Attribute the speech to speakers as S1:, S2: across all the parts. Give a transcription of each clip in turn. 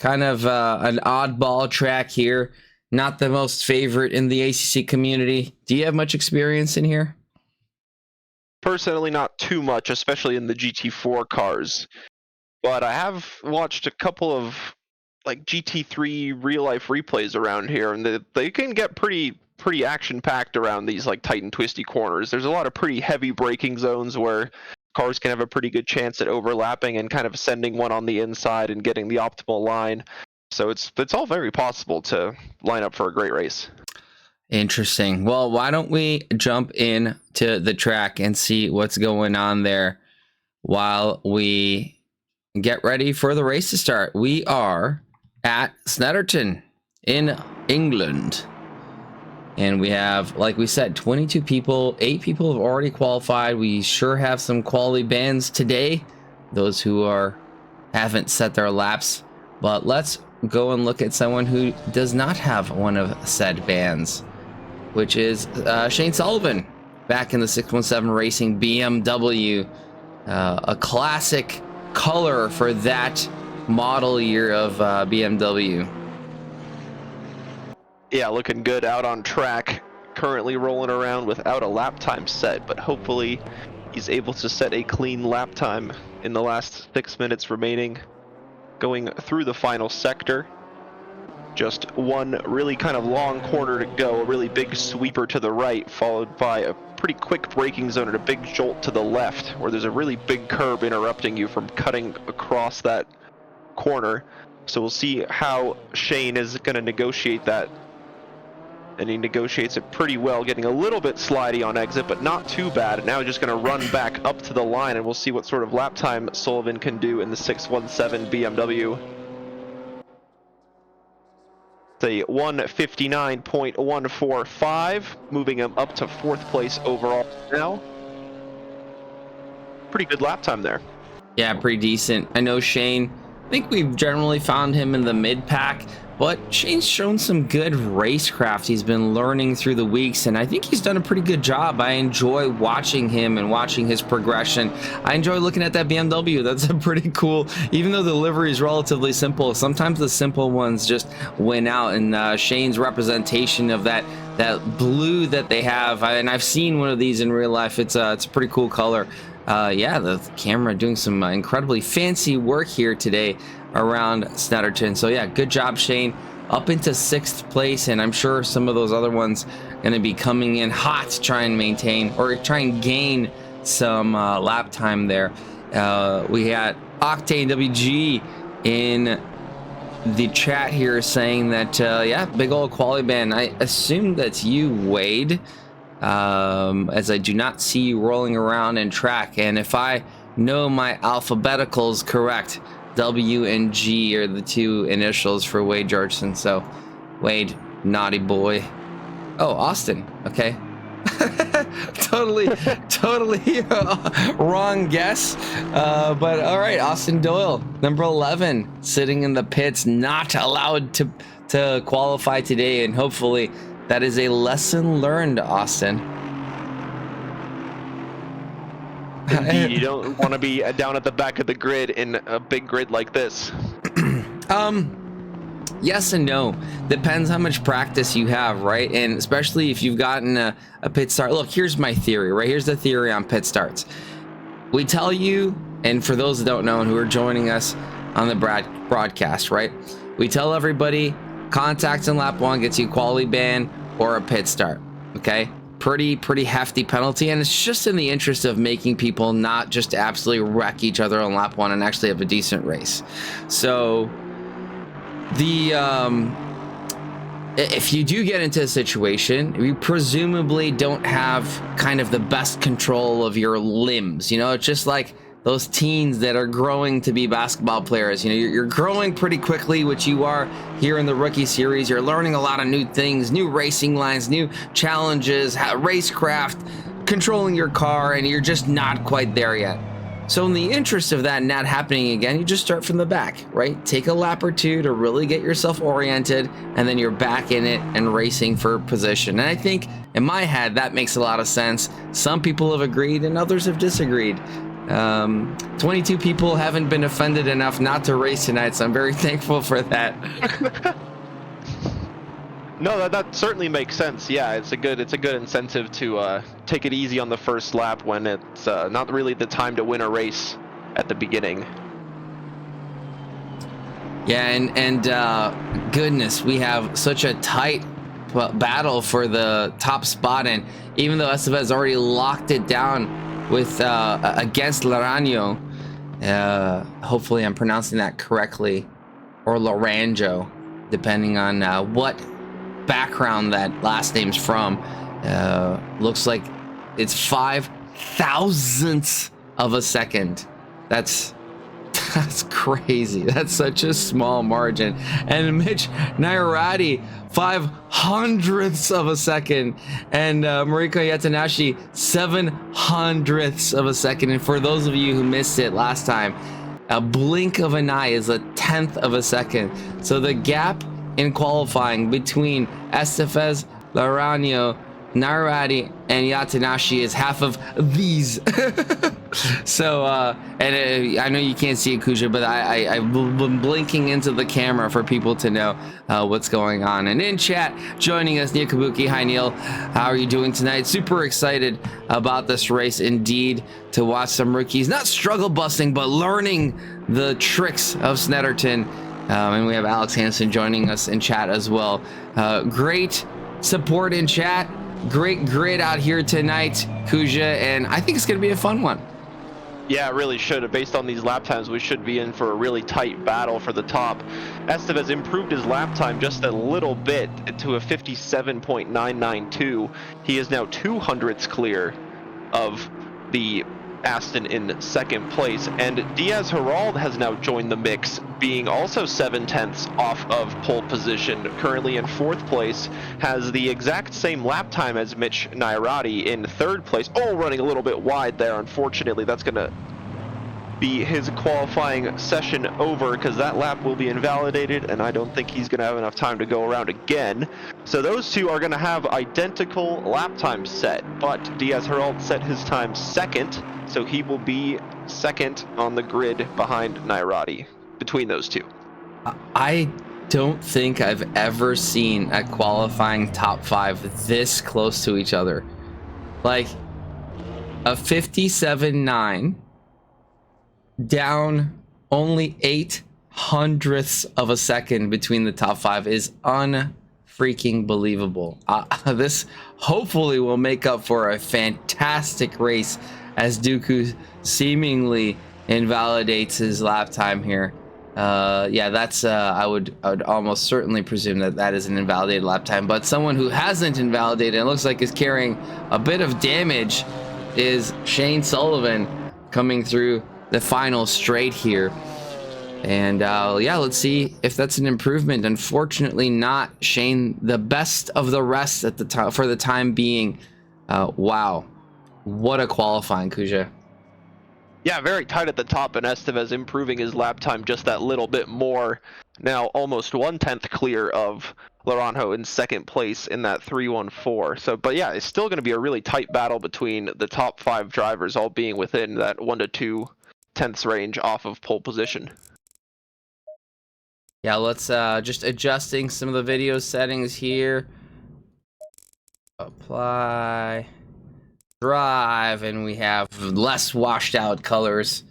S1: kind of an oddball track here. Not the most favorite in the ACC community. Do you have much experience in here?
S2: Personally, not too much, especially in the GT4 cars. But I have watched a couple of like GT3 real life replays around here, and they can get pretty action packed around these like tight and twisty corners. There's a lot of pretty heavy braking zones where cars can have a pretty good chance at overlapping and kind of sending one on the inside and getting the optimal line. So it's all very possible to line up for a great race.
S1: Interesting. Well, why don't we jump in to the track and see what's going on there while we get ready for the race to start. We are at Snetterton in England. And we have, like we said, 22 people. 8 people have already qualified. We sure have some quality bands today. Those who haven't set their laps. But let's go and look at someone who does not have one of said bands, which is Shane Sullivan, back in the 617 Racing BMW. A classic color for that model year of BMW.
S2: Yeah, looking good out on track. Currently rolling around without a lap time set, but hopefully he's able to set a clean lap time in the last 6 minutes remaining. Going through the final sector. Just one really kind of long corner to go, a really big sweeper to the right, followed by a pretty quick braking zone and a big jolt to the left, where there's a really big curb interrupting you from cutting across that corner. So we'll see how Shane is going to negotiate that. And he negotiates it pretty well, getting a little bit slidey on exit, but not too bad. And now he's just going to run back up to the line, and we'll see what sort of lap time Sullivan can do in the 617 BMW. A 1:59.145, moving him up to 4th place overall now. Pretty good lap time there.
S1: Yeah, pretty decent. I know Shane, I think we've generally found him in the mid pack, but Shane's shown some good racecraft. He's been learning through the weeks, and I think he's done a pretty good job. I enjoy watching him and watching his progression. I enjoy looking at that BMW. That's a pretty cool, even though the livery is relatively simple, sometimes the simple ones just win out, and Shane's representation of that blue that they have, and I've seen one of these in real life. It's a pretty cool color. Yeah, the camera doing some incredibly fancy work here today around Snetterton. So yeah, good job, Shane. Up into 6th place, and I'm sure some of those other ones going to be coming in hot to try and maintain or try and gain some lap time there. We had Octane WG in the chat here saying that, yeah, big old quality band. I assume that's you, Wade, as I do not see you rolling around in track. And if I know my alphabeticals correct, W and G are the 2 initials for Wade Georgeson. So Wade, naughty boy. Oh, Austin. Okay. totally wrong guess. But all right, Austin Doyle, number 11, sitting in the pits, not allowed to qualify today, and hopefully that is a lesson learned, Austin.
S2: Indeed, you don't want to be down at the back of the grid in a big grid like this.
S1: Yes and no. Depends how much practice you have, right? And especially if you've gotten a pit start. Look, here's my theory, right? Here's the theory on pit starts. We tell you, and for those that don't know and who are joining us on the broadcast, right? We tell everybody contacts in lap 1 gets you quality ban or a pit start, okay? Pretty hefty penalty, and it's just in the interest of making people not just absolutely wreck each other on lap 1 and actually have a decent race. So if you do get into a situation, you presumably don't have kind of the best control of your limbs. You know, it's just like those teens that are growing to be basketball players. You know, you're growing pretty quickly, which you are here in the rookie series. You're learning a lot of new things, new racing lines, new challenges, racecraft, controlling your car, and you're just not quite there yet. So in the interest of that not happening again, you just start from the back, right? Take a lap or 2 to really get yourself oriented, and then you're back in it and racing for position. And I think in my head, that makes a lot of sense. Some people have agreed and others have disagreed. 22 people haven't been offended enough not to race tonight, so I'm very thankful for that.
S2: No, that certainly makes sense. Yeah, it's a good incentive to take it easy on the first lap when it's not really the time to win a race at the beginning.
S1: Yeah, and goodness, we have such a tight battle for the top spot, and even though Estevez already locked it down with against Laranjo, hopefully I'm pronouncing that correctly, or Laranjo, depending on what background that last name's from. Looks like it's 5 thousandths of a second. That's crazy. That's such a small margin. And Mitch Nairati, 500ths of a second, and Mariko Yatanashi, 700ths of a second. And for those of you who missed it last time, a blink of an eye is a 10th of a second. So the gap in qualifying between Estevez, Laranjo, Nairati, and Yatanashi is half of these. So and I know you can't see it, Kuja, but I've been blinking into the camera for people to know what's going on. And in chat joining us, Neil Kabuki. Hi Neil, how are you doing tonight? Super excited about this race indeed, to watch some rookies not struggle busting but learning the tricks of Snetterton. And we have Alex Hansen joining us in chat as well. Great support in chat, great grid out here tonight, Kuja, and I think it's going to be a fun one.
S2: Yeah, it really should. Based on these lap times, we should be in for a really tight battle for the top. Estevez improved his lap time just a little bit to a 57.992. He is now 200ths clear of the Aston in second place, and Diaz Herald has now joined the mix, being also 7/10ths off of pole position. Currently in fourth place, has the exact same lap time as Mitch Nairati in third place. Oh, running a little bit wide there. Unfortunately, that's going to be his qualifying session over, because that lap will be invalidated, and I don't think he's going to have enough time to go around again. So those two are going to have identical lap times set, but Diaz Herald set his time second, so he will be second on the grid behind Nairati between those two.
S1: I don't think I've ever seen a qualifying top 5 this close to each other. Like a 57.9 down only 800ths of a second between the top 5 is unfreaking believable. This hopefully will make up for a fantastic race as Dooku seemingly invalidates his lap time here. Yeah, that's I would almost certainly presume that is an invalidated lap time, but someone who hasn't invalidated and looks like is carrying a bit of damage is Shane Sullivan, coming through the final straight here. And yeah, let's see if that's an improvement. Unfortunately not. Shane, the best of the rest at the time for the time being. Wow, what a qualifying, Kuja.
S2: Yeah, very tight at the top, and Estevez improving his lap time just that little bit more. Now almost 1/10 clear of Laranjo in second place in that 314. So, but yeah, it's still going to be a really tight battle between the top 5 drivers, all being within that 1 to 2 tenths range off of pole position.
S1: Yeah, let's just adjusting some of the video settings here. Apply, drive, and we have less washed out colors,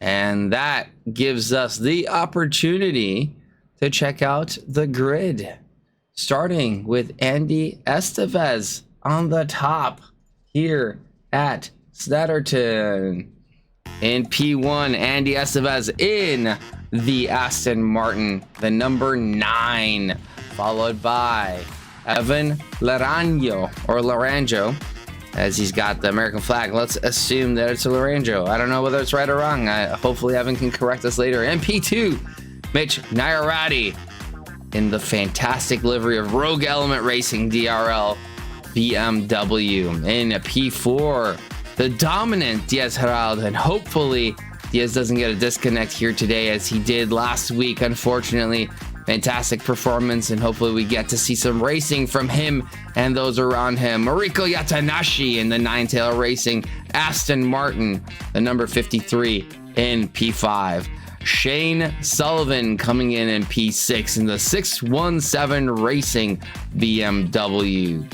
S1: and that gives us the opportunity to check out the grid, starting with Andy Estevez on the top here at Snetterton. In P1, Andy Estevez in the Aston Martin, the number 9, followed by Evan Laranjo, as he's got the American flag. Let's assume that it's a Laranjo. I don't know whether it's right or wrong. Hopefully Evan can correct us later. And P2, Mitch Nairati in the fantastic livery of Rogue Element Racing DRL BMW. In P4, the dominant Diaz Herald, and hopefully Diaz doesn't get a disconnect here today as he did last week. Unfortunately, fantastic performance, and hopefully we get to see some racing from him and those around him. Mariko Yatanashi in the Ninetail Racing, Aston Martin, the number 53 in P5. Shane Sullivan coming in P6 in the 617 Racing BMW.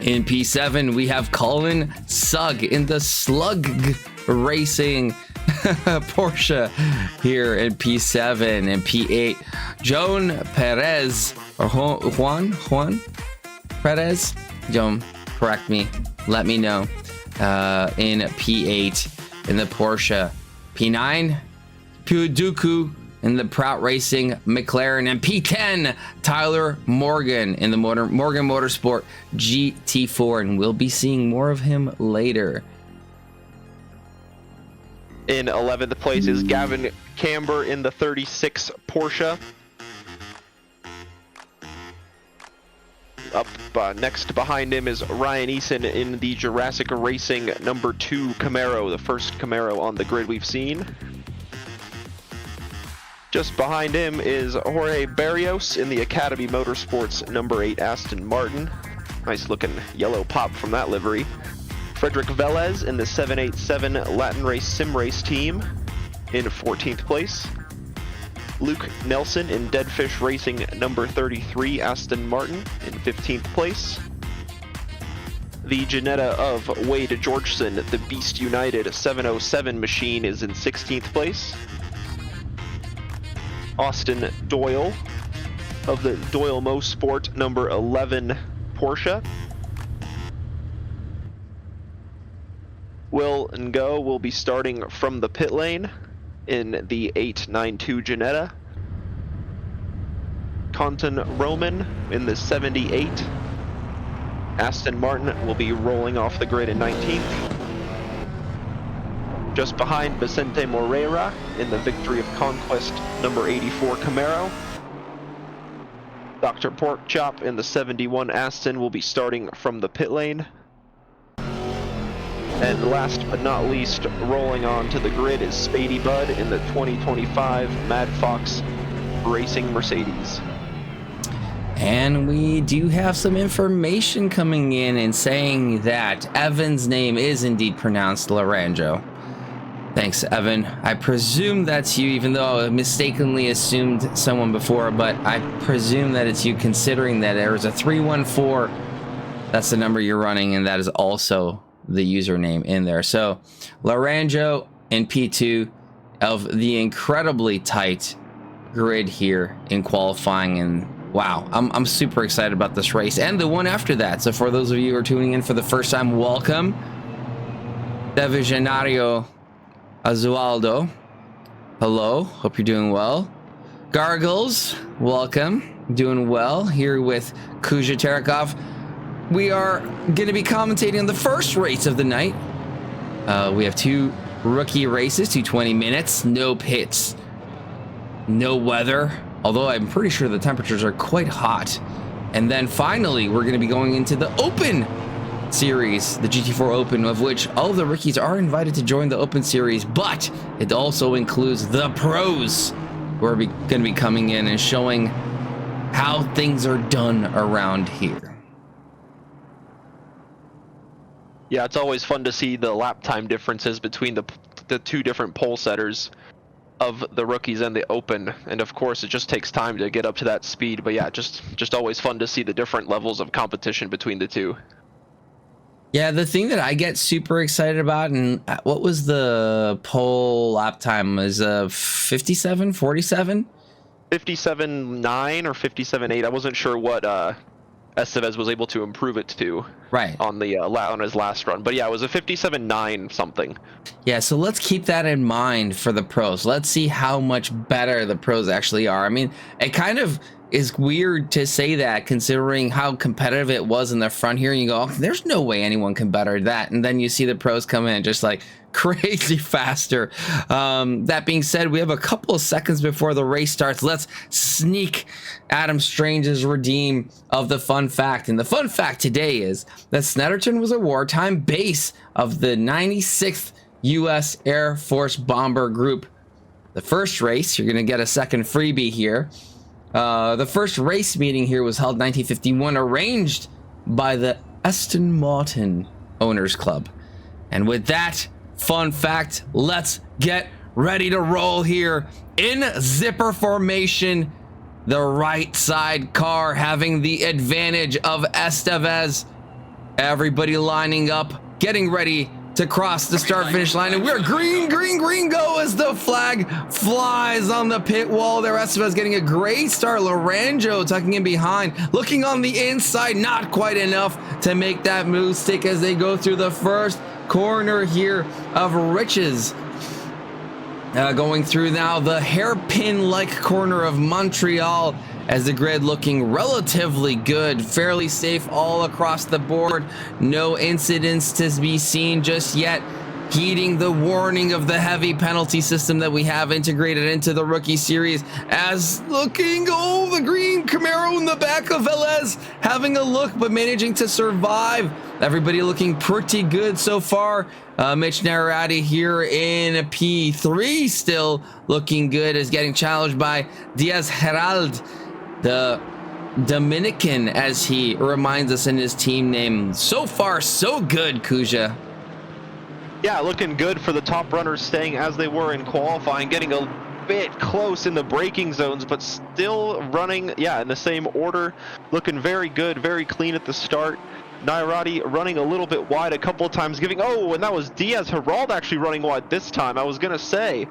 S1: In P7, we have Colin Sugg in the Slug Racing Porsche here in P7. And P8, Joan Perez, or Juan Perez? Joan, correct me, let me know. In P8 in the Porsche. P9, Puduku in the Prout Racing McLaren, and P10 Tyler Morgan in the Morgan Motorsport GT4, and we'll be seeing more of him later.
S2: In 11th place is Gavin Camber in the 36 Porsche. Up next behind him is Ryan Eason in the Jurassic Racing number 2 Camaro, the first Camaro on the grid we've seen. Just behind him is Jorge Barrios in the Academy Motorsports number 8 Aston Martin. Nice looking yellow pop from that livery. Frederick Velez in the 787 Latin Race Sim Race team in 14th place. Luke Nelson in Deadfish Racing number 33 Aston Martin in 15th place. The Janetta of Wade Georgeson, the Beast United 707 machine, is in 16th place. Austin Doyle of the Doyle Mo Sport number 11 Porsche. Will and Go will be starting from the pit lane in the 892 Janetta. Conton Roman in the 78. Aston Martin will be rolling off the grid in 19th. Just behind Vicente Moreira in the Victory of Conquest number 84 Camaro. Dr. Porkchop in the 71 Aston will be starting from the pit lane. And last but not least, rolling on to the grid is Spady Bud in the 2025 Mad Fox Racing Mercedes.
S1: And we do have some information coming in and saying that Evan's name is indeed pronounced Laranjo. Thanks, Evan. I presume that's you, even though I mistakenly assumed someone before, but I presume that it's you, considering that there is a 314. That's the number you're running, and that is also the username in there. So Laranjo in P2 of the incredibly tight grid here in qualifying, and wow, I'm super excited about this race and the one after that. So for those of you who are tuning in for the first time, welcome. Devisionario Azualdo, hello, hope you're doing well. Gargles, welcome, doing well here with Kuja Terekov. We are going to be commentating on the first race of the night. We have 2 rookie races, 220 minutes, no pits, no weather, although I'm pretty sure the temperatures are quite hot. And then finally, we're going to be going into the Open Series, the GT4 Open, of which all of the rookies are invited to join the Open Series, but it also includes the pros who are going to be coming in and showing how things are done around here.
S2: Yeah, it's always fun to see the lap time differences between the 2 different pole setters of the rookies and the Open, and of course it just takes time to get up to that speed, but yeah, just always fun to see the different levels of competition between the 2.
S1: Yeah, the thing that I get super excited about, and what was the pole lap time? Is 57, 47?
S2: 57.9 or 57.8. I wasn't sure what Estevez was able to improve it to
S1: right
S2: on the on his last run, but yeah, it was a 57.9 something.
S1: Yeah, so let's keep that in mind for the pros. Let's see how much better the pros actually are. I mean, it kind of is weird to say that considering how competitive it was in the front here, and you go, oh, there's no way anyone can better that, and then you see the pros come in just like crazy faster. That being said, we have a couple of seconds before the race starts. Let's sneak Adam Strange's redeem of the fun fact, and the fun fact today is that Snetterton was a wartime base of the 96th U.S. Air Force Bomber Group. The first race, you're going to get a second freebie here. The first race meeting here was held in 1951, arranged by the Aston Martin Owners Club. And with that fun fact, let's get ready to roll here in zipper formation. The right side car having the advantage of Estevez. Everybody lining up, getting ready to cross the start finish line, and we're green go as the flag flies on the pit wall there. Estevez getting a great start. Lorenzo tucking in behind, looking on the inside, not quite enough to make that move stick as they go through the first corner here of Riches. Going through now the hairpin-like corner of Montreal as the grid looking relatively good, fairly safe all across the board. No incidents to be seen just yet. Heeding the warning of the heavy penalty system that we have integrated into the rookie series, as looking, the green Camaro in the back of Velez, having a look but managing to survive. Everybody looking pretty good so far. Mitch Narrati here in P3 still looking good, as getting challenged by Diaz Herald, the Dominican, as he reminds us in his team name. So far, so good, Kuja.
S2: Yeah, looking good for the top runners, staying as they were in qualifying, getting a bit close in the braking zones, but still running, in the same order. Looking very good, very clean at the start. Nairati running a little bit wide a couple of times, and that was Diaz Herald actually running wide this time. I was going to say,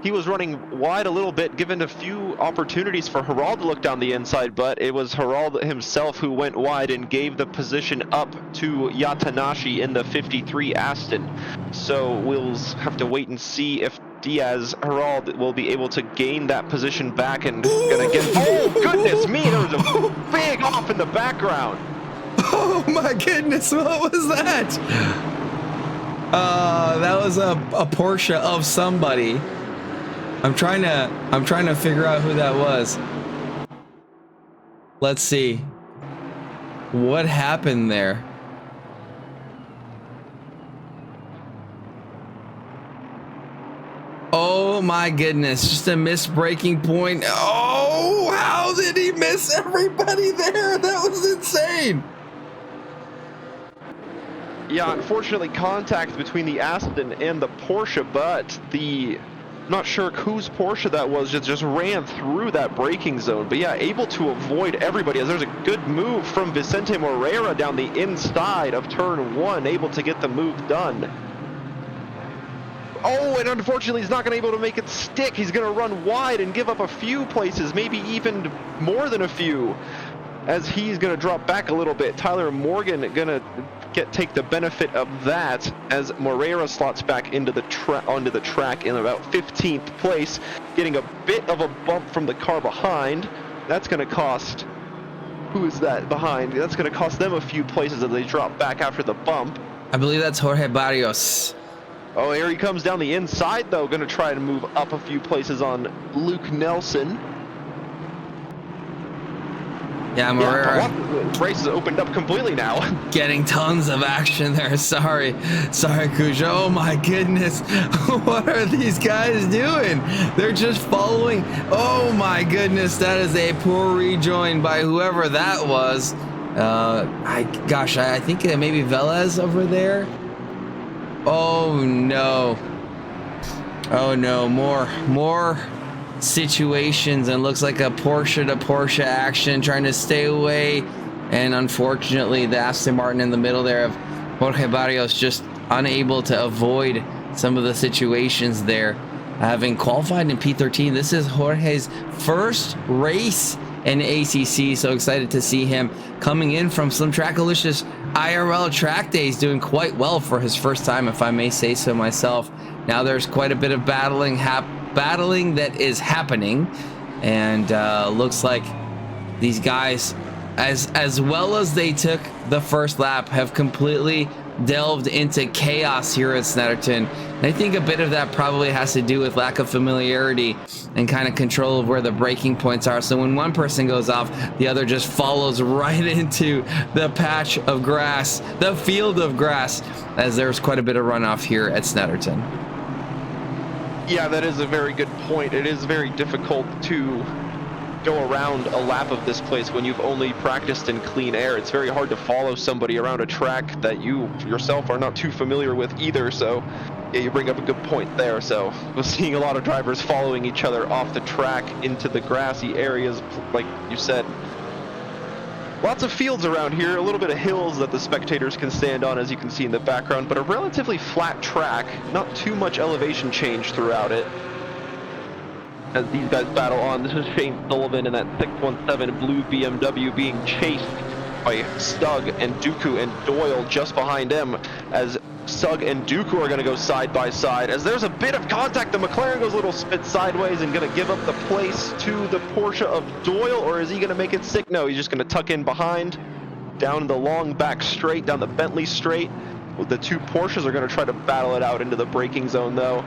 S2: he was running wide a little bit, given a few opportunities for Herald to look down the inside, but it was Herald himself who went wide and gave the position up to Yatanashi in the 53 Aston. So we'll have to wait and see if Diaz Herald will be able to gain that position back and gonna get. Oh goodness me! There was a big off in the background.
S1: Oh my goodness! What was that? That was a Porsche of somebody. I'm trying to figure out who that was. Let's see. What happened there? Oh my goodness, just a missed braking point. Oh, how did he miss everybody there? That was insane.
S2: Yeah, unfortunately contact between the Aston and the Porsche, but not sure whose Porsche that was, just ran through that braking zone. But yeah, able to avoid everybody, as there's a good move from Vicente Moreira down the inside of turn 1, able to get the move done. Oh, and unfortunately he's not going to be able to make it stick. He's going to run wide and give up a few places, maybe even more than a few, as he's going to drop back a little bit. Tyler Morgan going to take the benefit of that as Moreira slots back into onto the track in about 15th place, getting a bit of a bump from the car behind. That's going to cost, who is that behind? That's going to cost them a few places as they drop back after the bump.
S1: I believe that's Jorge Barrios.
S2: Oh, here he comes down the inside though, going to try to move up a few places on Luke Nelson.
S1: Yeah, Moreira.
S2: The race has opened up completely now.
S1: Getting tons of action there. Sorry, Kuja. Oh my goodness. What are these guys doing? They're just following. Oh my goodness. That is a poor rejoin by whoever that was. I think maybe Velez over there. Oh no. Oh no. More situations, and looks like a Porsche to Porsche action, trying to stay away, and unfortunately the Aston Martin in the middle there of Jorge Barrios just unable to avoid some of the situations there. Having qualified in P13, this is Jorge's first race in ACC, so excited to see him coming in from some Trackalicious IRL track days, doing quite well for his first time, if I may say so myself. Now there's quite a bit of battling that is happening, and looks like these guys, as well as they took the first lap, have completely delved into chaos here at Snetterton. And I think a bit of that probably has to do with lack of familiarity and kind of control of where the braking points are. So when one person goes off, the other just follows right into the patch of grass, the field of grass, as there's quite a bit of runoff here at Snetterton.
S2: Yeah, that is a very good point. It is very difficult to go around a lap of this place when you've only practiced in clean air. It's very hard to follow somebody around a track that you yourself are not too familiar with either. So yeah, you bring up a good point there. So we're seeing a lot of drivers following each other off the track into the grassy areas, like you said. Lots of fields around here, a little bit of hills that the spectators can stand on, as you can see in the background, but a relatively flat track, not too much elevation change throughout it. As these guys battle on, this is Shane Sullivan in that 617 blue BMW being chased by Stug and Dooku and Doyle just behind him, as Sug and Dooku are going to go side by side. As there's a bit of contact, the McLaren goes a little spit sideways and going to give up the place to the Porsche of Doyle, or is he going to make it sick? No, he's just going to tuck in behind, down the long back straight, down the Bentley straight. The two Porsches are going to try to battle it out into the braking zone, though.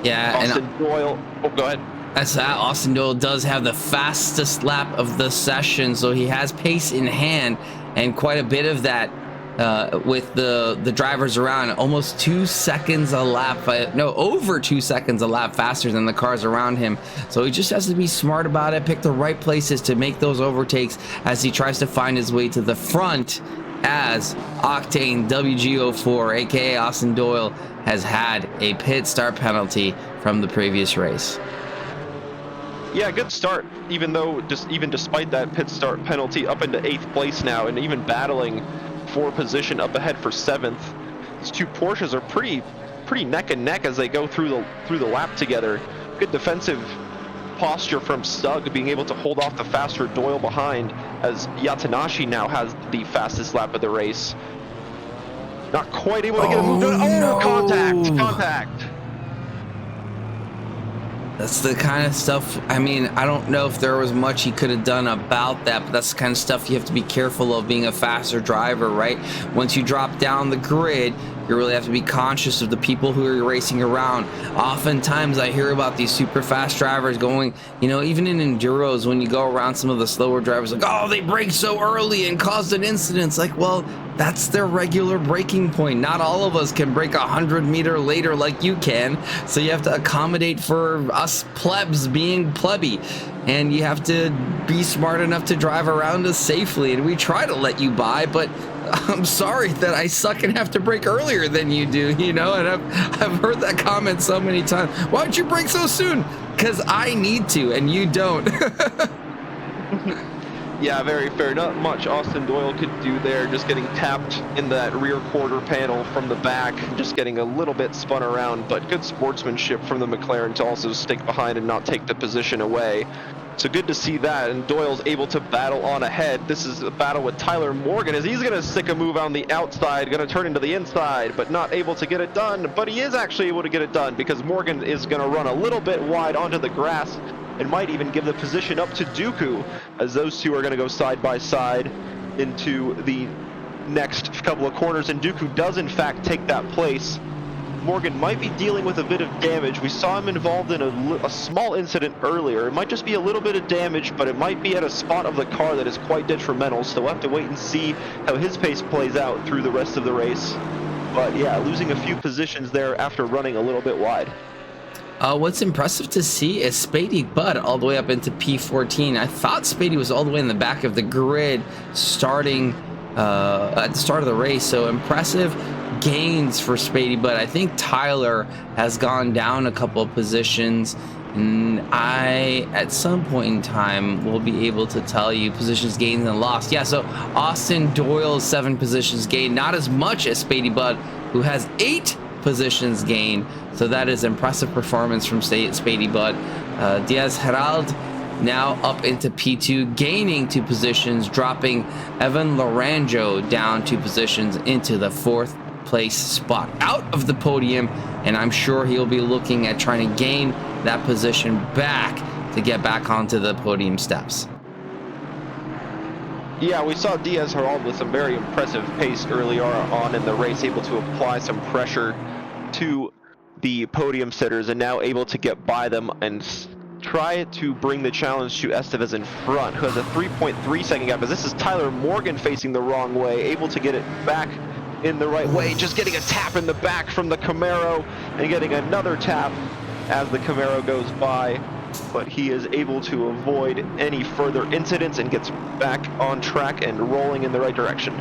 S1: Yeah,
S2: Austin Doyle. Oh, go ahead.
S1: That's that. Austin Doyle does have the fastest lap of the session, so he has pace in hand, and quite a bit of that with the drivers around. Almost 2 seconds a lap, no, over 2 seconds a lap faster than the cars around him. So he just has to be smart about it, pick the right places to make those overtakes as he tries to find his way to the front, as Octane WGO4, aka Austin Doyle, has had a pit start penalty from the previous race.
S2: Yeah, good start, even though even despite that pit start penalty, up into 8th place now, and even battling for position up ahead for 7th. These two Porsches are pretty neck and neck as they go through the lap together. Good defensive posture from Stug, being able to hold off the faster Doyle behind, as Yatanashi now has the fastest lap of the race. Not quite able to get a move done. Oh, no. Contact.
S1: That's the kind of stuff, I mean, I don't know if there was much he could have done about that, but that's the kind of stuff you have to be careful of being a faster driver, right? Once you drop down the grid, you really have to be conscious of the people who are racing around. Oftentimes I hear about these super fast drivers going, you know, even in enduros, when you go around some of the slower drivers, like, oh, they brake so early and caused an incident. It's like, well, that's their regular braking point. Not all of us can brake 100 meters later like you can. So you have to accommodate for us plebs being plebby. And you have to be smart enough to drive around us safely. And we try to let you by, but I'm sorry that I suck and have to brake earlier than you do, you know? And I've heard that comment so many times. Why don't you brake so soon? Because I need to, and you don't.
S2: Yeah, very fair. Not much Austin Doyle could do there, just getting tapped in that rear quarter panel from the back, just getting a little bit spun around, but good sportsmanship from the McLaren to also stick behind and not take the position away. So good to see that, and Doyle's able to battle on ahead. This is a battle with Tyler Morgan, as he's going to stick a move on the outside, going to turn into the inside, but not able to get it done. But he is actually able to get it done, because Morgan is going to run a little bit wide onto the grass, and might even give the position up to Dooku, as those two are going to go side by side into the next couple of corners, and Dooku does in fact take that place. Morgan might be dealing with a bit of damage. We saw him involved in a small incident earlier. It might just be a little bit of damage, but it might be at a spot of the car that is quite detrimental, so we'll have to wait and see how his pace plays out through the rest of the race. But yeah, losing a few positions there after running a little bit wide.
S1: What's impressive to see is Spady Bud all the way up into P14. I thought Spady was all the way in the back of the grid starting at the start of the race, so impressive gains for Spady Bud. I think Tyler has gone down a couple of positions, and I, at some point in time, will be able to tell you positions gained and lost. Yeah, so Austin Doyle's 7 positions gained, not as much as Spady Bud, who has 8 positions gained. So that is impressive performance from Spady Bud. Diaz Herald now up into P2, gaining 2 positions, dropping Evan Laranjo down 2 positions into the 4th place spot out of the podium, and I'm sure he'll be looking at trying to gain that position back to get back onto the podium steps.
S2: Yeah, we saw Diaz Herald with some very impressive pace earlier on in the race, able to apply some pressure to the podium sitters, and now able to get by them and try to bring the challenge to Estevez in front, who has a 3.3 second gap, as this is Tyler Morgan facing the wrong way, able to get it back in the right way, just getting a tap in the back from the Camaro, and getting another tap as the Camaro goes by. but he is able to avoid any further incidents and gets back on track and rolling in the right direction.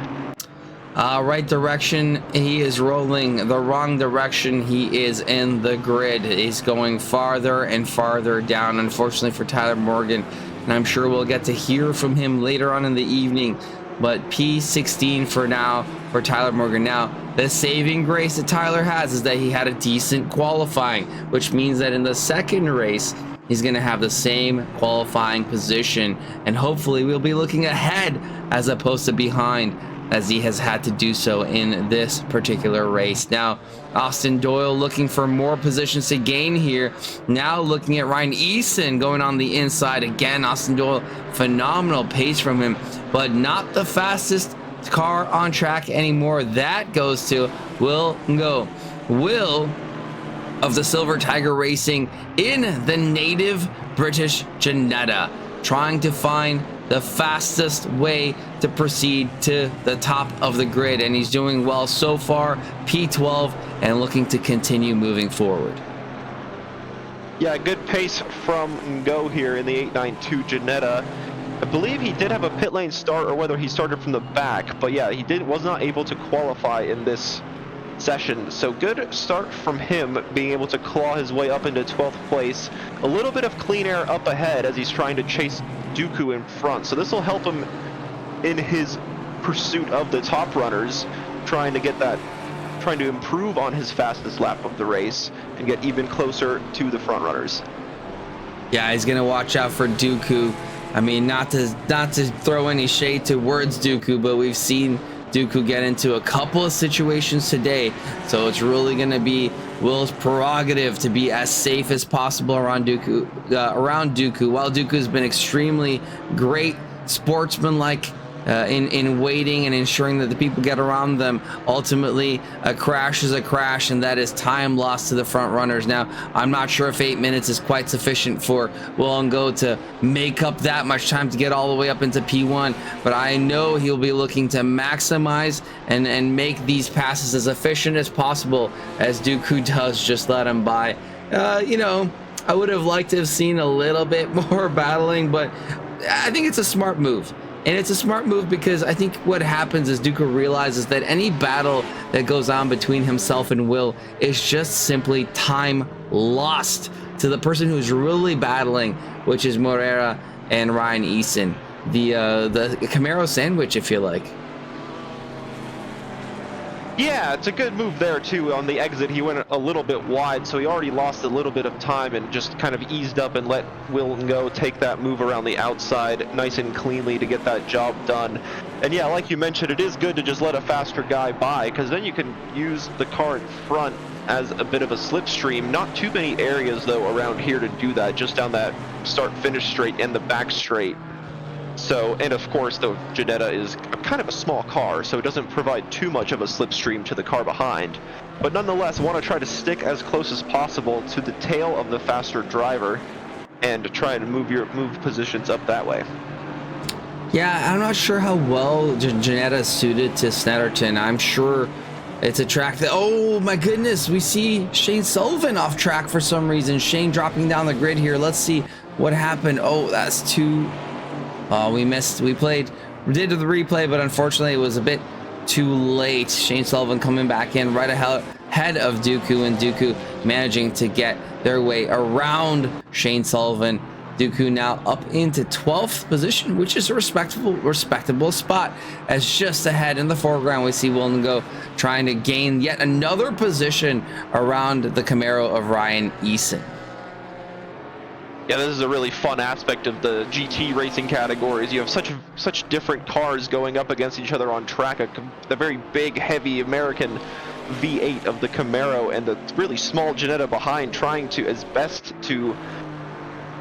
S1: Right direction, he is rolling. The wrong direction, he is in the grid. He's going farther and farther down, unfortunately for Tyler Morgan, and I'm sure we'll get to hear from him later on in the evening. But P16 for now for Tyler Morgan. Now, the saving grace that Tyler has is that he had a decent qualifying, which means that in the second race, he's going to have the same qualifying position, and hopefully we'll be looking ahead as opposed to behind, as he has had to do so in this particular race. Now, Austin Doyle looking for more positions to gain here. Now looking at Ryan Eason going on the inside. Again, Austin Doyle, phenomenal pace from him, but not the fastest car on track anymore. That goes to Will Ngo. Will of the Silver Tiger Racing in the native British Ginetta, trying to find the fastest way to proceed to the top of the grid, and he's doing well so far. P12 and looking to continue moving forward.
S2: Yeah, good pace from Ngo here in the 892 Ginetta. I believe he did have a pit lane start, or whether he started from the back, but yeah, he was not able to qualify in this session. So good start from him, being able to claw his way up into 12th place. A little bit of clean air up ahead as he's trying to chase Dooku in front. So this will help him in his pursuit of the top runners, trying to improve on his fastest lap of the race and get even closer to the front runners.
S1: Yeah, he's gonna watch out for Dooku. I mean, not to throw any shade towards Dooku, but we've seen Dooku get into a couple of situations today, so it's really going to be Will's prerogative to be as safe as possible around Dooku. While Dooku has been extremely great, sportsmanlike in waiting and ensuring that the people get around them, ultimately a crash is a crash, and that is time lost to the front runners. Now, I'm not sure if 8 minutes is quite sufficient for Will Ngo to make up that much time to get all the way up into P1, but I know he'll be looking to maximize and make these passes as efficient as possible, as Dooku does just let him by. You know, I would have liked to have seen a little bit more battling, but I think it's a smart move. And it's a smart move because I think what happens is Dooku realizes that any battle that goes on between himself and Will is just simply time lost to the person who's really battling, which is Moreira and Ryan Eason. The Camaro sandwich, if you like.
S2: Yeah, it's a good move there too. On the exit, he went a little bit wide, so he already lost a little bit of time and just kind of eased up and let Will Ngo take that move around the outside nice and cleanly to get that job done. And yeah, like you mentioned, it is good to just let a faster guy by, because then you can use the car in front as a bit of a slipstream. Not too many areas though around here to do that, just down that start-finish straight and the back straight. So, and of course, the Ginetta is kind of a small car, so it doesn't provide too much of a slipstream to the car behind. But nonetheless, want to try to stick as close as possible to the tail of the faster driver and try and move positions up that way.
S1: Yeah, I'm not sure how well Ginetta is suited to Snetterton. I'm sure it's a track that, oh my goodness, we see Shane Sullivan off track for some reason. Shane dropping down the grid here. Let's see what happened. Oh, that's too... we missed. We did the replay, but unfortunately it was a bit too late. Shane Sullivan coming back in right ahead of Dooku, and Dooku managing to get their way around Shane Sullivan. Dooku now up into 12th position, which is a respectable spot, as just ahead in the foreground we see Will Ngo trying to gain yet another position around the Camaro of Ryan Eason.
S2: Yeah, this is a really fun aspect of the GT racing categories. You have such different cars going up against each other on track. The very big, heavy American V8 of the Camaro and the really small Ginetta behind, trying to, as best to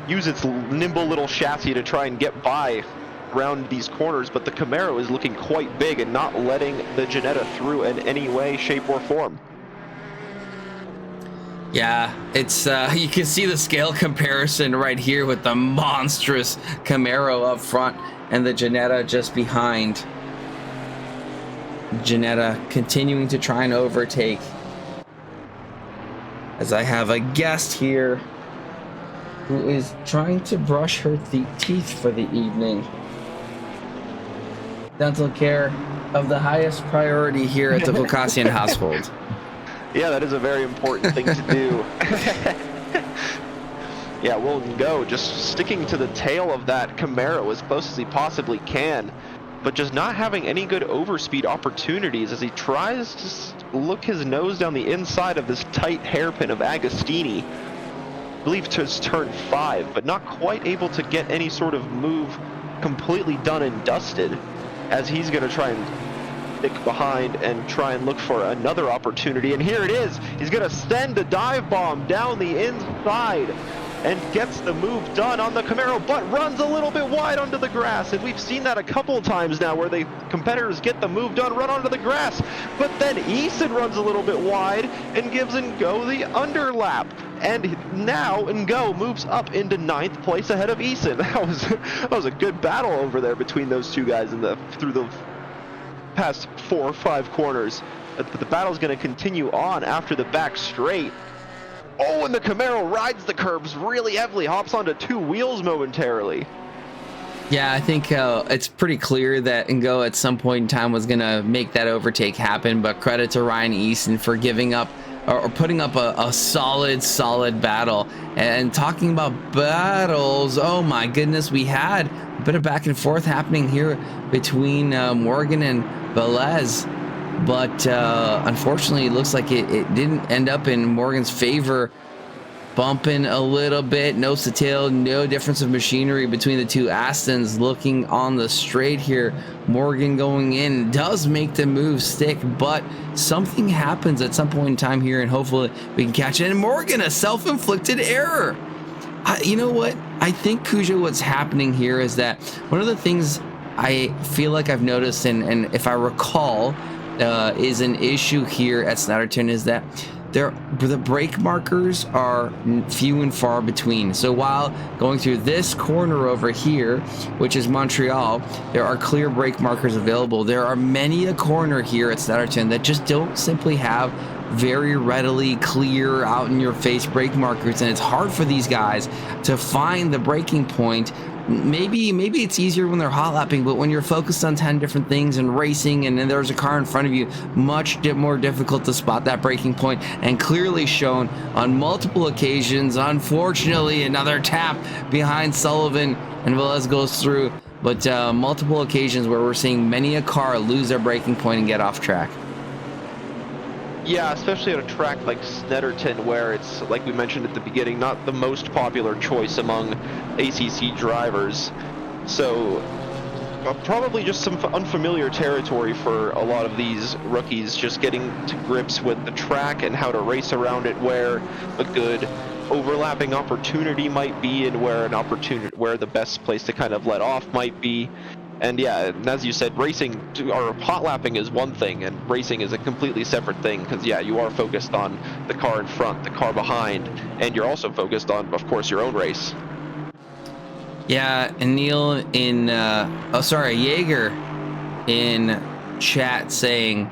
S2: use its nimble little chassis to try and get by around these corners. But the Camaro is looking quite big and not letting the Ginetta through in any way, shape, or form.
S1: Yeah, it's you can see the scale comparison right here with the monstrous Camaro up front and the Ginetta just behind. Ginetta continuing to try and overtake. As I have a guest here who is trying to brush her teeth for the evening. Dental care of the highest priority here at the Caucasian household.
S2: Yeah, that is a very important thing to do. Yeah, we'll go just sticking to the tail of that Camaro as close as he possibly can, but just not having any good overspeed opportunities as he tries to look his nose down the inside of this tight hairpin of Agostini. I believe to his turn 5, but not quite able to get any sort of move completely done and dusted, as he's going to try and stick behind and try and look for another opportunity. And here it is. He's going to send a dive bomb down the inside and gets the move done on the Camaro, but runs a little bit wide onto the grass. And we've seen that a couple of times now where the competitors get the move done, run onto the grass. But then Eason runs a little bit wide and gives Ngo the underlap. And now Ngo moves up into 9th place ahead of Eason. That was a good battle over there between those two guys through the past 4 or 5 corners. But the battle's going to continue on after the back straight. Oh, and the Camaro rides the curbs really heavily, hops onto 2 wheels momentarily.
S1: Yeah, I think it's pretty clear that Ngo at some point in time was going to make that overtake happen, but credit to Ryan Eason for giving up or putting up a solid battle. And talking about battles, oh my goodness, we had a bit of back and forth happening here between Morgan and Velez. But unfortunately, it looks like it didn't end up in Morgan's favor. Bumping a little bit, nose to tail, no difference of machinery between the two Astons. Looking on the straight here, Morgan going in does make the move stick, but something happens at some point in time here, and hopefully we can catch it. And Morgan, a self-inflicted error. You know what? I think, Cujo, what's happening here is that one of the things I feel like I've noticed, and if I recall, is an issue here at Snetterton, is that the brake markers are few and far between. So while going through this corner over here, which is Montreal, there are clear brake markers available. There are many a corner here at Snetterton that just don't simply have very readily clear out in your face brake markers, and it's hard for these guys to find the braking point. Maybe it's easier when they're hot lapping, but when you're focused on 10 different things and racing and then there's a car in front of you, much more difficult to spot that braking point, and clearly shown on multiple occasions. Unfortunately, another tap behind Sullivan and Velez goes through, but multiple occasions where we're seeing many a car lose their braking point and get off track.
S2: Yeah, especially at a track like Snetterton, where it's, like we mentioned at the beginning, not the most popular choice among ACC drivers. So probably just some unfamiliar territory for a lot of these rookies, just getting to grips with the track and how to race around it, where a good overlapping opportunity might be and where the best place to kind of let off might be. And yeah, as you said, racing or hot lapping is one thing, and racing is a completely separate thing, because yeah, you are focused on the car in front, the car behind, and you're also focused on, of course, your own race.
S1: Yeah, and Neil in Jaeger in chat saying,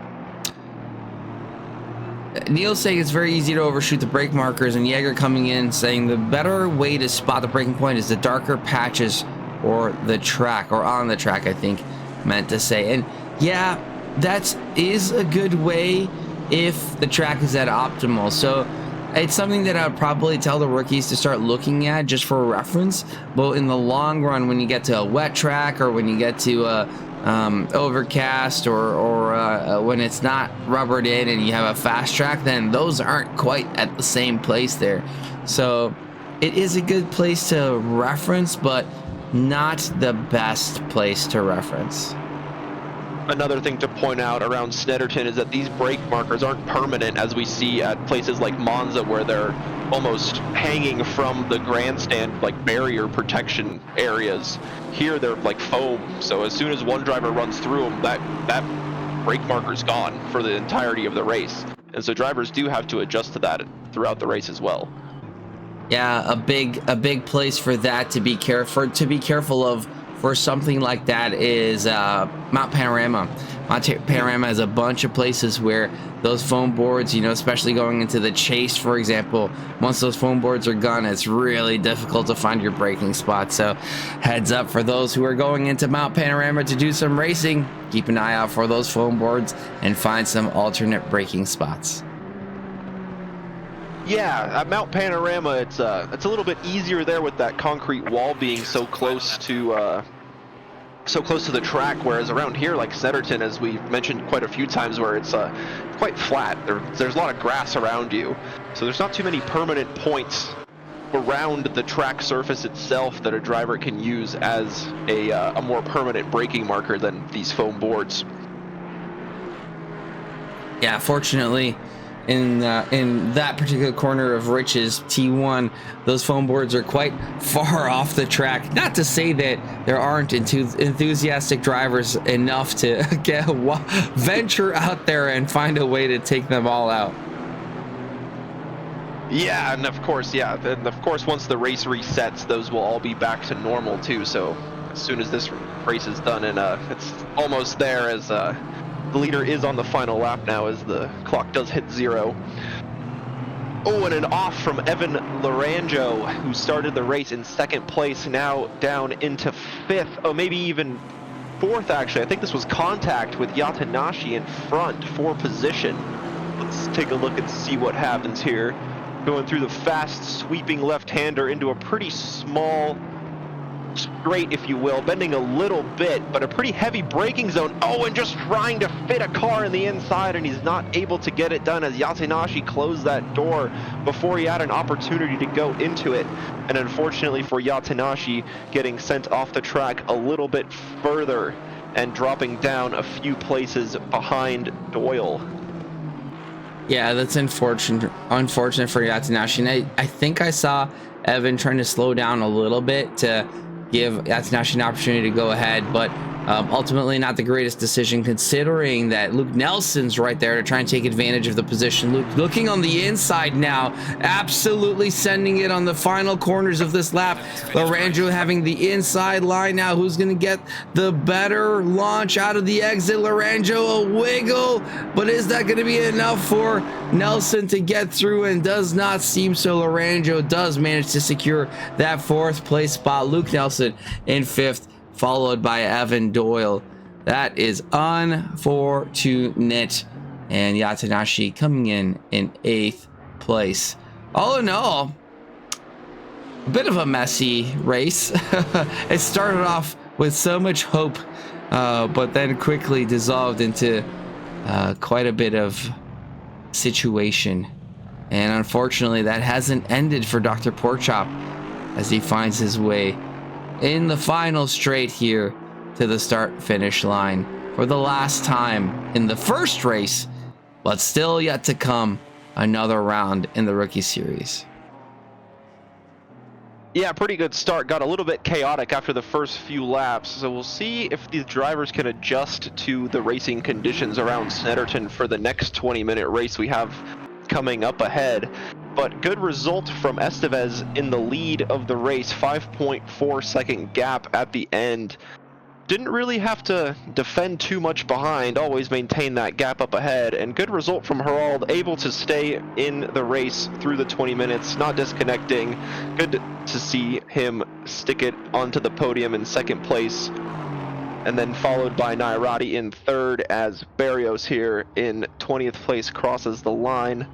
S1: Neil's saying it's very easy to overshoot the brake markers, and Jaeger coming in saying the better way to spot the braking point is the darker patches or the track, or on the track, I think meant to say. And yeah, that is a good way if the track is at optimal. So it's something that I would probably tell the rookies to start looking at just for reference. But in the long run, when you get to a wet track, or when you get to overcast, or when it's not rubbered in and you have a fast track, then those aren't quite at the same place there. So it is a good place to reference, but not the best place to reference.
S2: Another thing to point out around Snetterton is that these brake markers aren't permanent, as we see at places like Monza, where they're almost hanging from the grandstand, like barrier protection areas. Here they're like foam, so as soon as one driver runs through them, that brake marker's gone for the entirety of the race. And so drivers do have to adjust to that throughout the race as well.
S1: Yeah, a big place for that to be careful of for something like that is Mount Panorama. Panorama has a bunch of places where those foam boards, you know, especially going into the chase, for example, once those foam boards are gone, it's really difficult to find your braking spot. So heads up for those who are going into Mount Panorama to do some racing, keep an eye out for those foam boards and find some alternate braking spots.
S2: Yeah, at Mount Panorama, it's a little bit easier there with that concrete wall being so close to the track. Whereas around here, like Snetterton, as we've mentioned quite a few times, where it's quite flat. There's a lot of grass around you, so there's not too many permanent points around the track surface itself that a driver can use as a more permanent braking marker than these foam boards.
S1: Yeah, fortunately, in that particular corner of Rich's T1, those foam boards are quite far off the track. Not to say that there aren't enthusiastic drivers enough to venture out there and find a way to take them all out.
S2: Yeah, and of course, once the race resets, those will all be back to normal too. So as soon as this race is done, and it's almost there, as the leader is on the final lap now as the clock does hit 0. Oh, and an off from Evan Laranjo, who started the race in 2nd place, now down into 5th. Oh, maybe even 4th, actually. I think this was contact with Yatanashi in front for position. Let's take a look and see what happens here. Going through the fast, sweeping left-hander into a pretty small straight, if you will, bending a little bit, but a pretty heavy braking zone. Oh, and just trying to fit a car in the inside, and he's not able to get it done as Yatanashi closed that door before he had an opportunity to go into it. And unfortunately for Yatanashi, getting sent off the track a little bit further and dropping down a few places behind Doyle.
S1: Yeah, that's unfortunate for Yatanashi. And I think I saw Evan trying to slow down a little bit to give Yatanashi an opportunity to go ahead, but ultimately not the greatest decision, considering that Luke Nelson's right there to try and take advantage of the position. Luke looking on the inside now, absolutely sending it on the final corners of this lap. Laranjo having the inside line now. Who's going to get the better launch out of the exit? Laranjo, a wiggle, but is that going to be enough for Nelson to get through? And does not seem so. Laranjo does manage to secure that 4th place spot. Luke Nelson in 5th, followed by Evan Doyle. That is unfortunate. And Yatanashi coming in 8th place. All in all, a bit of a messy race. It started off with so much hope, but then quickly dissolved into quite a bit of situation. And unfortunately, that hasn't ended for Dr. Porkchop as he finds his way in the final straight here to the start-finish line for the last time in the first race, but still yet to come another round in the Rookie Series.
S2: Yeah, pretty good start. Got a little bit chaotic after the first few laps, so we'll see if these drivers can adjust to the racing conditions around Snetterton for the next 20-minute race we have coming up ahead. But good result from Estevez in the lead of the race, 5.4 second gap at the end. Didn't really have to defend too much behind, always maintain that gap up ahead, and good result from Herald, able to stay in the race through the 20 minutes, not disconnecting. Good to see him stick it onto the podium in 2nd place, and then followed by Nairati in 3rd as Barrios here in 20th place crosses the line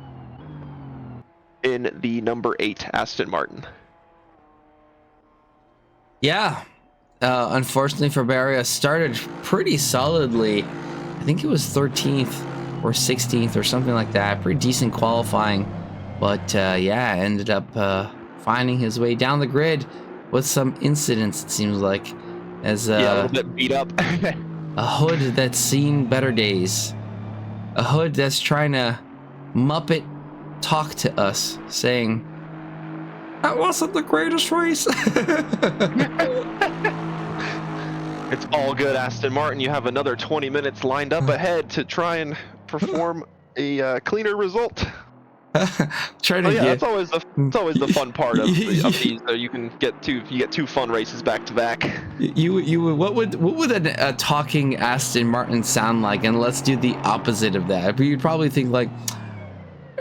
S2: in the number 8 Aston Martin.
S1: Yeah, unfortunately for Barrios, started pretty solidly. I think it was 13th or 16th or something like that. Pretty decent qualifying, but yeah, ended up finding his way down the grid with some incidents, it seems like, as
S2: yeah, a little bit beat up.
S1: a hood that's seen better days, a hood that's trying to Muppet talk to us, saying that wasn't the greatest race.
S2: It's all good, Aston Martin. You have another 20 minutes lined up ahead to try and perform a cleaner result.
S1: Trying
S2: Oh
S1: to
S2: yeah,
S1: get.
S2: that's always the fun part of these. You get two fun races back to back.
S1: What would a talking Aston Martin sound like? And let's do the opposite of that. You'd probably think like,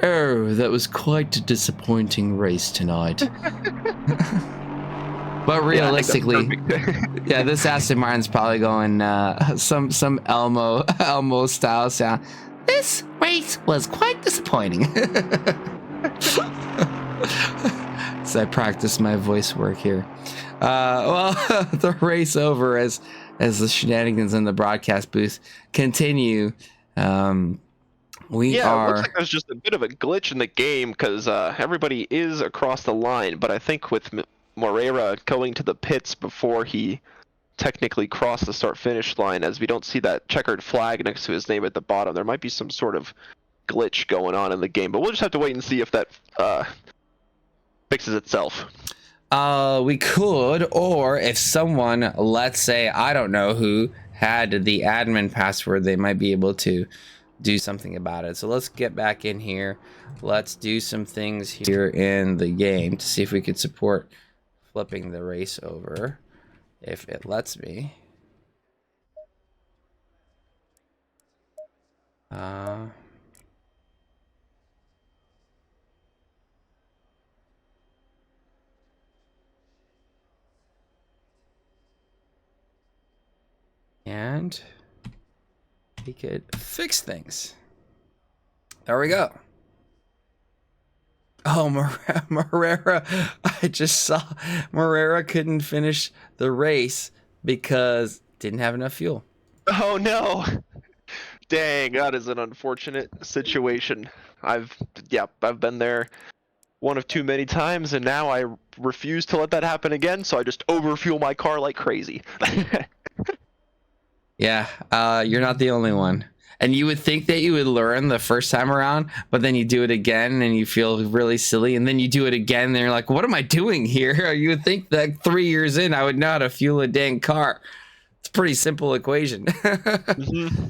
S1: oh, that was quite a disappointing race tonight. But realistically, yeah, this Aston Martin's probably going some Elmo style sound. This race was quite disappointing. So I practice my voice work here. Well, the race over as the shenanigans in the broadcast booth continue. It
S2: looks like there's just a bit of a glitch in the game because everybody is across the line, but I think with Moreira going to the pits before he technically crossed the start-finish line, as we don't see that checkered flag next to his name at the bottom, there might be some sort of glitch going on in the game, but we'll just have to wait and see if that fixes itself.
S1: We could, or if someone, let's say, I don't know who, had the admin password, they might be able to do something about it. So let's get back in here. Let's do some things here in the game to see if we could support flipping the race over, if it lets me. And we could fix things. There we go. Oh, Moreira. I just saw Moreira couldn't finish the race because didn't have enough fuel.
S2: Oh no. Dang, that is an unfortunate situation. I've been there one of too many times, and now I refuse to let that happen again, so I just overfuel my car like crazy.
S1: Yeah, you're not the only one. And you would think that you would learn the first time around, but then you do it again and you feel really silly, and then you do it again and you're like, what am I doing here? You would think that 3 years in I would know how to fuel a dang car. It's a pretty simple equation.
S2: Mm-hmm.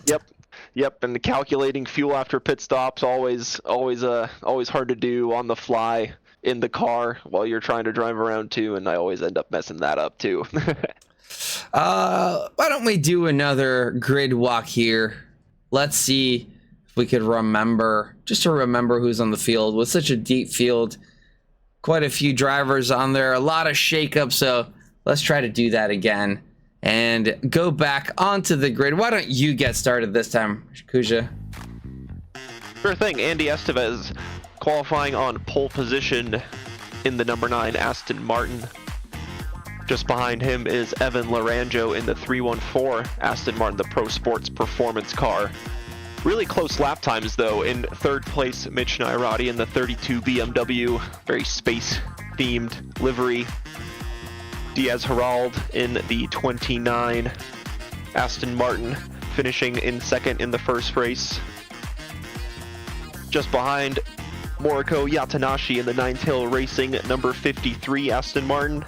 S2: Yep, and calculating fuel after pit stops always hard to do on the fly in the car while you're trying to drive around too, and I always end up messing that up too.
S1: Why don't we do another grid walk here? Let's see if we could remember who's on the field. With such a deep field, quite a few drivers on there, a lot of shakeup. So let's try to do that again and go back onto the grid. Why don't you get started this time, Kuja?
S2: Sure thing. Andy Estevez qualifying on pole position in the number 9 Aston Martin. Just behind him is Evan Laranjo in the 314 Aston Martin, the Pro Sports performance car. Really close lap times though. In third place, Mitch Nairati in the 32 BMW, very space-themed livery. Diaz Herald in the 29 Aston Martin, finishing in second in the first race. Just behind, Moriko Yatanashi in the Ninetail Racing number 53 Aston Martin.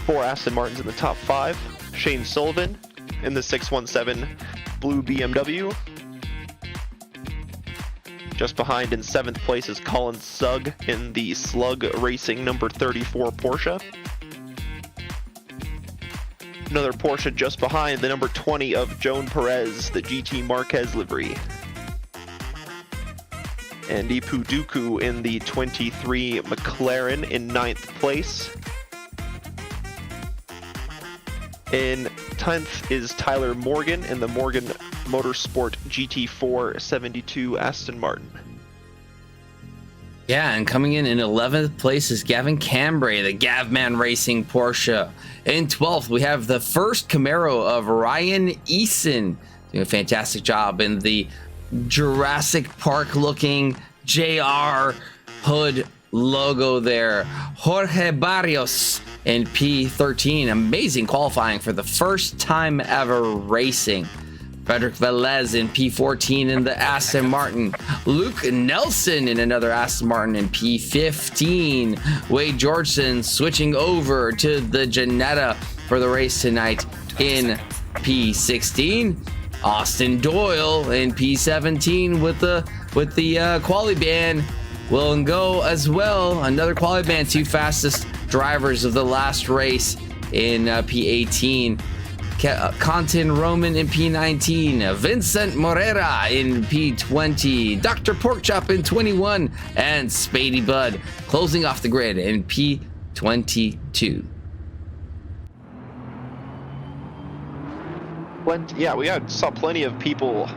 S2: 4 Aston Martins in the top 5. Shane Sullivan in the 617 blue BMW. Just behind in 7th place is Colin Sugg in the Slug Racing number 34 Porsche. Another Porsche just behind, the number 20 of Joan Perez, the GT Marquez livery. And Ipu Duku in the 23 McLaren in 9th place. In 10th is Tyler Morgan in the Morgan Motorsport GT4 72 Aston Martin.
S1: Yeah, and coming in 11th place is Gavin Cambray, the Gavman Racing Porsche. In 12th, we have the first Camaro of Ryan Eason, doing a fantastic job in the Jurassic Park looking JR hood logo there. Jorge Barrios in P13, amazing qualifying for the first time ever racing. Frederick Velez in P14 in the Aston Martin. Luke Nelson in another Aston Martin in P15. Wade Georgeson switching over to the Janetta for the race tonight in P16. Austin Doyle in P17 with the quali ban. will go as well. Another quality ban, 2 fastest drivers of the last race in P18. Contin Roman in P19, Vincent Morera in P20, Dr. Porkchop in 21, and Spady Bud closing off the grid in P22.
S2: Yeah, we saw plenty of people,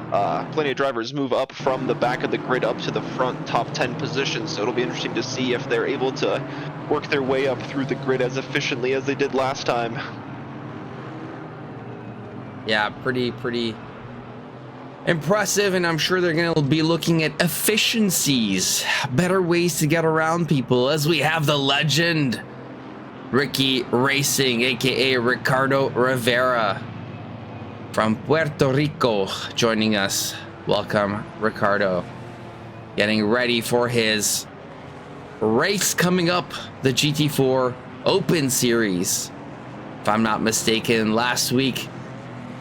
S2: plenty of drivers move up from the back of the grid up to the front top 10 positions, so it'll be interesting to see if they're able to work their way up through the grid as efficiently as they did last time.
S1: Yeah, pretty impressive, and I'm sure they're going to be looking at efficiencies, better ways to get around people, as we have the legend Ricky Racing, aka Ricardo Rivera from Puerto Rico, joining us. Welcome, Ricardo. Getting ready for his race coming up, the GT4 Open Series. If I'm not mistaken, last week,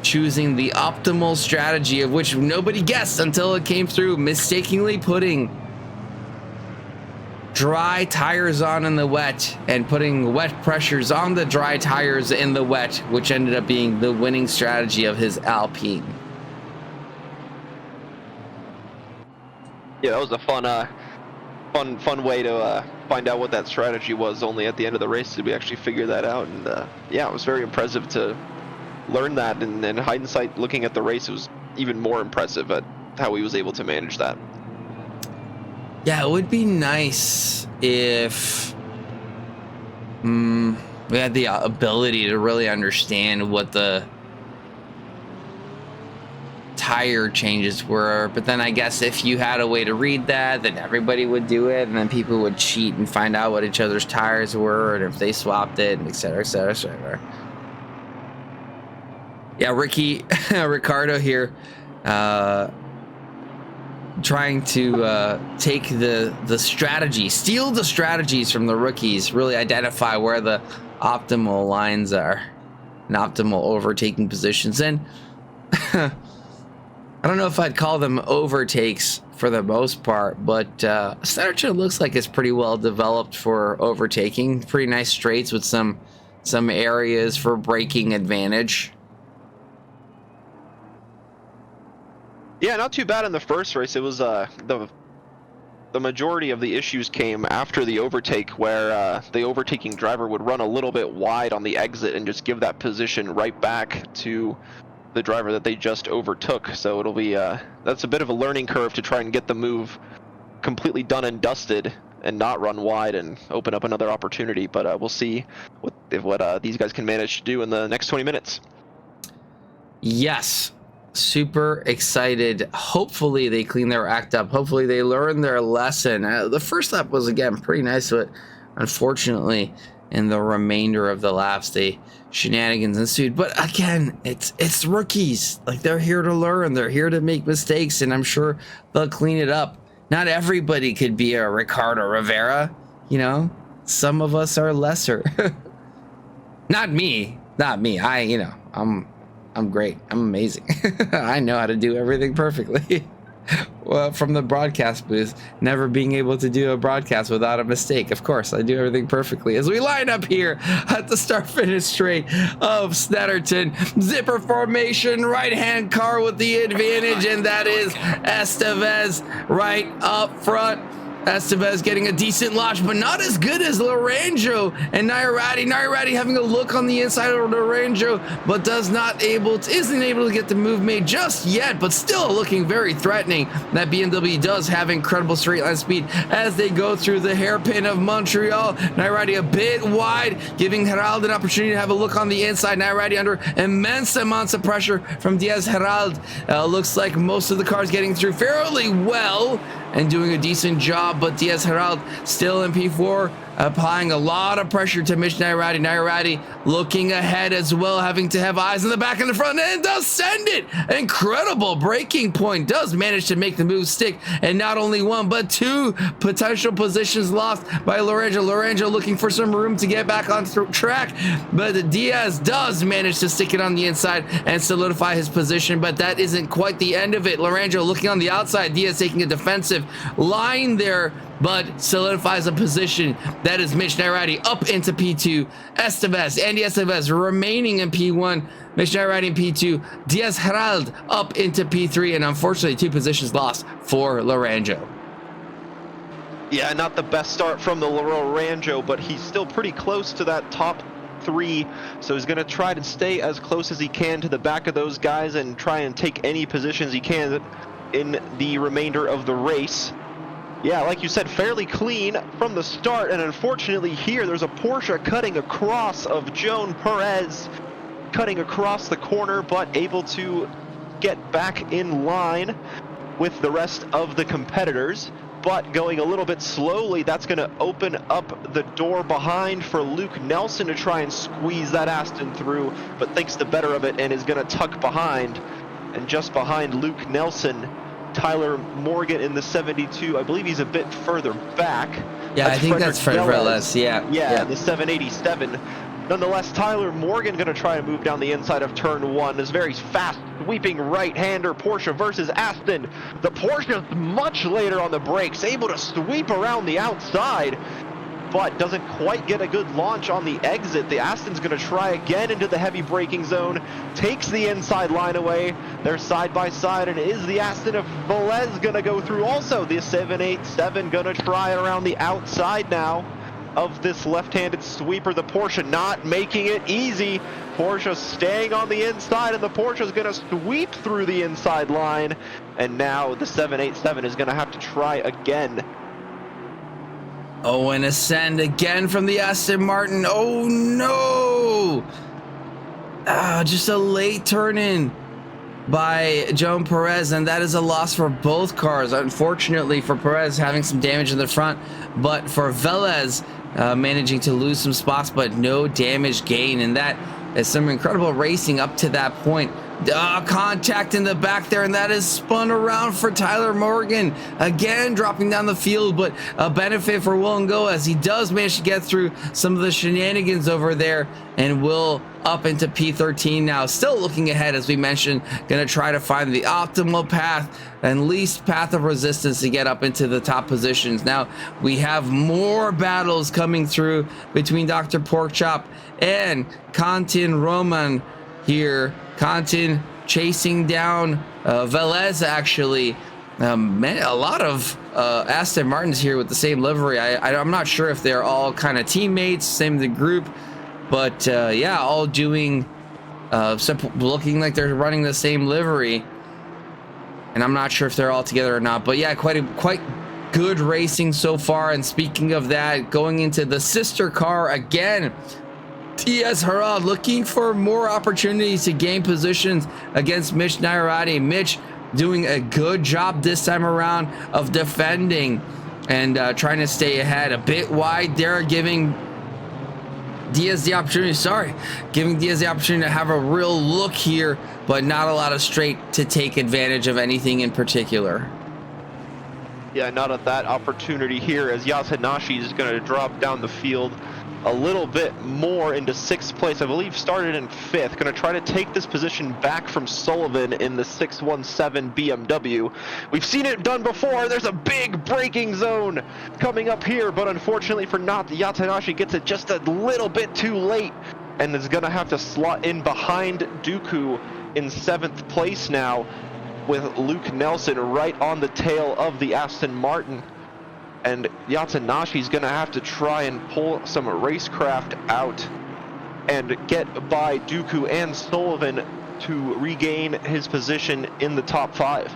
S1: choosing the optimal strategy, of which nobody guessed until it came through, mistakenly putting dry tires on in the wet and putting wet pressures on the dry tires in the wet, which ended up being the winning strategy of his Alpine.
S2: Yeah, that was a fun way to find out what that strategy was. Only at the end of the race did we actually figure that out, and yeah, it was very impressive to learn that, and in hindsight, looking at the race, it was even more impressive at how he was able to manage that.
S1: Yeah, it would be nice if we had the ability to really understand what the tire changes were, but then I guess if you had a way to read that, then everybody would do it, and then people would cheat and find out what each other's tires were and if they swapped it, and et cetera, et cetera, et cetera. Yeah, Ricardo here, trying to take the strategy, steal the strategies from the rookies, really identify where the optimal lines are and optimal overtaking positions. And I don't know if I'd call them overtakes for the most part, but Snett looks like it's pretty well developed for overtaking. Pretty nice straights with some areas for braking advantage.
S2: Yeah, not too bad in the first race. It was the majority of the issues came after the overtake, where the overtaking driver would run a little bit wide on the exit and just give that position right back to the driver that they just overtook. So it'll be that's a bit of a learning curve to try and get the move completely done and dusted and not run wide and open up another opportunity. But we'll see what these guys can manage to do in the next 20 minutes.
S1: Yes. Super excited. Hopefully they clean their act up. Hopefully they learn their lesson. The first lap was, again, pretty nice, but unfortunately in the remainder of the laps, the shenanigans ensued. But again, it's rookies. Like, they're here to learn. They're here to make mistakes, and I'm sure they'll clean it up. Not everybody could be a Ricardo Rivera, you know? Some of us are lesser. Not me. I'm great. I'm amazing. I know how to do everything perfectly. Well, from the broadcast booth, never being able to do a broadcast without a mistake. Of course, I do everything perfectly. As we line up here at the start-finish straight of Snetterton, zipper formation, right-hand car with the advantage, and that is Estevez right up front. Estevez getting a decent launch, but not as good as Laranjo and Nairati. Nairati having a look on the inside of Laranjo, but isn't able to get the move made just yet, but still looking very threatening. That BMW does have incredible straight line speed as they go through the hairpin of Montreal. Nairati a bit wide, giving Herald an opportunity to have a look on the inside. Nairati under immense amounts of pressure from Diaz Herald. Looks like most of the cars getting through fairly well and doing a decent job, but Diaz Herald still in P4, applying a lot of pressure to Mitch Nairati. Nairati looking ahead as well, having to have eyes in the back and the front, and does send it. Incredible braking point, does manage to make the move stick, and not only one, but two potential positions lost by Laranjo. Laranjo looking for some room to get back on track, but Diaz does manage to stick it on the inside and solidify his position, but that isn't quite the end of it. Laranjo looking on the outside, Diaz taking a defensive line there but solidifies a position. That is Mitch Nairati up into P2. Andy Estevez remaining in P1. Mitch Nairati in P2. Diaz Herald up into P3, and unfortunately 2 positions lost for Laranjo.
S2: Yeah, not the best start from the Laranjo, but he's still pretty close to that top 3, so he's going to try to stay as close as he can to the back of those guys and try and take any positions he can in the remainder of the race. Yeah, like you said, fairly clean from the start, and unfortunately here there's a Porsche cutting across of Joan Perez, cutting across the corner, but able to get back in line with the rest of the competitors. But going a little bit slowly, that's going to open up the door behind for Luke Nelson to try and squeeze that Aston through, but thinks the better of it and is going to tuck behind. And just behind Luke Nelson, Tyler Morgan in the 72. I believe he's a bit further back.
S1: Yeah, I think that's Fred Velez.
S2: Yeah, the 787. Nonetheless, Tyler Morgan going to try to move down the inside of turn 1. This very fast sweeping right-hander Porsche versus Aston. The Porsche's much later on the brakes, able to sweep around the outside, but doesn't quite get a good launch on the exit. The Aston's going to try again into the heavy braking zone, takes the inside line away. They're side by side, and is the Aston of Velez going to go through also? The 787 going to try it around the outside now of this left-handed sweeper. The Porsche not making it easy. Porsche staying on the inside, and the Porsche is going to sweep through the inside line. And now the 787 is going to have to try again.
S1: Oh, and ascend again from the Aston Martin. Oh no! Just a late turn in by Joan Perez, and that is a loss for both cars. Unfortunately for Perez, having some damage in the front, but for Velez, managing to lose some spots, but no damage gain, and that is some incredible racing up to that point. Contact in the back there, and that is spun around for Tyler Morgan, again dropping down the field, but a benefit for Will Go as he does manage to get through some of the shenanigans over there, and Will up into P13 now, still looking ahead, as we mentioned, going to try to find the optimal path and least path of resistance to get up into the top positions. Now we have more battles coming through between Dr. Porkchop and Kantin Roman here. Kantin chasing down Velez, actually. A lot of Aston Martins here with the same livery. I'm not sure if they're all kind of teammates, same the group, but yeah, all doing looking like they're running the same livery, and I'm not sure if they're all together or not. But yeah, quite good racing so far. And speaking of that, going into the sister car again, Diaz Herald looking for more opportunities to gain positions against Mitch Nairati. Mitch doing a good job this time around of defending and trying to stay ahead. A bit wide there, giving Diaz the opportunity, to have a real look here, but not a lot of straight to take advantage of anything in particular.
S2: Yeah, not at that opportunity here, as Yasanashi is going to drop down the field a little bit more into 6th place. I believe started in 5th. Going to try to take this position back from Sullivan in the 617 BMW. We've seen it done before. There's a big braking zone coming up here, but unfortunately for not, Yatanashi gets it just a little bit too late and is going to have to slot in behind Dooku in 7th place now, with Luke Nelson right on the tail of the Aston Martin. And Yatanashi's going to have to try and pull some racecraft out and get by Dooku and Sullivan to regain his position in the top 5.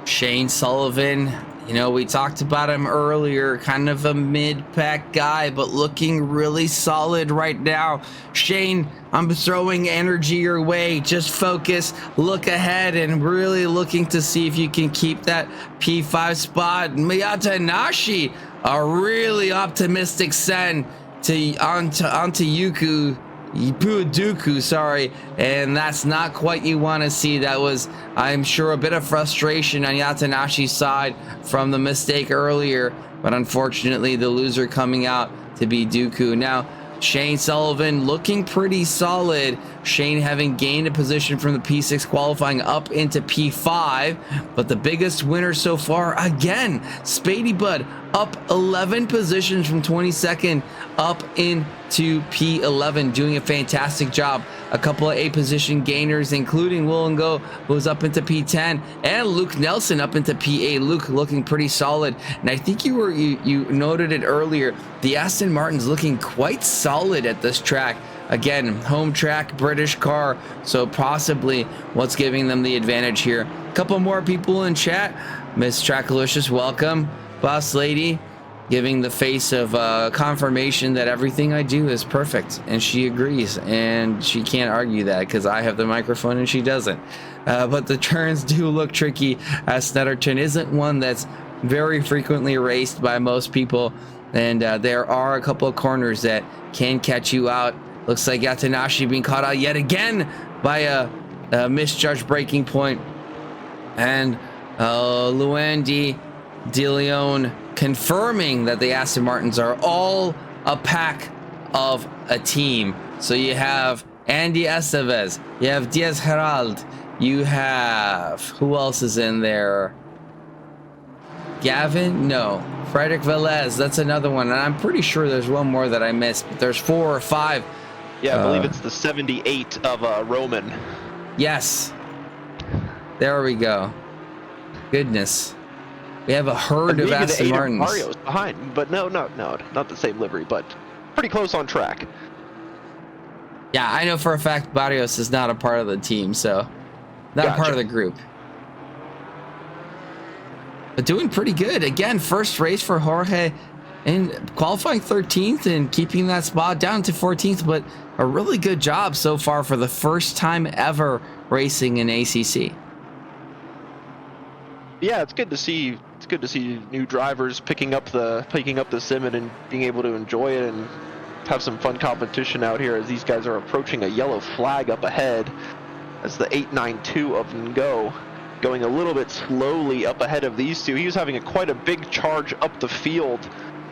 S1: Shane Sullivan, you know, we talked about him earlier, kind of a mid-pack guy, but looking really solid right now. Shane, I'm throwing energy your way. Just focus, look ahead, and really looking to see if you can keep that P5 spot. Yatanashi, a really optimistic send onto Dooku, sorry, and that's not quite you want to see. That was, I'm sure, a bit of frustration on Yatanashi's side from the mistake earlier, but unfortunately the loser coming out to be Dooku. Now Shane Sullivan looking pretty solid. Shane having gained a position from the P6 qualifying up into P5. But the biggest winner so far, again, Spady Bud up 11 positions from 22nd up into P11, doing a fantastic job. A couple of 8 position gainers, including Will and Go, who was up into P10, and Luke Nelson up into P8. Luke looking pretty solid. And I think you noted it earlier, the Aston Martin's looking quite solid at this track. Again, home track, British car, so possibly what's giving them the advantage here. A couple more people in chat. Miss Trackalicious, welcome. Boss Lady giving the face of confirmation that everything I do is perfect, and she agrees, and she can't argue that because I have the microphone and she doesn't. But the turns do look tricky, as Snetterton isn't one that's very frequently raced by most people, and there are a couple of corners that can catch you out. Looks like Yatanashi being caught out yet again by a misjudged braking point, and Luandi De Leon confirming that the Aston Martins are all a pack of a team. So you have Andy Estevez, you have Diaz Herald, you have, who else is in there? Gavin? No. Frederick Velez, that's another one. And I'm pretty sure there's one more that I missed, but there's 4 or 5.
S2: Yeah, I believe it's the 78 of Roman.
S1: Yes. There we go. Goodness. We have a herd of Aston Martins.
S2: Mario's behind, but no, not the same livery, but pretty close on track.
S1: Yeah, I know for a fact Barrios is not a part of the team, so not a part of the group. But doing pretty good. Again, first race for Jorge and qualifying 13th and keeping that spot down to 14th, but a really good job so far for the first time ever racing in ACC.
S2: Yeah, it's good to see. It's good to see new drivers picking up the sim and being able to enjoy it and have some fun competition out here as these guys are approaching a yellow flag up ahead as the 892 of Ngo going a little bit slowly up ahead of these two. He was having quite a big charge up the field,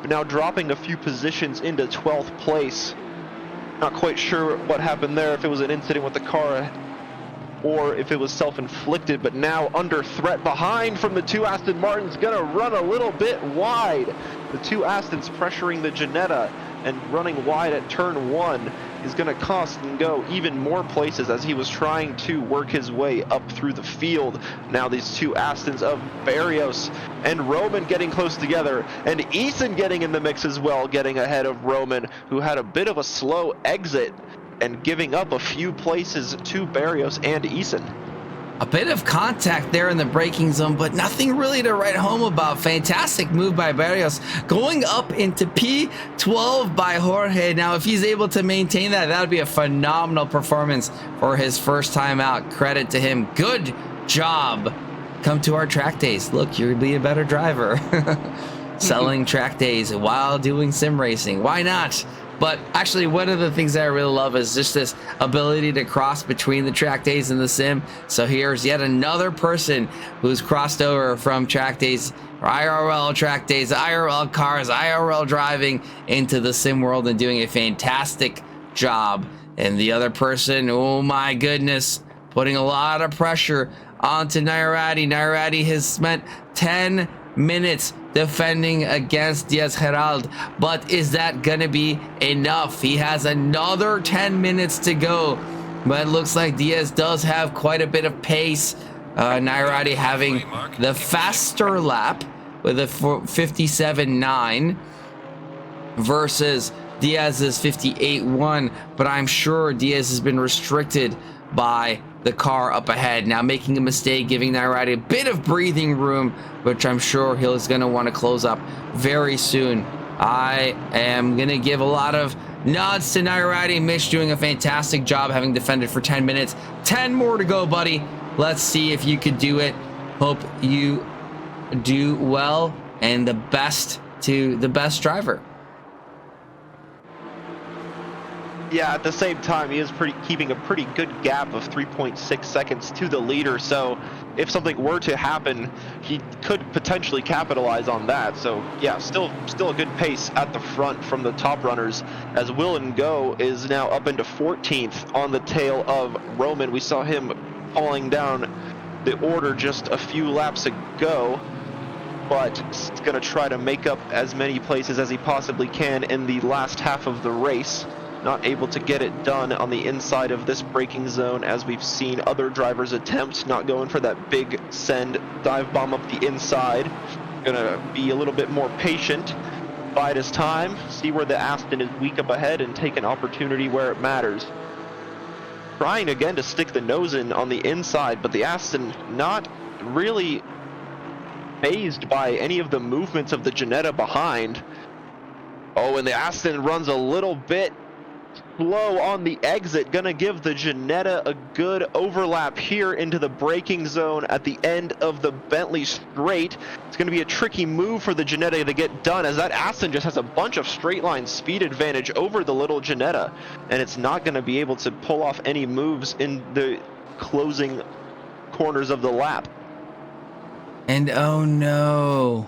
S2: but now dropping a few positions into 12th place. Not quite sure what happened there, if it was an incident with the car or if it was self-inflicted, but now under threat behind from the 2 Aston Martins, gonna run a little bit wide. The 2 Astons pressuring the Ginetta and running wide at turn 1 is gonna cost Ngo even more places as he was trying to work his way up through the field. Now these 2 Astons of Barrios and Roman getting close together, and Eason getting in the mix as well, getting ahead of Roman, who had a bit of a slow exit and giving up a few places to Barrios and Eason.
S1: A bit of contact there in the braking zone, but nothing really to write home about. Fantastic move by Barrios, going up into P12 by Jorge. Now, if he's able to maintain that, that would be a phenomenal performance for his first time out. Credit to him. Good job. Come to our track days. Look, you'll be a better driver. Selling track days while doing sim racing. Why not? But actually, one of the things that I really love is just this ability to cross between the track days and the sim. So here's yet another person who's crossed over from track days, or IRL track days, IRL cars, IRL driving into the sim world and doing a fantastic job. And the other person, oh my goodness, putting a lot of pressure onto Nairati. Nairati has spent 10 minutes defending against Diaz Herald, but is that gonna be enough? He has another 10 minutes to go, but it looks like Diaz does have quite a bit of pace. Nairati having the faster lap with a 57.9 versus Diaz's 58.1, but I'm sure Diaz has been restricted by the car up ahead. Now making a mistake, giving Nairati a bit of breathing room, which I'm sure he's going to want to close up very soon. I am going to give a lot of nods to Nairati. Mitch doing a fantastic job having defended for 10 minutes. 10 more to go, buddy. Let's see if you could do it. Hope you do well, and the best to the best driver.
S2: Yeah, at the same time, he is keeping a pretty good gap of 3.6 seconds to the leader. So if something were to happen, he could potentially capitalize on that. So yeah, still a good pace at the front from the top runners, as Will and Go is now up into 14th on the tail of Roman. We saw him falling down the order just a few laps ago, but he's going to try to make up as many places as he possibly can in the last half of the race. Not able to get it done on the inside of this braking zone, as we've seen other drivers attempt, not going for that big send dive bomb up the inside. Gonna be a little bit more patient, bide his time, see where the Aston is weak up ahead, and take an opportunity where it matters. Trying again to stick the nose in on the inside, but the Aston not really fazed by any of the movements of the Ginetta behind. Oh, and the Aston runs a little bit slow on the exit, gonna give the Ginetta a good overlap here into the braking zone at the end of the Bentley straight. It's gonna be a tricky move for the Ginetta to get done, as that Aston just has a bunch of straight line speed advantage over the little Ginetta, and it's not gonna be able to pull off any moves in the closing corners of the lap.
S1: And oh no,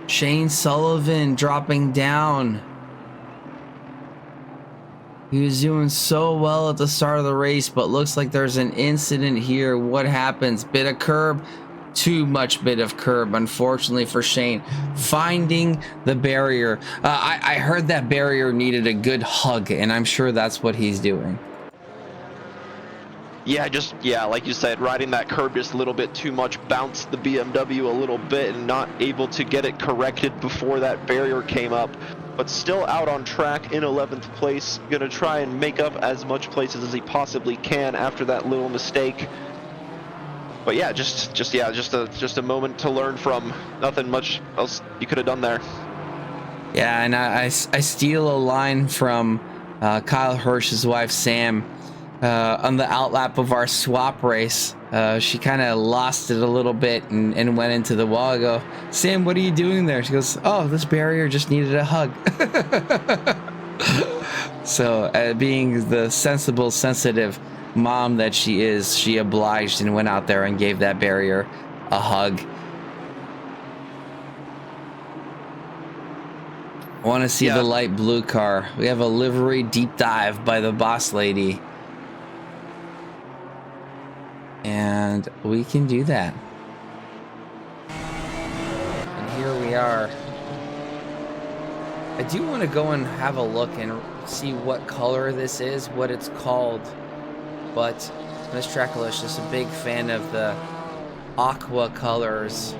S1: Shane Sullivan dropping down. He was doing so well at the start of the race, but looks like there's an incident here. What happens? Bit of curb, too much bit of curb, unfortunately for Shane. Finding the barrier. I heard that barrier needed a good hug, and I'm sure that's what he's doing.
S2: Yeah, like you said, riding that curb just a little bit too much, bounced the BMW a little bit and not able to get it corrected before that barrier came up. But still out on track in 11th place, gonna try and make up as much places as he possibly can after that little mistake. But yeah, just a moment to learn from. Nothing much else you could have done there.
S1: Yeah, and I steal a line from Kyle Hirsch's wife, Sam. On the outlap of our swap race, she kind of lost it a little bit and went into the wall. I go, Sam, what are you doing there? She goes, oh, this barrier just needed a hug. So being the sensible, sensitive mom that she is, she obliged and went out there and gave that barrier a hug. I want to see the light blue car. We have a livery deep dive by the boss lady. And we can do that. And here we are. I do want to go and have a look and see what color this is, what it's called. But Miss Trackless is a big fan of the aqua colors.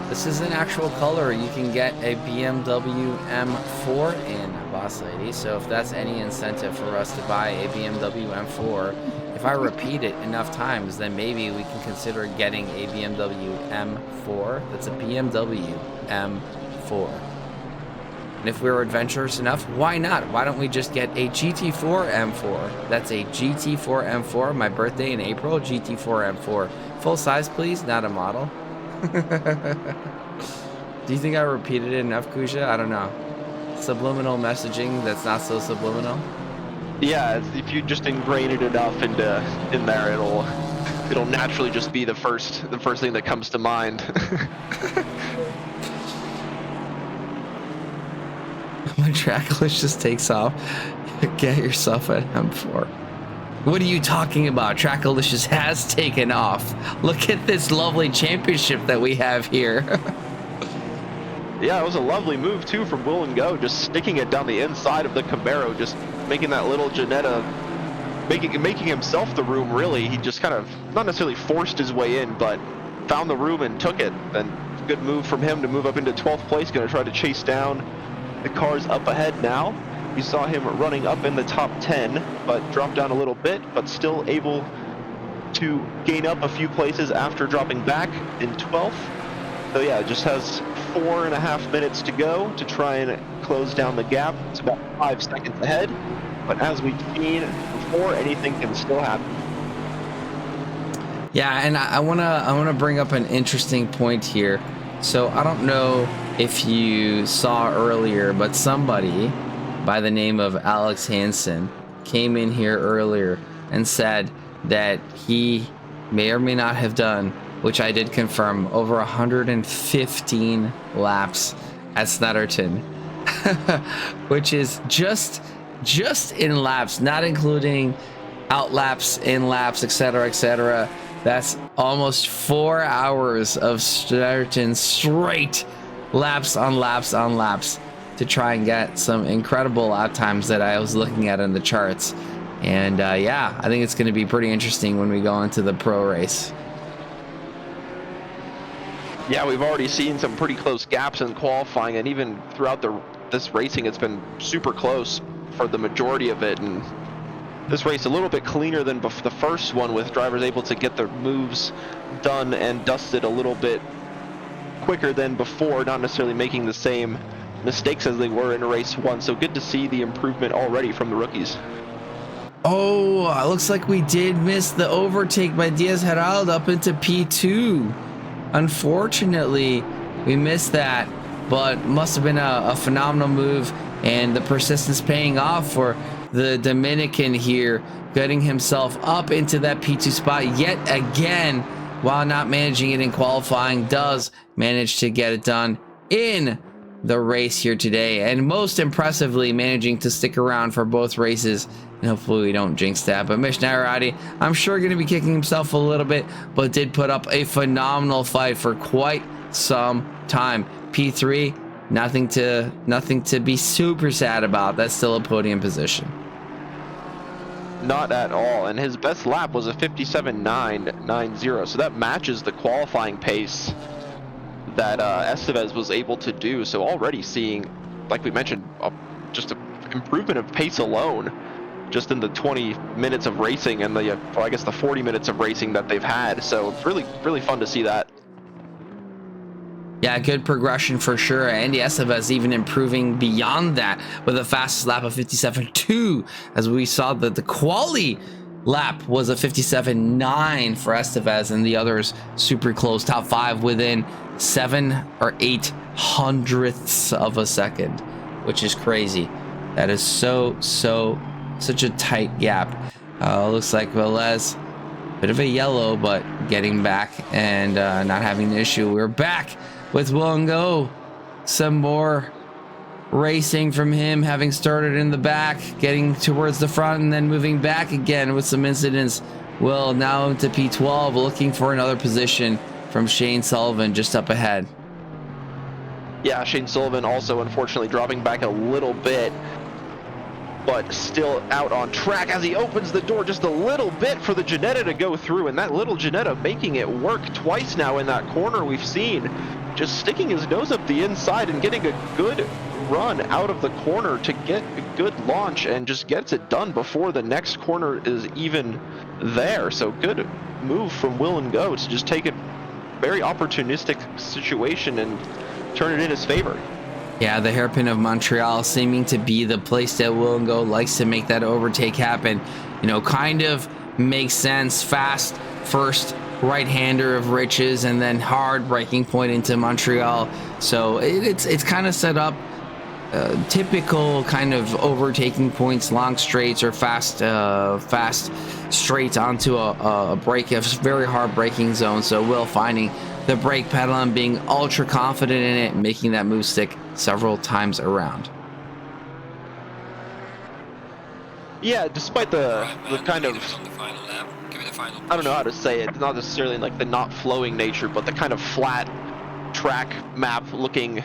S1: This is an actual color you can get a BMW M4 in, boss lady. So if that's any incentive for us to buy a BMW M4, if I repeat it enough times, then maybe we can consider getting a BMW M4. That's a BMW M4. And if we're adventurous enough, why not? Why don't we just get a GT4 M4? That's a GT4 M4. My birthday in April, GT4 M4. Full size, please, not a model. Do you think I repeated it enough, Kusha? I don't know. Subliminal messaging that's not so subliminal?
S2: Yeah, if you just ingrain it enough in there, it'll naturally just be the first thing that comes to mind.
S1: When Trackless just takes off, get yourself an M4. What are you talking about? Trackalicious has taken off. Look at this lovely championship that we have here.
S2: Yeah, it was a lovely move too from Will and Go, just sticking it down the inside of the Camaro, just making that little Ginetta, making himself the room really. He just kind of, not necessarily forced his way in, but found the room and took it. And good move from him to move up into 12th place, gonna try to chase down the cars up ahead now. You saw him running up in the top 10, but dropped down a little bit, but still able to gain up a few places after dropping back in 12th. So yeah, just has 4.5 minutes to go to try and close down the gap. It's about 5 seconds ahead, but as we've seen before, anything can still happen.
S1: Yeah, and I wanna bring up an interesting point here. So I don't know if you saw earlier, but somebody by the name of Alex Hansen came in here earlier and said that he may or may not have done, which I did confirm, over 115 laps at Snetterton, which is just in laps, not including out laps, in laps, etc., etc. That's almost 4 hours of Snetterton straight laps on laps on laps to try and get some incredible lap times that I was looking at in the charts. And yeah, I think it's going to be pretty interesting when we go into the pro race.
S2: Yeah, we've already seen some pretty close gaps in qualifying, and even throughout this racing, it's been super close for the majority of it. And this race a little bit cleaner than the first one, with drivers able to get their moves done and dusted a little bit quicker than before, not necessarily making the same mistakes as they were in race one. So good to see the improvement already from the rookies.
S1: Oh, looks like we did miss the overtake by Diaz Herald up into P2. Unfortunately, we missed that, but must have been a phenomenal move, and the persistence paying off for the Dominican here, getting himself up into that P2 spot yet again, while not managing it in qualifying. Does manage to get it done in the race here today, and most impressively managing to stick around for both races. And hopefully we don't jinx that. But Mish Nairati, I'm sure going to be kicking himself a little bit, but did put up a phenomenal fight for quite some time. P3, nothing to be super sad about. That's still a podium position.
S2: Not at all, and his best lap was a 57.990, so that matches the qualifying pace that Estevez was able to do. So already seeing, like we mentioned, just an improvement of pace alone, just in the 20 minutes of racing and the, I guess the 40 minutes of racing that they've had. So really fun to see that.
S1: Yeah, good progression for sure. Andy Estevez even improving beyond that with a fastest lap of 57.2, as we saw that the quali lap was a 57.9 for Estevez, and the others super close, top five within 7 or 8 hundredths of a second, which is crazy. That is such a tight gap. Looks like Velez, bit of a yellow, but getting back and not having the issue. We're back with Will and Go. Some more racing from him, having started in the back, getting towards the front, and then moving back again with some incidents. Will now into P12, looking for another position from Shane Sullivan just up ahead.
S2: Yeah, Shane Sullivan also unfortunately dropping back a little bit, but still out on track as he opens the door just a little bit for the Ginetta to go through, and that little Ginetta making it work twice now in that corner. We've seen just sticking his nose up the inside and getting a good run out of the corner to get a good launch, and just gets it done before the next corner is even there. So good move from Will and Go to just take a very opportunistic situation and turn it in his favor.
S1: Yeah, the hairpin of Montreal seeming to be the place that Will and Go likes to make that overtake happen. You know, kind of makes sense. Fast first right-hander of Riches, and then hard breaking point into Montreal. So it's kind of set up typical kind of overtaking points, long straights or fast straights onto a break, a very hard braking zone. So Will finding the brake pedal and being ultra confident in it, making that move stick several times around.
S2: Yeah, despite the kind of, I don't know how to say it, not necessarily like the not flowing nature, but the kind of flat track map looking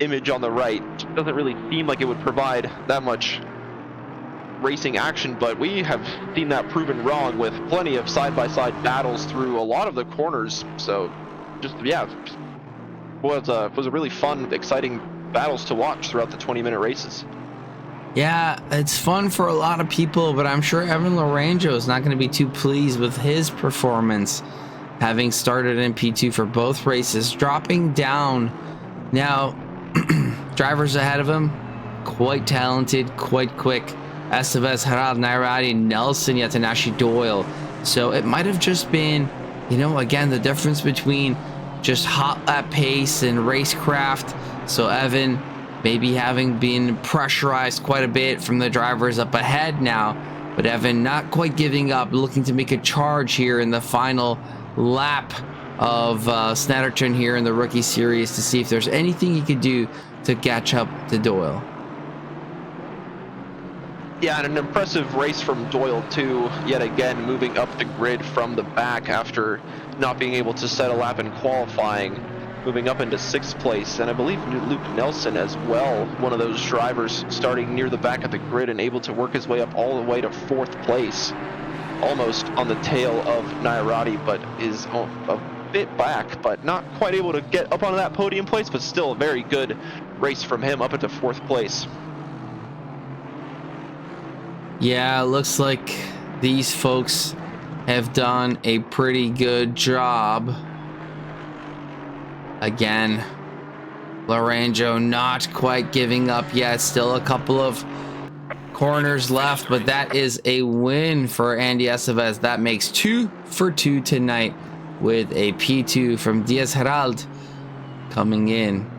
S2: image on the right doesn't really seem like it would provide that much racing action, but we have seen that proven wrong with plenty of side-by-side battles through a lot of the corners. So just, yeah, was a really fun, exciting battles to watch throughout the 20-minute races.
S1: Yeah, it's fun for a lot of people, but I'm sure Evan Lorenzo is not going to be too pleased with his performance, having started in P2 for both races, dropping down. Now, drivers ahead of him, quite talented, quite quick. Estevez, Harald Nairati, Nelson, Yatanashi Doyle. So it might have just been, you know, again, the difference between just hot at pace and racecraft. So Evan maybe having been pressurized quite a bit from the drivers up ahead now, but Evan not quite giving up, looking to make a charge here in the final lap of Snetterton here in the Rookie Series to see if there's anything he could do to catch up to Doyle.
S2: Yeah, and an impressive race from Doyle too, yet again moving up the grid from the back after not being able to set a lap in qualifying, moving up into 6th place. And I believe Luke Nelson as well, one of those drivers starting near the back of the grid and able to work his way up all the way to 4th place, almost on the tail of Nairati, but is a bit back, but not quite able to get up onto that podium place, but still a very good race from him up into 4th place.
S1: Yeah, it looks like these folks have done a pretty good job. Again, Laranjo not quite giving up yet. Still a couple of corners left, but that is a win for Andy Estevez. That makes 2 for 2 tonight with a P2 from Diaz Herald coming in.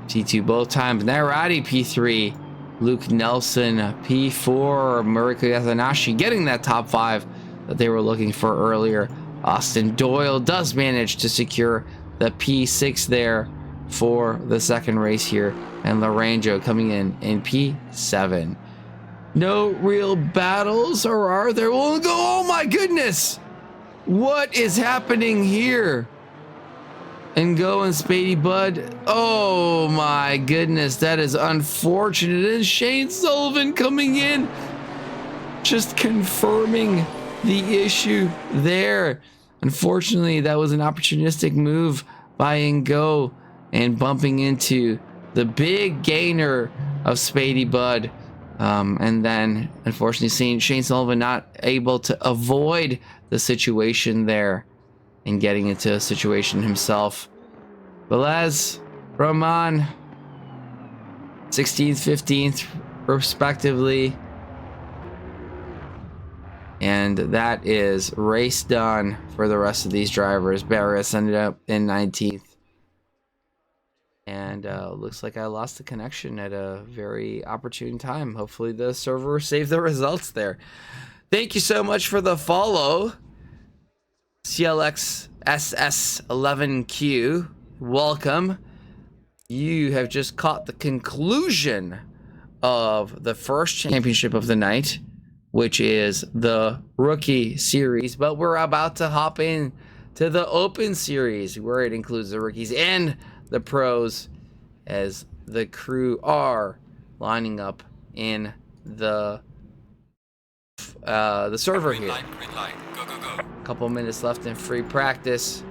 S1: P2 both times. Nairati P3. Luke Nelson P4, Mariko Yatanashi getting that top 5 that they were looking for earlier. Austin Doyle does manage to secure the P6 there for the second race here, and Laranjo coming in P7. No real battles, or are there? We'll go. Oh my goodness, what is happening here? And go and Spady Bud. Oh my goodness, that is unfortunate. And Shane Sullivan coming in, just confirming the issue there. Unfortunately, that was an opportunistic move by Ngo and bumping into the big gainer of Spady Bud. And then, unfortunately, seeing Shane Sullivan not able to avoid the situation there and getting into a situation himself. Velez, Roman, 16th, 15th, respectively. And that is race done for the rest of these drivers. Barris ended up in 19th. And looks like I lost the connection at a very opportune time. Hopefully the server saved the results there. Thank you so much for the follow. CLX SS11Q, welcome. You have just caught the conclusion of the first championship of the night, which is the Rookie Series, but we're about to hop in to the Open Series, where it includes the rookies and the pros, as the crew are lining up in the server here.
S3: Green light. Go, go, go.
S1: Couple minutes left in free practice,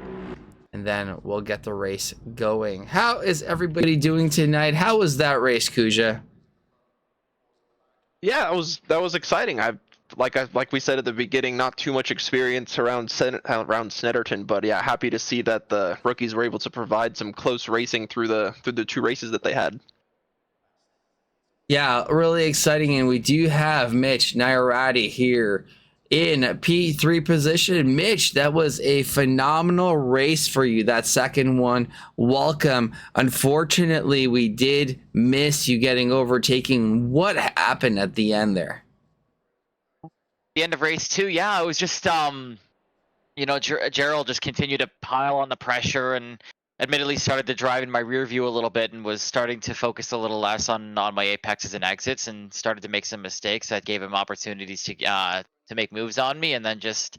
S1: and then we'll get the race going. How is everybody doing tonight? How was that race, Kuja?
S2: Yeah, that was exciting. Like we said at the beginning, not too much experience around Snetterton, but yeah, happy to see that the rookies were able to provide some close racing through the 2 races that they had.
S1: Yeah, really exciting, and we do have Mitch Nairati here in P3 position. Mitch, that was a phenomenal race for you, that second one. Welcome. Unfortunately, we did miss you getting overtaken. What happened at the end there?
S3: The end of race 2, yeah, it was just Gerald just continued to pile on the pressure and admittedly started to drive in my rear view a little bit and was starting to focus a little less on my apexes and exits and started to make some mistakes that gave him opportunities to make moves on me, and then just,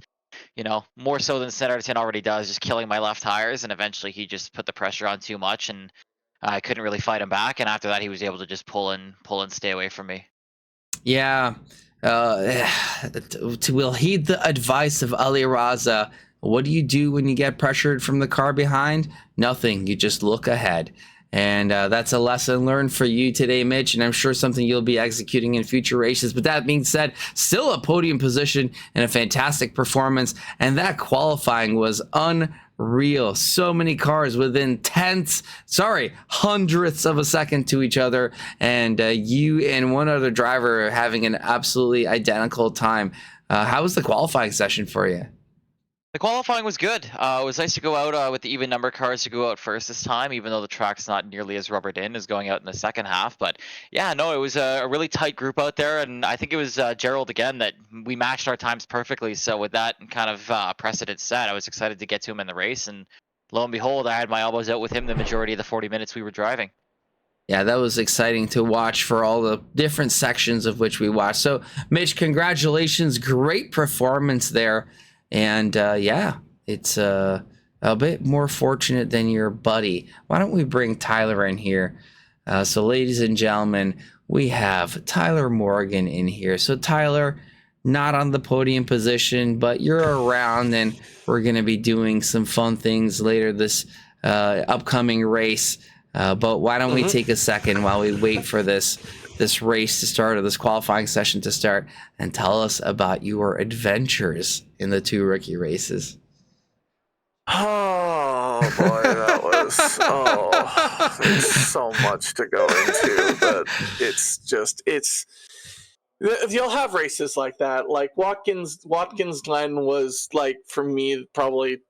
S3: more so than Snetterton already does, just killing my left tires, and eventually he just put the pressure on too much and I couldn't really fight him back, and after that he was able to just pull and stay away from me.
S1: Yeah. We'll heed the advice of Ali Raza. What do you do when you get pressured from the car behind? Nothing. You just look ahead. And that's a lesson learned for you today, Mitch, and I'm sure something you'll be executing in future races. But that being said, still a podium position and a fantastic performance. And that qualifying was unreal. So many cars within hundredths of a second to each other. And you and one other driver having an absolutely identical time. How was the qualifying session for you?
S3: The qualifying was good. It was nice to go out with the even number cars to go out first this time, even though the track's not nearly as rubbered in as going out in the second half. But yeah, no, it was a really tight group out there, and I think it was Gerald again that we matched our times perfectly. So with that kind of precedent set, I was excited to get to him in the race, and lo and behold, I had my elbows out with him the majority of the 40 minutes we were driving.
S1: Yeah, that was exciting to watch for all the different sections of which we watched. So, Mitch, congratulations. Great performance there. And yeah, it's a bit more fortunate than your buddy. Why don't we bring Tyler in here? So, ladies and gentlemen, we have Tyler Morgan in here. So, Tyler, not on the podium position, but you're around, and we're going to be doing some fun things later this upcoming race. But why don't we take a second while we wait for this race to start, or this qualifying session to start, and tell us about your adventures in the 2 rookie races.
S4: Oh boy, that was there's so much to go into, but you'll have races like that. Like Watkins Glen was, like, for me, probably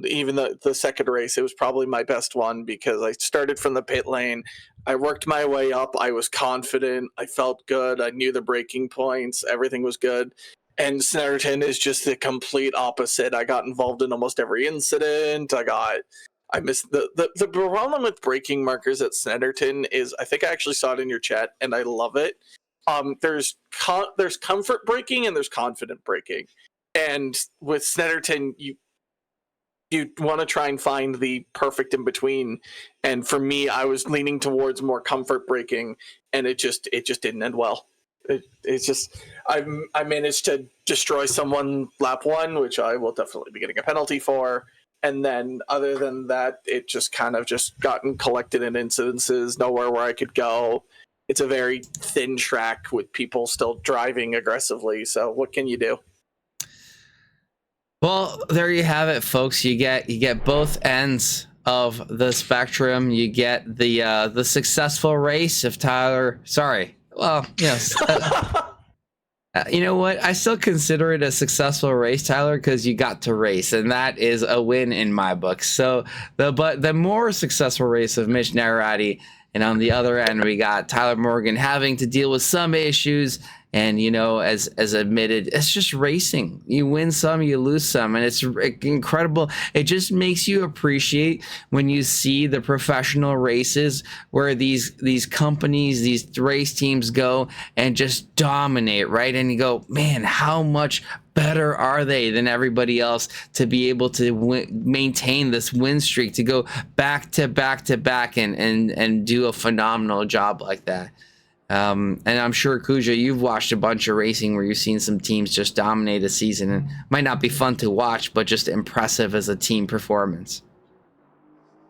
S4: even the second race, it was probably my best one, because I started from the pit lane. I worked my way up. I was confident. I felt good. I knew the braking points. Everything was good. And Snetterton is just the complete opposite. I got involved in almost every incident. I missed the problem with braking markers at Snetterton is, I think I actually saw it in your chat, and I love it. There's comfort braking and there's confident braking. And with Snetterton, you want to try and find the perfect in between. And for me, I was leaning towards more comfort braking, and it just didn't end well. It's just, I managed to destroy someone lap 1, which I will definitely be getting a penalty for. And then other than that, it just kind of just gotten collected in incidences, nowhere where I could go. It's a very thin track with people still driving aggressively. So what can you do?
S1: Well, there you have it, folks. You get both ends of the spectrum. You get the successful race of Tyler. Sorry. Well, yes. You know what? I still consider it a successful race, Tyler, because you got to race, and that is a win in my book. So the more successful race of Mitch Narrati, and on the other end we got Tyler Morgan having to deal with some issues. And, you know, as admitted, it's just racing. You win some, you lose some, and it's incredible. It just makes you appreciate when you see the professional races where these companies, these race teams go and just dominate, right? And you go, man, how much better are they than everybody else to be able to maintain this win streak, to go back to back to back and do a phenomenal job like that. And I'm sure, Kuja, you've watched a bunch of racing where you've seen some teams just dominate a season, and might not be fun to watch, but just impressive as a team performance.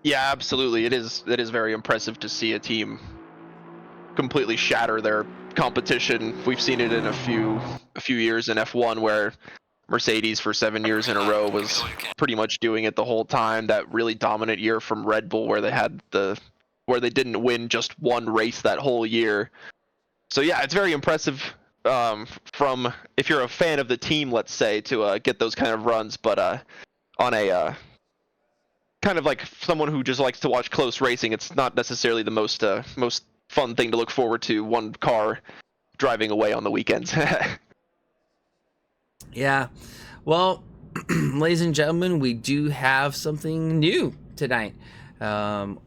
S2: Yeah, absolutely. It is very impressive to see a team completely shatter their competition. We've seen it in a few years in F1, where Mercedes for 7 years in a row was pretty much doing it the whole time. That really dominant year from Red Bull, where they didn't win just one race that whole year. So yeah, it's very impressive from, if you're a fan of the team, let's say, to get those kind of runs. But on a kind of like someone who just likes to watch close racing, it's not necessarily the most fun thing to look forward to, one car driving away on the weekends.
S1: Yeah. Well, ladies and gentlemen, we do have something new tonight.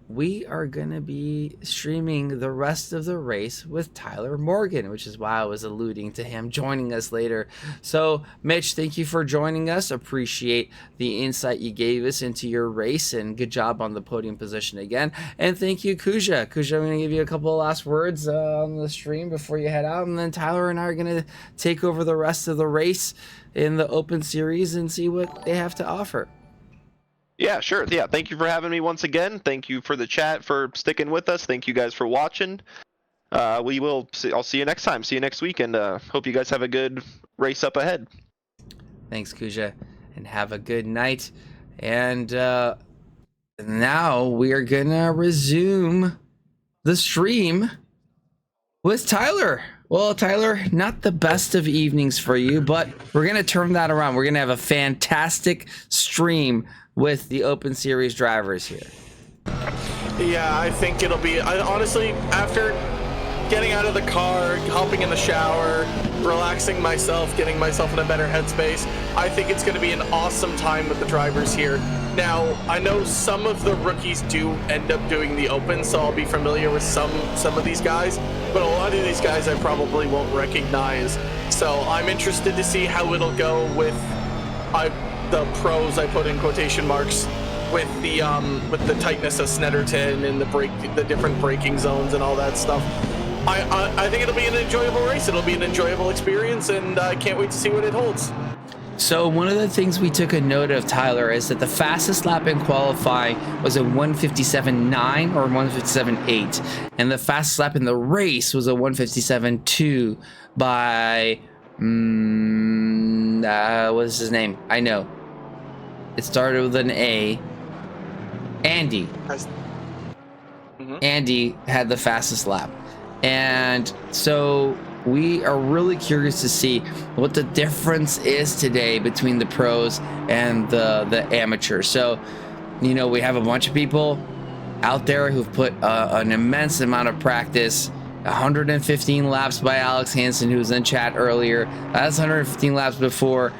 S1: We are going to be streaming the rest of the race with Tyler Morgan, which is why I was alluding to him joining us later. So, Mitch, thank you for joining us. Appreciate the insight you gave us into your race, and good job on the podium position again. And thank you, Kuja. Kuja, I'm going to give you a couple of last words on the stream before you head out, and then Tyler and I are going to take over the rest of the race in the Open Series and see what they have to offer.
S2: Yeah, sure. Yeah, thank you for having me once again. Thank you for the chat, for sticking with us. Thank you guys for watching. I'll see you next time. See you next week, and hope you guys have a good race up ahead.
S1: Thanks, Kuja, and have a good night. And now we are gonna resume the stream with Tyler. Well, Tyler, not the best of evenings for you, but we're going to turn that around. We're going to have a fantastic stream with the Open Series drivers here.
S4: Yeah, I think it'll be, honestly, after getting out of the car, hopping in the shower, relaxing myself, getting myself in a better headspace, I think it's going to be an awesome time with the drivers here. Now, I know some of the rookies do end up doing the Open, so I'll be familiar with some of these guys, but a lot of these guys I probably won't recognize. So I'm interested to see how it'll go with the pros, I put in quotation marks, with the tightness of Snetterton and the different braking zones and all that stuff. I think it'll be an enjoyable race. It'll be an enjoyable experience, and I can't wait to see what it holds.
S1: So one of the things we took a note of, Tyler, is that the fastest lap in qualifying was a 157.9 or 157.8, and the fastest lap in the race was a 157.2 by what's his name? I know. It started with an A. Andy. Andy had the fastest lap. And so we are really curious to see what the difference is today between the pros and the amateurs. So, you know, we have a bunch of people out there who've put an immense amount of practice. 115 laps by Alex Hansen, who was in chat earlier. That's 115 laps before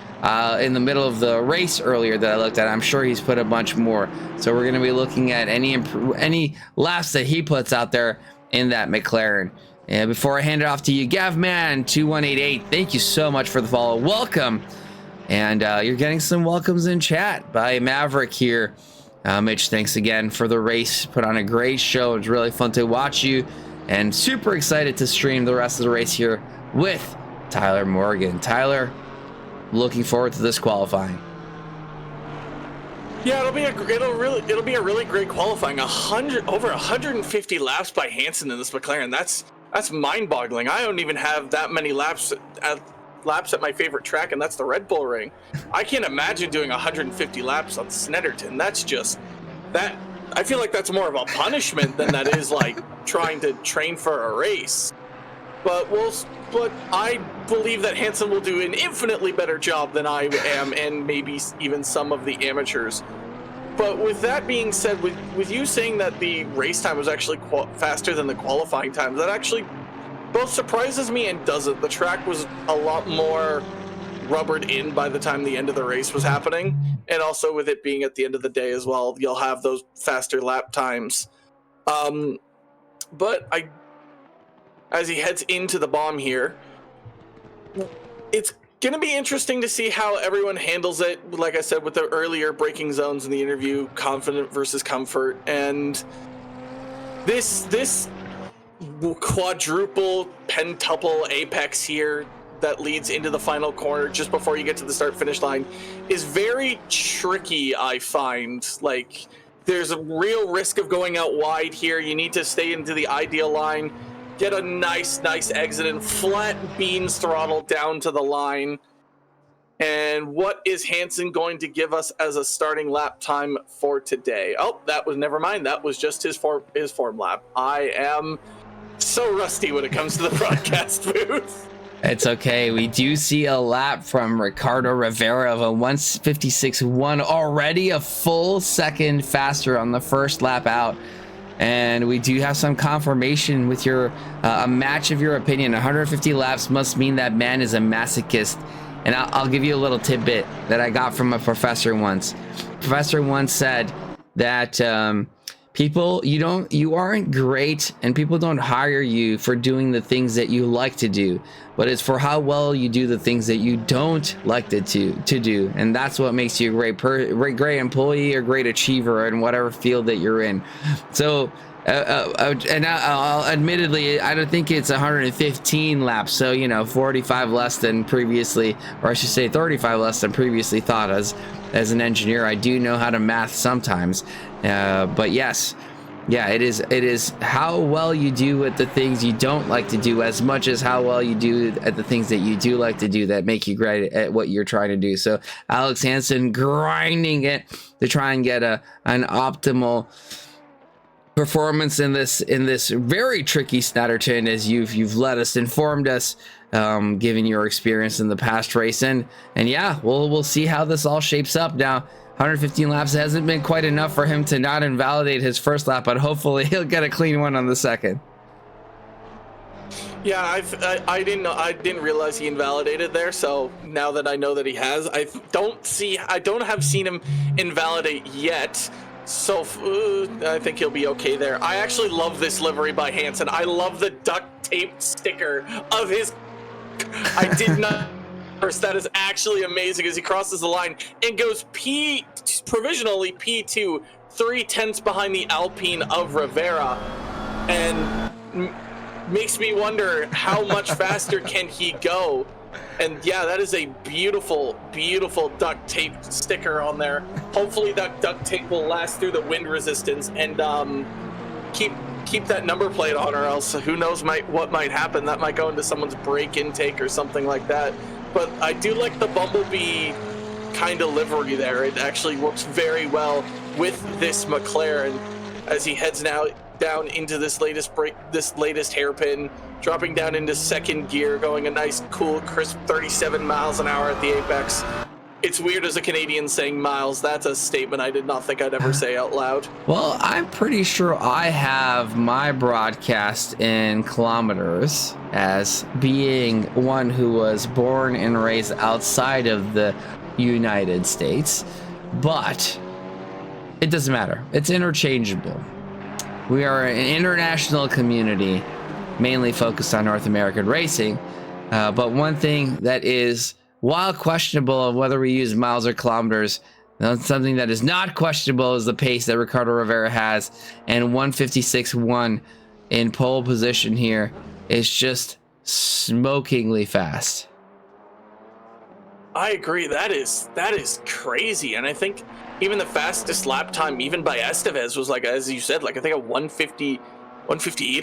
S1: in the middle of the race earlier that I looked at. I'm sure he's put a bunch more. So we're going to be looking at any laps that he puts out there in that McLaren. And before I hand it off to you, Gavman2188, thank you so much for the follow. Welcome. And you're getting some welcomes in chat by Maverick here. Mitch, thanks again for the race. Put on a great show. It was really fun to watch you. And super excited to stream the rest of the race here with Tyler Morgan. Tyler, looking forward to this qualifying.
S4: Yeah, it'll be a really great qualifying. Over 150 laps by Hansen in this McLaren. That's mind-boggling. I don't even have that many laps at my favorite track, and that's the Red Bull Ring. I can't imagine doing 150 laps on Snetterton. That's just that. I feel like that's more of a punishment than that is like trying to train for a race. But I believe that Hansen will do an infinitely better job than I am, and maybe even some of the amateurs. But with that being said, with you saying that the race time was actually faster than the qualifying time, that actually both surprises me and doesn't. The track was a lot more rubbered in by the time the end of the race was happening, and also with it being at the end of the day as well, you'll have those faster lap times. But as he heads into the bomb here, it's gonna be interesting to see how everyone handles it. Like I said, with the earlier braking zones in the interview, confident versus comfort, and this quadruple pentuple apex here that leads into the final corner just before you get to the start finish line is very tricky. I find like there's a real risk of going out wide here. You need to stay into the ideal line, get a nice exit and flat beans throttle down to the line. And what is Hansen going to give us as a starting lap time for today? Oh, never mind. That was just his form lap. I am so rusty when it comes to the broadcast booth.
S1: It's okay. We do see a lap from Ricardo Rivera of a 156.1, already a full second faster on the first lap out. And we do have some confirmation with your a match of your opinion. 150 laps must mean that man is a masochist. And I'll give you a little tidbit that I got from a professor once. Professor once said that you aren't great, and people don't hire you for doing the things that you like to do, but it's for how well you do the things that you don't like to do, and that's what makes you a great employee or great achiever in whatever field that you're in. So and I'll admittedly, I don't think it's 115 laps, so 45 less than previously, or I should say 35 less than previously thought. As an engineer, I do know how to math sometimes, but yes, yeah, it is how well you do at the things you don't like to do as much as how well you do at the things that you do like to do that make you great at what you're trying to do. So Alex Hansen grinding it to try and get an optimal performance in this very tricky Snetterton, as you've let us, informed us, given your experience in the past race. And yeah, we'll see how this all shapes up. Now 115 laps hasn't been quite enough for him to not invalidate his first lap, but hopefully he'll get a clean one on the second.
S4: Yeah, I didn't realize he invalidated there. So now that I know that he has, I don't have seen him invalidate yet. So I think he'll be okay there. I actually love this livery by Hansen. I love the duct tape sticker of his. I did not. That is actually amazing as he crosses the line and goes provisionally P2, 3/10 behind the Alpine of Rivera, and makes me wonder how much faster can he go. And yeah, that is a beautiful, beautiful duct tape sticker on there. Hopefully that duct tape will last through the wind resistance and keep that number plate on, or else who knows what might happen. That might go into someone's brake intake or something like that. But I do like the Bumblebee kind of livery there. It actually works very well with this McLaren as he heads now down into this latest hairpin, dropping down into second gear, going a nice, cool, crisp 37 miles an hour at the apex. It's weird as a Canadian saying miles. That's a statement I did not think I'd ever say out loud.
S1: Well, I'm pretty sure I have my broadcast in kilometers as being one who was born and raised outside of the United States, but it doesn't matter. It's interchangeable. We are an international community, mainly focused on North American racing, but one thing that is, while questionable of whether we use miles or kilometers, something that is not questionable is the pace that Ricardo Rivera has, and 156.1 in pole position here is just smokingly fast.
S4: I agree. That is crazy. And I think even the fastest lap time, even by Estevez, was like, as you said, like I think a 158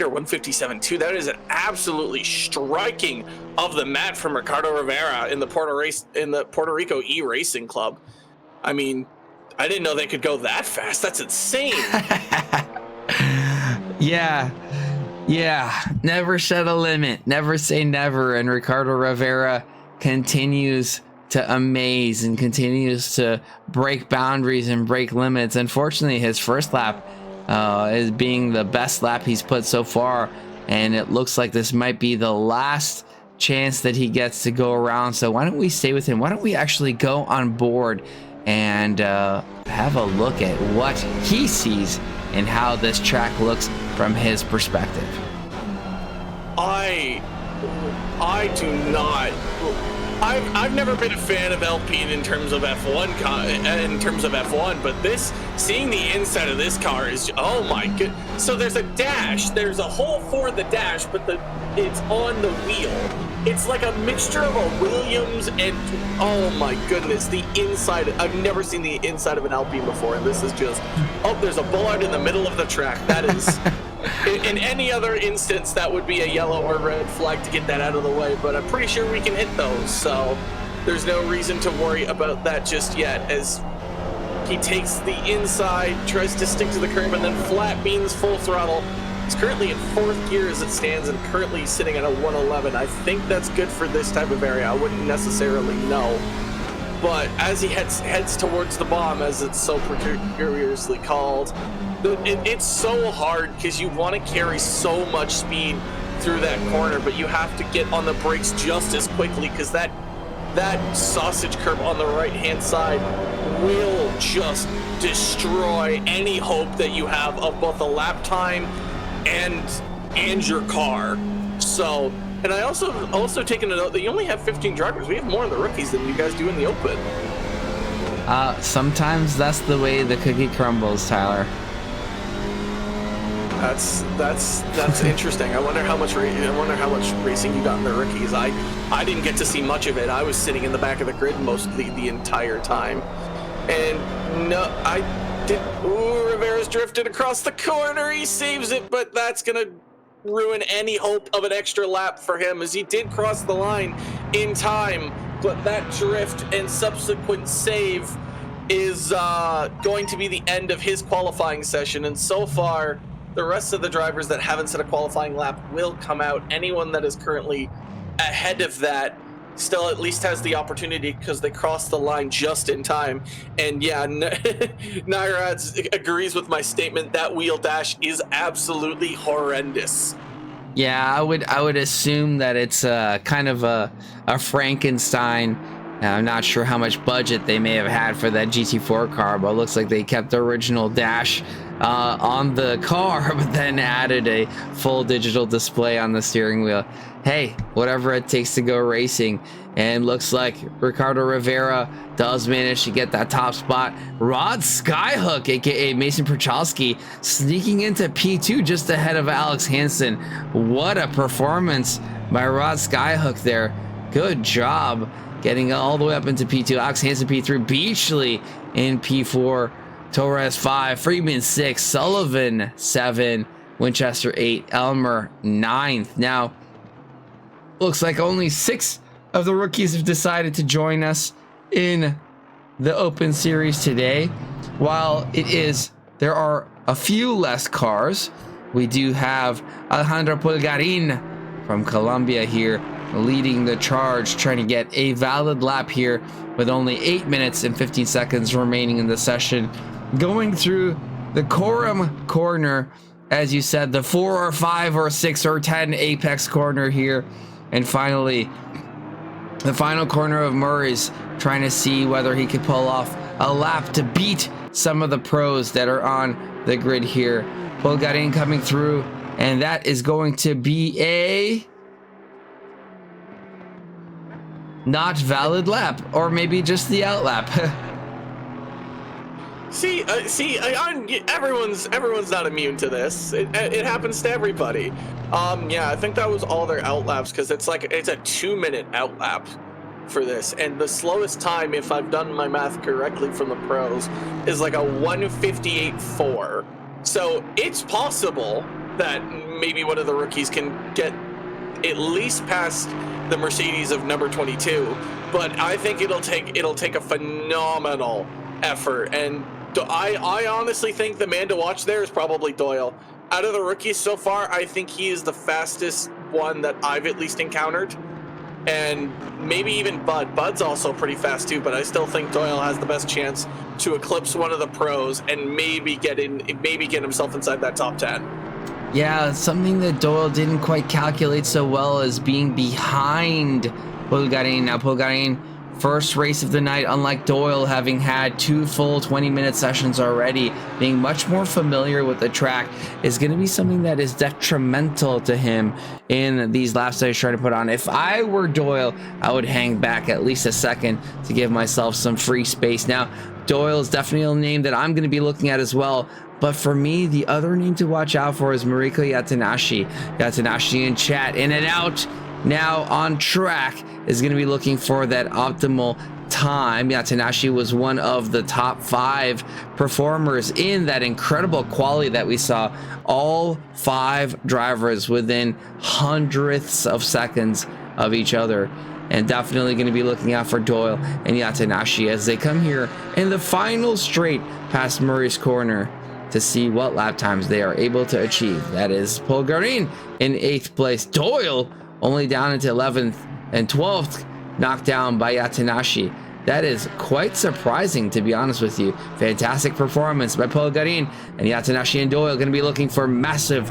S4: or 157.2. That is an absolutely striking of the mat from Ricardo Rivera in the Puerto Rico E-Racing Club. I mean, I didn't know they could go that fast. That's insane.
S1: Yeah. Never set a limit. Never say never. And Ricardo Rivera continues to amaze and continues to break boundaries and break limits. Unfortunately, his first lap is being the best lap he's put so far, and it looks like this might be the last chance that he gets to go around. So why don't we stay with him? Why don't we actually go on board and have a look at what he sees and how this track looks from his perspective?
S4: I do not. I've never been a fan of Alpine in terms of F1, but seeing the inside of this car is, oh my good. So there's a dash, there's a hole for the dash, but it's on the wheel. It's like a mixture of a Williams and, oh my goodness, the inside. I've never seen the inside of an Alpine before, and this is just, oh, there's a bollard in the middle of the track. That is, in any other instance, that would be a yellow or red flag to get that out of the way, but I'm pretty sure we can hit those, so there's no reason to worry about that just yet, as he takes the inside, tries to stick to the curb, and then flat beans full throttle. He's currently in fourth gear as it stands, and currently sitting at a 111. I think that's good for this type of area. I wouldn't necessarily know. But as he heads towards the bomb, as it's so precariously called, it's so hard because you want to carry so much speed through that corner, but you have to get on the brakes just as quickly because that sausage curb on the right-hand side will just destroy any hope that you have of both a lap time and your car. So, and I also taken a note that you only have 15 drivers. We have more of the rookies than you guys do in the open.
S1: Sometimes that's the way the cookie crumbles, Tyler.
S4: That's interesting. I wonder how much racing you got in the rookies. I didn't get to see much of it. I was sitting in the back of the grid mostly the entire time. And no, I did. Ooh, Rivera's drifted across the corner. He saves it, but that's gonna ruin any hope of an extra lap for him, as he did cross the line in time. But that drift and subsequent save is going to be the end of his qualifying session. And so far, the rest of the drivers that haven't set a qualifying lap will come out. Anyone that is currently ahead of that still at least has the opportunity because they crossed the line just in time. And yeah, Nairad agrees with my statement. That wheel dash is absolutely horrendous.
S1: Yeah, I would assume that it's kind of a Frankenstein. I'm not sure how much budget they may have had for that GT4 car, but it looks like they kept the original dash on the car, but then added a full digital display on the steering wheel. Hey, whatever it takes to go racing. And looks like Ricardo Rivera does manage to get that top spot. Rod Skyhook, aka Mason Perchalski, sneaking into P2 just ahead of Alex Hansen. What a performance by Rod Skyhook there. Good job getting all the way up into P2. Alex Hansen P3, Beachley in P4, Torres 5, Freeman 6, Sullivan 7, Winchester 8, Elmer 9th. Now, looks like only 6 of the rookies have decided to join us in the Open Series today. While there are a few less cars, we do have Alejandro Pulgarin from Colombia here leading the charge, trying to get a valid lap here with only 8 minutes and 15 seconds remaining in the session. Going through the Coram corner, as you said, the 4 or 5 or 6 or 10 apex corner here. And finally, the final corner of Murray's, trying to see whether he could pull off a lap to beat some of the pros that are on the grid here. Pulgarin coming through, and that is going to be a not valid lap, or maybe just the out lap. Everyone's
S4: not immune to this. It happens to everybody. Yeah, I think that was all their out laps, because it's a 2-minute out lap for this, and the slowest time, if I've done my math correctly from the pros, is like a 1:58.4. So it's possible that maybe one of the rookies can get at least past the Mercedes of number 22, but I think it'll take a phenomenal effort. And I honestly think the man to watch there is probably Doyle. Out of the rookies so far, I think he is the fastest one that I've at least encountered. And maybe even Bud. Bud's also pretty fast too, but I still think Doyle has the best chance to eclipse one of the pros and maybe get himself inside that top 10.
S1: Yeah, something that Doyle didn't quite calculate so well is being behind Pulgarin. Now, Pulgarin, first race of the night, unlike Doyle, having had 2 full 20-minute sessions already, being much more familiar with the track, is going to be something that is detrimental to him in these laps that he's trying to put on. If I were Doyle, I would hang back at least a second to give myself some free space. Now, Doyle is definitely a name that I'm going to be looking at as well. But for me, the other name to watch out for is Mariko Yatanashi. Yatanashi in chat, in and out. Now on track is going to be looking for that optimal time. Yatanashi was one of the top 5 performers in that incredible quality that we saw. All 5 drivers within hundredths of seconds of each other. And definitely going to be looking out for Doyle and Yatanashi as they come here in the final straight past Murray's corner to see what lap times they are able to achieve. That is Pulgarin in 8th place. Doyle only down into 11th and 12th, knocked down by Yatanashi. That is quite surprising, to be honest with you. Fantastic performance by Pulgarin, and Yatanashi and Doyle going to be looking for massive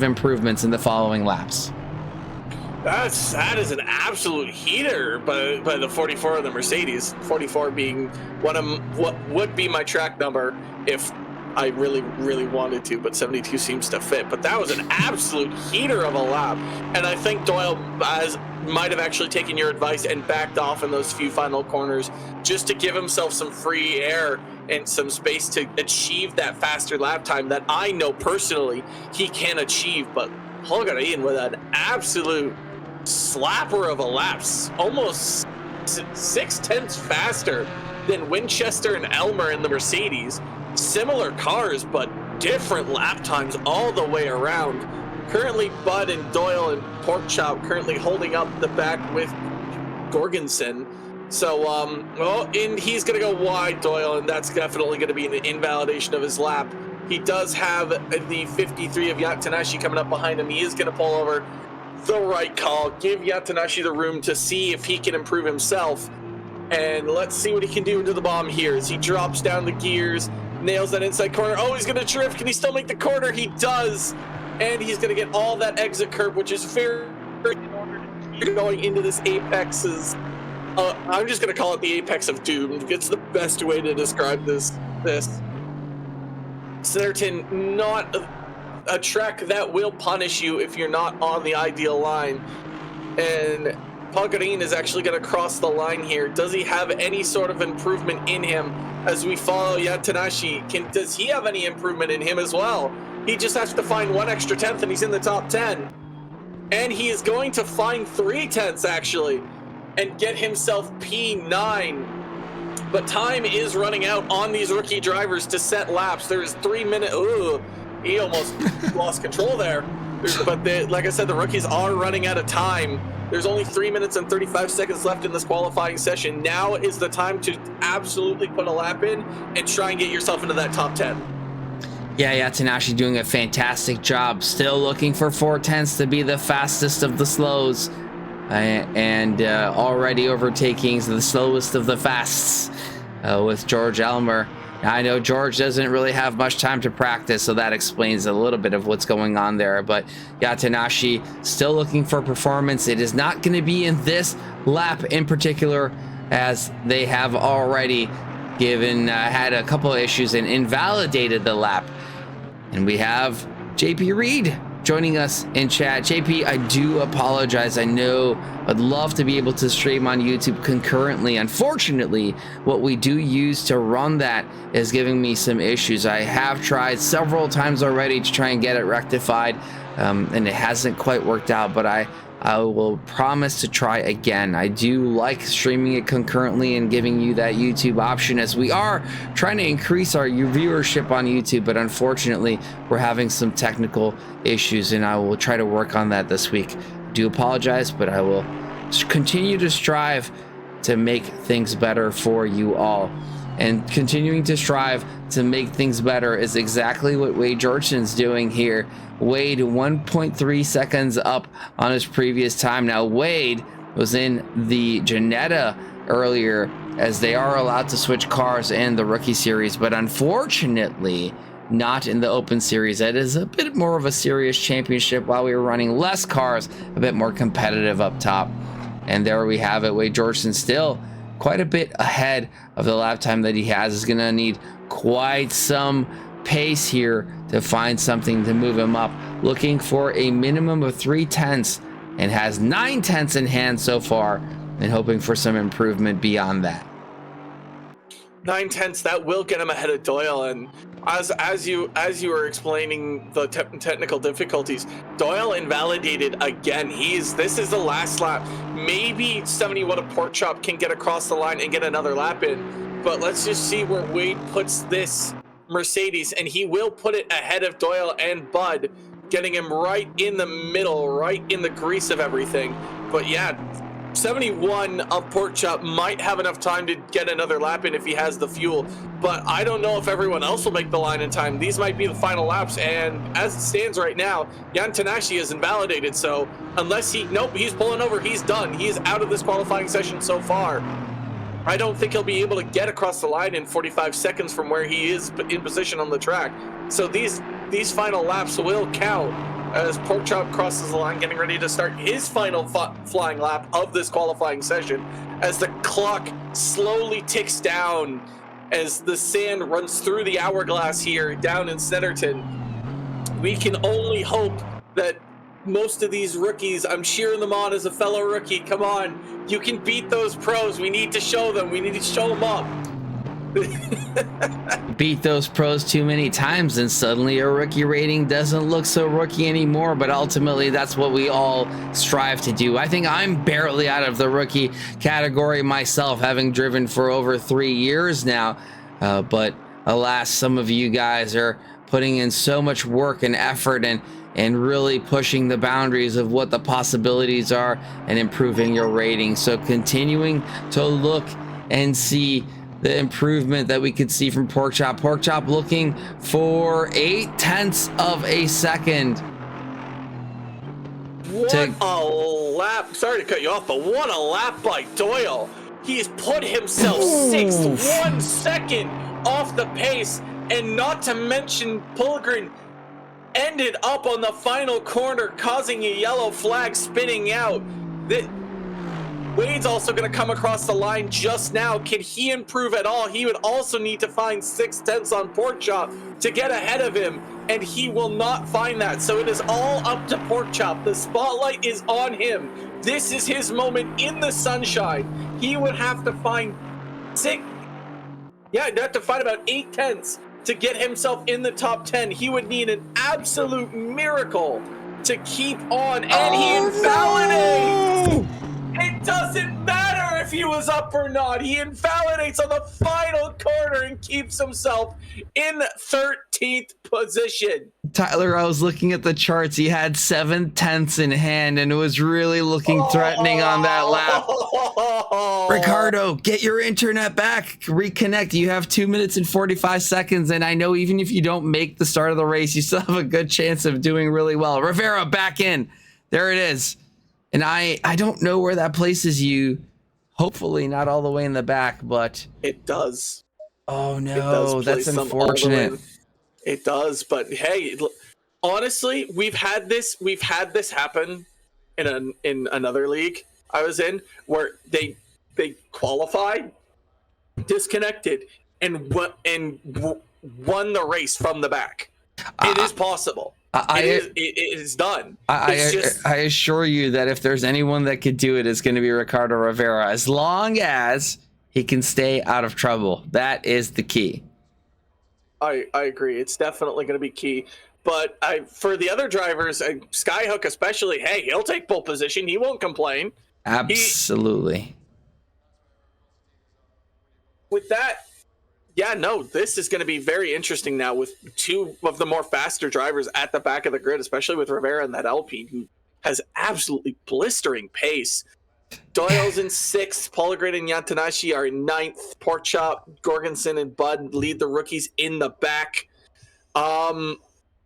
S1: improvements in the following laps.
S4: That is an absolute heater by the 44 of the Mercedes. 44 being what would be my track number if I really wanted to, but 72 seems to fit. But that was an absolute heater of a lap, and I think Doyle might have actually taken your advice and backed off in those few final corners just to give himself some free air and some space to achieve that faster lap time that I know personally he can achieve. But Pulgarin with an absolute slapper of a lap, almost 6/10 faster than Winchester and Elmer in the Mercedes. Similar cars, but different lap times all the way around. Currently, Bud and Doyle and Porkchop currently holding up the back with Gorgensen. So, and he's going to go wide, Doyle, and that's definitely going to be an invalidation of his lap. He does have the 53 of Yatanashi coming up behind him. He is going to pull over. The right call. Give Yatanashi the room to see if he can improve himself. And let's see what he can do into the bomb here as he drops down the gears, nails that inside corner. Oh, he's going to drift. Can he still make the corner? He does. And he's going to get all that exit curb, which is very in order to keep going into this Apex's. I'm just going to call it the Apex of Doom. It's the best way to describe this. Snetterton, not a track that will punish you if you're not on the ideal line. And Pagarin is actually going to cross the line here. Does he have any sort of improvement in him as we follow Yatanashi? Does he have any improvement in him as well? He just has to find one extra tenth and he's in the top 10. And he is going to find 3 tenths actually and get himself P9. But time is running out on these rookie drivers to set laps. There's 3 minutes. Ooh, he almost lost control there. But like I said, the rookies are running out of time. There's only 3 minutes and 35 seconds left in this qualifying session. Now is the time to absolutely put a lap in and try and get yourself into that top 10.
S1: Yeah, Tanashi doing a fantastic job. Still looking for 4 tenths to be the fastest of the slows. And already overtaking the slowest of the fasts with George Elmer. Now, I know George doesn't really have much time to practice, so that explains a little bit of what's going on there. But Yatanashi still looking for performance. It is not going to be in this lap in particular, as they have already had a couple of issues and invalidated the lap. And we have JP Reed joining us in chat. JP, I do apologize. I know I'd love to be able to stream on YouTube concurrently. Unfortunately, what we do use to run that is giving me some issues. I have tried several times already to try and get it rectified, and it hasn't quite worked out, but I will promise to try again. I do like streaming it concurrently and giving you that YouTube option, as we are trying to increase our viewership on YouTube, but unfortunately we're having some technical issues, and I will try to work on that this week. I do apologize, but I will continue to strive to make things better for you all. And continuing to strive to make things better is exactly what Wade Georgson's doing here. Wade 1.3 seconds up on his previous time. Now Wade was in the Ginetta earlier, as they are allowed to switch cars in the rookie series, but unfortunately not in the open series. That is a bit more of a serious championship, while we were running less cars, a bit more competitive up top. And there we have it. Wade Georgson still quite a bit ahead of the lap time that he has. Is going to need quite some pace here to find something to move him up. Looking for a minimum of 3 tenths and has 9 tenths in hand so far, and hoping for some improvement beyond that.
S4: 9 tenths, that will get him ahead of Doyle. And as you were explaining the technical difficulties, Doyle invalidated again. This is the last lap. Maybe 71 of Pork Chop can get across the line and get another lap in, but let's just see where Wade puts this Mercedes, and he will put it ahead of Doyle and Bud, getting him right in the middle, right in the grease of everything. But yeah, 71 of Pork Chop might have enough time to get another lap in if he has the fuel, but I don't know if everyone else will make the line in time. These might be the final laps, and as it stands right now, Yan Tanashi is invalidated, so unless he's pulling over, he's done. He is out of this qualifying session so far. I don't think he'll be able to get across the line in 45 seconds from where he is in position on the track. So these final laps will count as Pork Chop crosses the line, getting ready to start his final flying lap of this qualifying session, as the clock slowly ticks down as the sand runs through the hourglass here down in Snetterton. We can only hope that most of these rookies, I'm cheering them on as a fellow rookie. Come on, you can beat those pros. We need to show them. We need to show them up.
S1: Beat those pros too many times and suddenly your rookie rating doesn't look so rookie anymore, but ultimately that's what we all strive to do. I think I'm barely out of the rookie category myself, having driven for over 3 years now, but alas, some of you guys are putting in so much work and effort and really pushing the boundaries of what the possibilities are and improving your rating. So continuing to look and see the improvement that we could see from Porkchop. Porkchop looking for 0.8 of a second.
S4: What a lap. Sorry to cut you off, but what a lap by Doyle. He's put himself sixth, 1 second off the pace, and not to mention Pullgren ended up on the final corner, causing a yellow flag spinning out. Wade's also going to come across the line just now. Can he improve at all? He would also need to find 0.6 on Porkchop to get ahead of him, and he will not find that. So it is all up to Porkchop. The spotlight is on him. This is his moment in the sunshine. He would have to find he'd have to find about 0.8 to get himself in the top 10. He would need an absolute miracle to keep on, and he invalidates. It doesn't matter if he was up or not. He invalidates on the final corner and keeps himself in 13th position.
S1: Tyler, I was looking at the charts. He had 0.7 in hand, and it was really looking threatening on that lap. Ricardo, get your internet back. Reconnect. You have 2 minutes and 45 seconds, and I know even if you don't make the start of the race, you still have a good chance of doing really well. Rivera back in. There it is. And I don't know where that places you. Hopefully not all the way in the back, but
S4: it does.
S1: Oh no,
S4: it does
S1: that's unfortunate.
S4: It does, but hey, honestly, we've had this happen in another league I was in, where they qualified, disconnected, and won the race from the back. It is possible. It is done.
S1: I assure you that if there's anyone that could do it, it's going to be Ricardo Rivera, as long as he can stay out of trouble. That is the key.
S4: I agree. It's definitely going to be key. But for the other drivers, Skyhook especially, hey, he'll take pole position. He won't complain.
S1: Absolutely.
S4: With that, yeah, no, this is going to be very interesting now with two of the more faster drivers at the back of the grid, especially with Rivera and that Alpine, who has absolutely blistering pace. Doyle's in 6th, Polygrid and Yantanashi are in 9th, Porkchop, Gorgonson, and Bud lead the rookies in the back.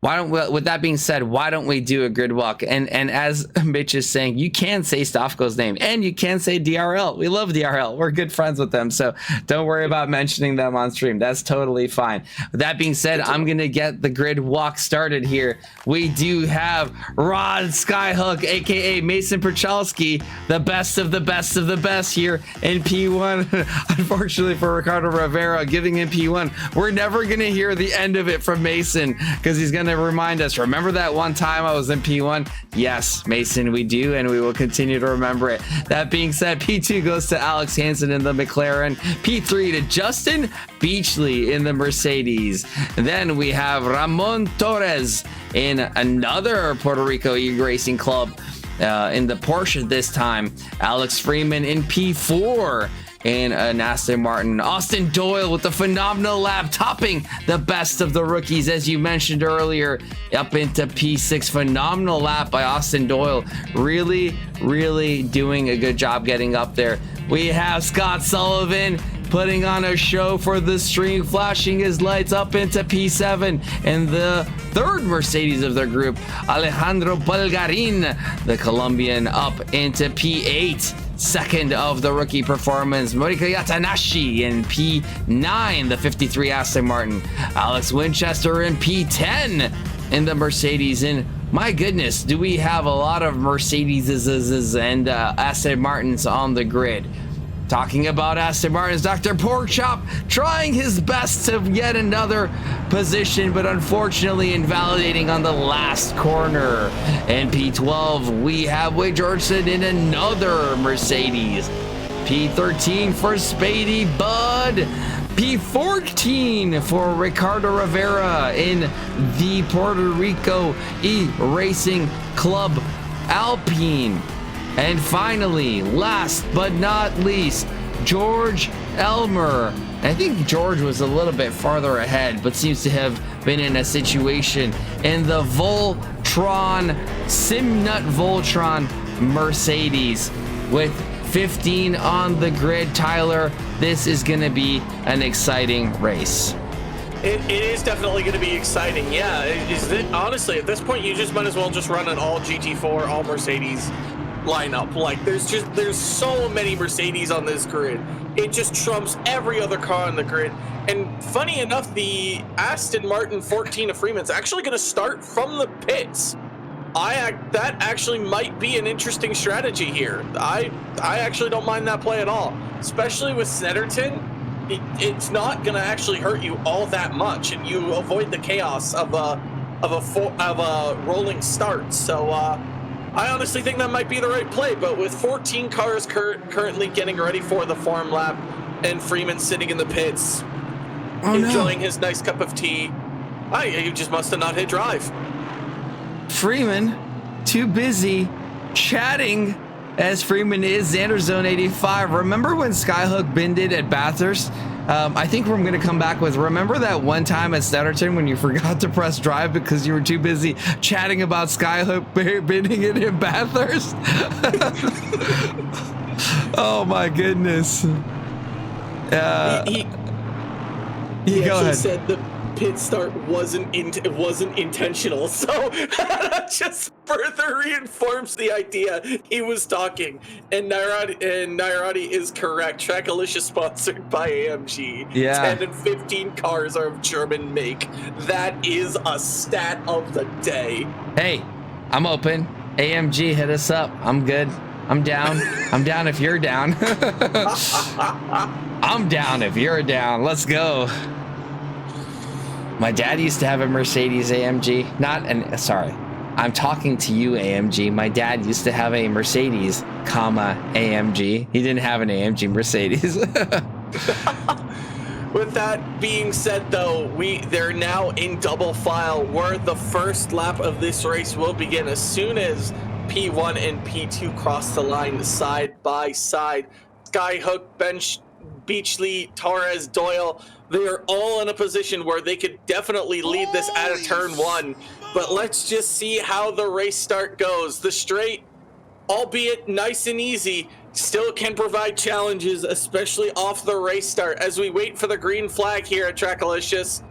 S1: With that being said, why don't we do a grid walk? And as Mitch is saying, you can say Stofko's name and you can say DRL. We love DRL. We're good friends with them. So don't worry about mentioning them on stream. That's totally fine. With that being said, I'm going to get the grid walk started here. We do have Rod Skyhook, aka Mason Perchalski, the best of the best of the best here in P1. Unfortunately for Ricardo Rivera, giving him P1. We're never going to hear the end of it from Mason because he's going to remind us, remember that one time I was in P1? Yes, Mason, we do, and we will continue to remember it. That being said, P2 goes to Alex Hansen in the McLaren, P3 to Justin Beachley in the Mercedes. Then we have Ramon Torres in another Puerto Rico racing club in the Porsche this time. Alex Freeman in P4 in an Aston Martin. Austin Doyle with the phenomenal lap, topping the best of the rookies, as you mentioned earlier, up into P6. Phenomenal lap by Austin Doyle. Really, really doing a good job getting up there. We have Scott Sullivan putting on a show for the stream, flashing his lights up into P7. And the third Mercedes of their group, Alejandro Bulgarin, the Colombian, up into P8. Second of the rookie performance, Morika Yatanashi in P9, the 53 Aston Martin. Alex Winchester in P10 in the Mercedes. And my goodness, do we have a lot of Mercedes and Aston Martins on the grid. Talking about Aston Martins, Dr. Porkchop trying his best to get another position, but unfortunately invalidating on the last corner. And P12, we have Wade Georgeson in another Mercedes. P13 for Spady Bud. P14 for Ricardo Rivera in the Puerto Rico E-Racing Club Alpine. And finally, last but not least, George Elmer. I think George was a little bit farther ahead, but seems to have been in a situation in the Voltron, Simnut Voltron Mercedes with 15 on the grid. Tyler, this is going to be an exciting race.
S4: It is definitely going to be exciting. Yeah, honestly, at this point, you just might as well just run an all GT4, all Mercedes lineup. Like, there's so many Mercedes on this grid. It just trumps every other car on the grid. And funny enough, the Aston Martin 14 of Freeman's actually going to start from the pits. That actually might be an interesting strategy here. I actually don't mind that play at all, especially with Snetterton. It's not going to actually hurt you all that much, and you avoid the chaos of a rolling start. So I honestly think that might be the right play. But with 14 cars currently getting ready for the farm lap, and Freeman sitting in the pits, enjoying his nice cup of tea, you just must have not hit drive.
S1: Freeman, too busy chatting as Freeman is Xander Zone 85. Remember when Skyhook bended at Bathurst? I think we're going to come back with, remember that one time at Snetterton when you forgot to press drive because you were too busy chatting about Skyhook bending it in Bathurst? Oh my goodness.
S4: He
S1: go
S4: actually
S1: ahead.
S4: said the pit start wasn't intentional, so that just further reinforms the idea he was talking. And Nairati is correct. Trackalicious sponsored by AMG.
S1: Yeah.
S4: 10 and 15 cars are of German make. That is a stat of the day.
S1: Hey, I'm open. AMG, hit us up. I'm good. I'm down. I'm down if you're down. I'm down if you're down. Let's go. My dad used to have a Mercedes AMG. I'm talking to you, AMG. My dad used to have a Mercedes, AMG. He didn't have an AMG Mercedes.
S4: With that being said, though, they're now in double file, where the first lap of this race will begin as soon as P1 and P2 cross the line side by side. Skyhook, Bench, Beachley, Torres, Doyle, they are all in a position where they could definitely lead this out of turn one. But let's just see how the race start goes. The straight, albeit nice and easy, still can provide challenges, especially off the race start, as we wait for the green flag here at Trackalicious.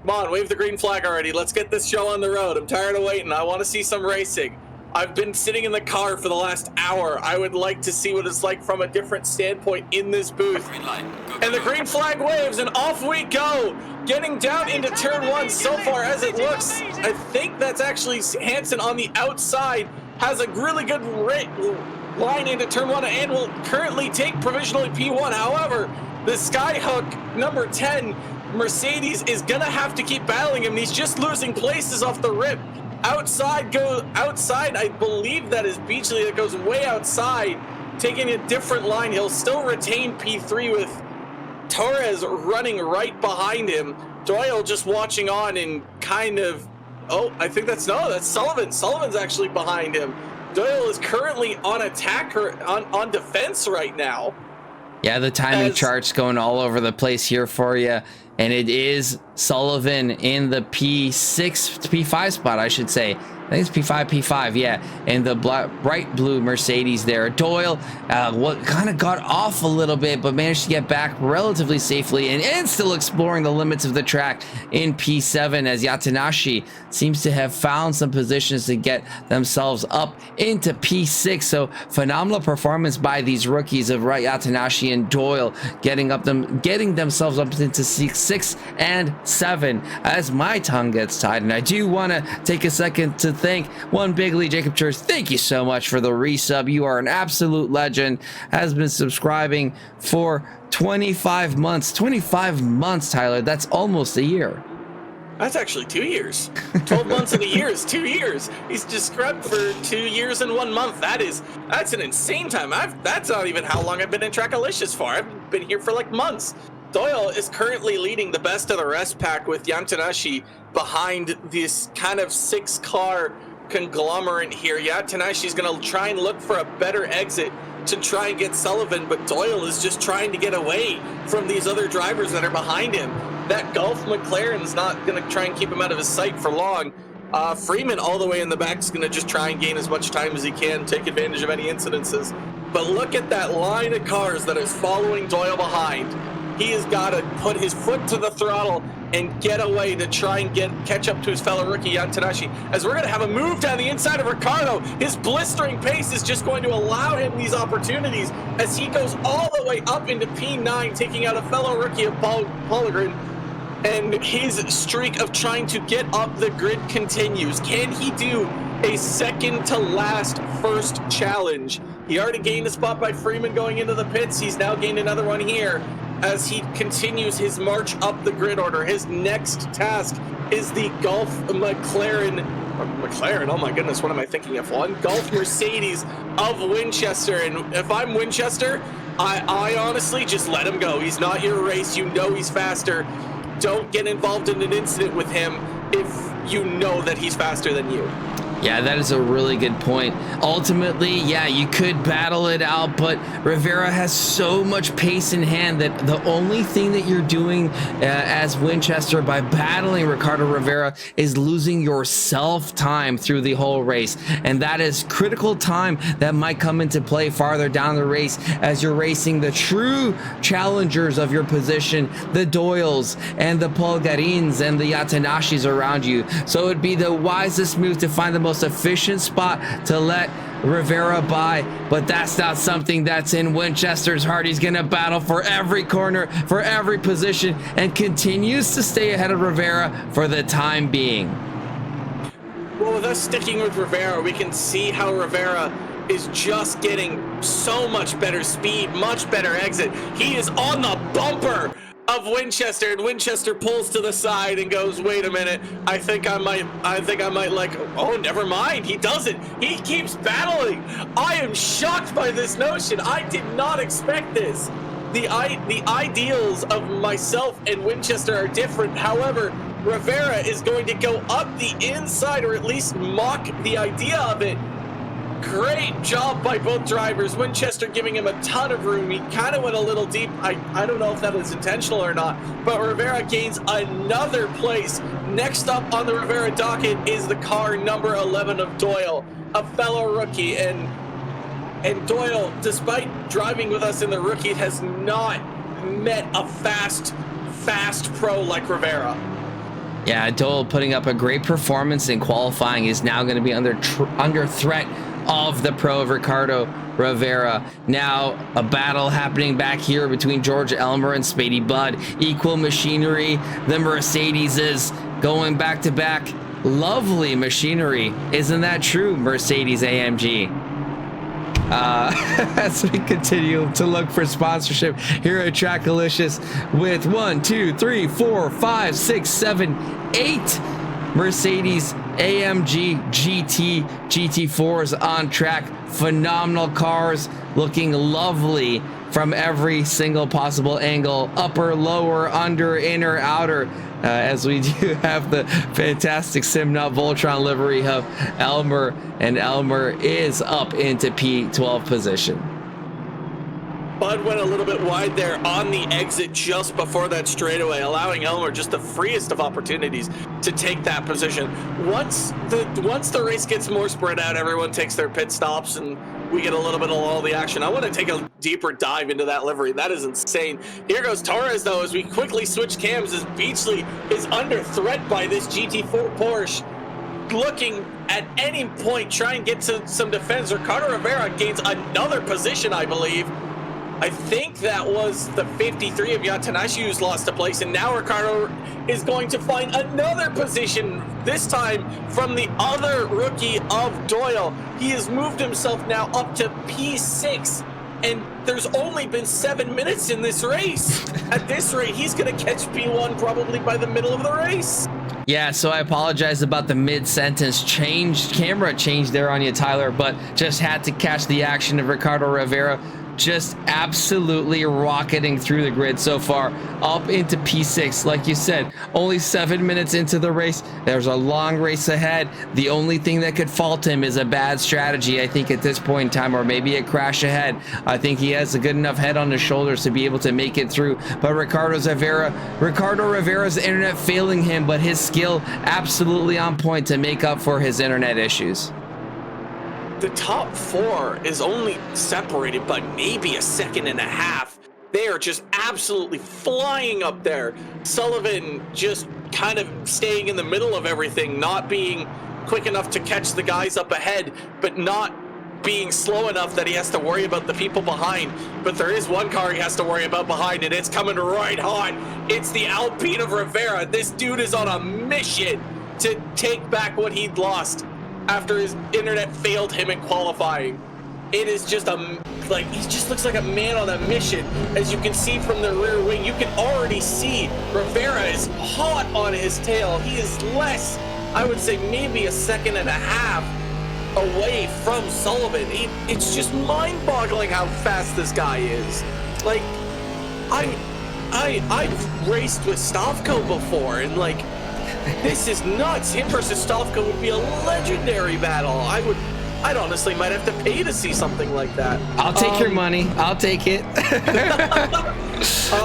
S4: Come on, wave the green flag already. Let's get this show on the road. I'm tired of waiting. I want to see some racing. I've been sitting in the car for the last hour. I would like to see what it's like from a different standpoint in this booth. And the green flag waves, and off we go. Getting down into turn one so far as it looks. I think that's actually Hansen on the outside. Has a really good line into turn one and will currently take provisionally P1. However, the Skyhook number 10 Mercedes is going to have to keep battling him. He's just losing places off the rip. Outside, I believe that is Beachley that goes way outside, taking a different line. He'll still retain P3 with Torres running right behind him. Doyle just watching on and kind of, I think that's Sullivan. Sullivan's actually behind him. Doyle is currently on attack or on defense right now.
S1: Yeah, the timing chart's going all over the place here for you. And it is Sullivan in the P5 spot, I should say. I think it's P5, yeah. And the bright blue Mercedes there. Doyle, what kind of got off a little bit, but managed to get back relatively safely and still exploring the limits of the track in P7 as Yatanashi seems to have found some positions to get themselves up into P6. So phenomenal performance by these rookies of Yatanashi and Doyle, getting themselves up into 6 and 7 as my tongue gets tied. And I do want to take a second to thank one Big Lee Jacob Church. Thank you so much for the resub. You are an absolute legend. Has been subscribing for 25 months. 25 months, Tyler. That's almost a year.
S4: That's actually 2 years. 12 months in a year is 2 years. He's subscribed for 2 years and 1 month. That's an insane time. That's not even how long I've been in Trackalicious for. I've been here for like months. Doyle is currently leading the best of the rest pack with Yatanashi behind this kind of 6-car conglomerate here. Yatanashi's going to try and look for a better exit to try and get Sullivan, but Doyle is just trying to get away from these other drivers that are behind him. That Gulf McLaren's not going to try and keep him out of his sight for long. Freeman all the way in the back is going to just try and gain as much time as he can, take advantage of any incidences. but look at that line of cars that is following Doyle behind. He has got to put his foot to the throttle and get away to try and catch up to his fellow rookie Jan Tadashi. As we're going to have a move down the inside of Ricardo, his blistering pace is just going to allow him these opportunities as he goes all the way up into P9, taking out a fellow rookie of Polygren. And his streak of trying to get up the grid continues. Can he do a second to last first challenge? He already gained a spot by Freeman going into the pits. He's now gained another one here as he continues his march up the grid order. His next task is the Golf McLaren, oh my goodness, what am I thinking of? Golf Mercedes of Winchester. And if I'm Winchester, I honestly just let him go. He's not your race. You know he's faster. Don't get involved in an incident with him if you know that he's faster than you.
S1: Yeah, that is a really good point. Ultimately, yeah, you could battle it out, but Rivera has so much pace in hand that the only thing that you're doing as Winchester by battling Ricardo Rivera is losing yourself time through the whole race. And that is critical time that might come into play farther down the race as you're racing the true challengers of your position, the Doyles and the Polgarins and the Yatanashis around you. So it would be the wisest move to find the most efficient spot to let Rivera by, but that's not something that's in Winchester's heart. He's gonna battle for every corner, for every position, and continues to stay ahead of Rivera for the time being.
S4: Well, with us sticking with Rivera, we can see how Rivera is just getting so much better speed, much better exit. He is on the bumper of Winchester, and Winchester pulls to the side and goes, wait a minute, I think I might like, oh, never mind. He doesn't. He keeps battling. I am shocked by this notion. I did not expect this. The ideals of myself and Winchester are different. However, Rivera is going to go up the inside, or at least mock the idea of it. Great job by both drivers. Winchester giving him a ton of room. He kind of went a little deep. I don't know if that was intentional or not, but Rivera gains another place. Next up on the Rivera docket is the car number 11 of Doyle, a fellow rookie. And Doyle, despite driving with us in the rookie, has not met a fast pro like Rivera.
S1: Yeah, Doyle putting up a great performance in qualifying is now going to be under threat of the pro of Ricardo Rivera. Now a battle happening back here between George Elmer and Spady Budd. Equal machinery. The Mercedes is going back to back. Lovely machinery. Isn't that true, Mercedes AMG? As we continue to look for sponsorship here at Trackalicious with 1, 2, 3, 4, 5, 6, 7, 8 Mercedes AMG GT GT4s on track. Phenomenal cars, looking lovely from every single possible angle, upper, lower, under, inner, outer, as we do have the fantastic Simnut Voltron livery of Elmer, and Elmer is up into P12 position.
S4: Bud went a little bit wide there on the exit just before that straightaway, allowing Elmer just the freest of opportunities to take that position. Once the race gets more spread out, everyone takes their pit stops and we get a little bit of all the action. I want to take a deeper dive into that livery. That is insane. Here goes Torres, though, as we quickly switch cams as Beachley is under threat by this GT4 Porsche. Looking at any point, try and get to some defense. Ricardo Rivera gains another position, I believe. I think that was the 53 of Yatanashi who's lost a place, and now Ricardo is going to find another position, this time from the other rookie of Doyle. He has moved himself now up to P6, and there's only been 7 minutes in this race. At this rate, he's going to catch P1 probably by the middle of the race.
S1: Yeah, so I apologize about the mid-sentence camera change there on you, Tyler, but just had to catch the action of Ricardo Rivera. Just absolutely rocketing through the grid so far, up into P6. Like you said, only 7 minutes into the race. There's a long race ahead. The only thing that could fault him is a bad strategy, I think, at this point in time, or maybe a crash ahead. I think he has a good enough head on his shoulders to be able to make it through. But Ricardo Rivera's internet failing him, but his skill absolutely on point to make up for his internet issues.
S4: the top 4 is only separated by maybe a second and a half. They are just absolutely flying up there. Sullivan just kind of staying in the middle of everything, not being quick enough to catch the guys up ahead, but not being slow enough that he has to worry about the people behind. But there is one car he has to worry about behind, and it's coming right hot. It's the Alpine of Rivera. This dude is on a mission to take back what he'd lost after his internet failed him in qualifying. It is just he just looks like a man on a mission. As you can see from the rear wing, you can already see Rivera is hot on his tail. He is less, I would say maybe a second and a half away from Sullivan. It's just mind-boggling how fast this guy is. Like, I've raced with Stavko before, and like, this is nuts. Him versus Stavko would be a legendary battle. I'd honestly might have to pay to see something like that.
S1: I'll take your money. I'll take it.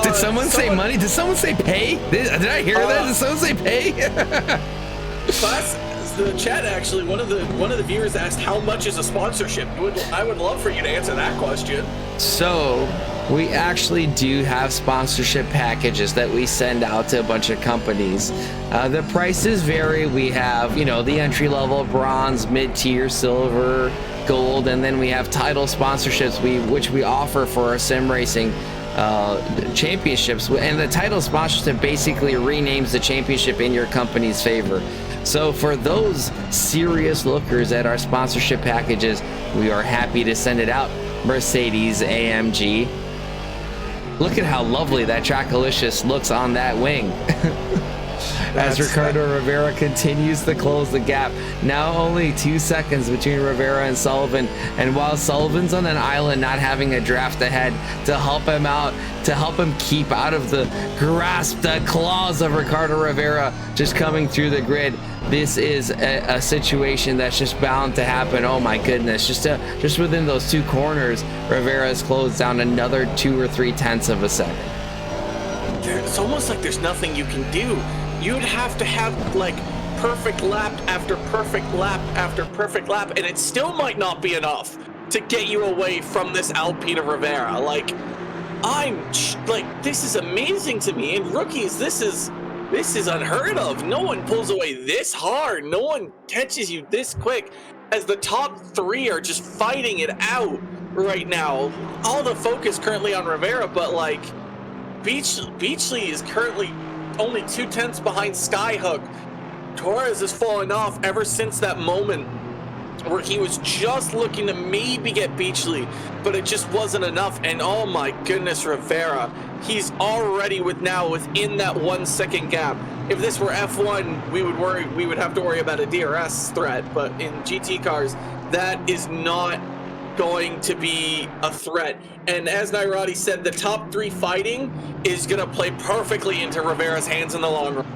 S1: Did someone say money? Did someone say pay? Did I hear that? Did someone say pay?
S4: The chat actually, one of the viewers asked how much is a sponsorship. I would love for you to answer that question.
S1: So we actually do have sponsorship packages that we send out to a bunch of companies. The prices vary. We have, the entry level, bronze, mid-tier, silver, gold, and then we have title sponsorships which we offer for our sim racing championships. And the title sponsorship basically renames the championship in your company's favor. So for those serious lookers at our sponsorship packages, we are happy to send it out. Mercedes AMG. Look at how lovely that Trackalicious looks on that wing. As Ricardo Rivera continues to close the gap. Now only 2 seconds between Rivera and Sullivan. And while Sullivan's on an island not having a draft ahead to help him out, to help him keep out of the grasp, the claws of Ricardo Rivera just coming through the grid, this is a situation that's just bound to happen. Oh my goodness, just within those 2 corners, Rivera's closed down another 2 or 3 tenths of a second.
S4: It's almost like there's nothing you can do. You'd have to have like perfect lap after perfect lap after perfect lap, and it still might not be enough to get you away from this Alpine of Rivera. Like, this is amazing to me. And rookies, this is unheard of. No one pulls away this hard. No one catches you this quick. As the top 3 are just fighting it out right now. All the focus currently on Rivera, but like Beachley is currently only 2 tenths behind Skyhook. Torres has fallen off ever since that moment where he was just looking to maybe get Beachley, but it just wasn't enough. And oh my goodness, Rivera, he's already within that 1 second gap. If this were F1, we would have to worry about a DRS threat, but in GT cars, that is not going to be a threat. And as Nairati said, the top 3 fighting is going to play perfectly into Rivera's hands in the long run.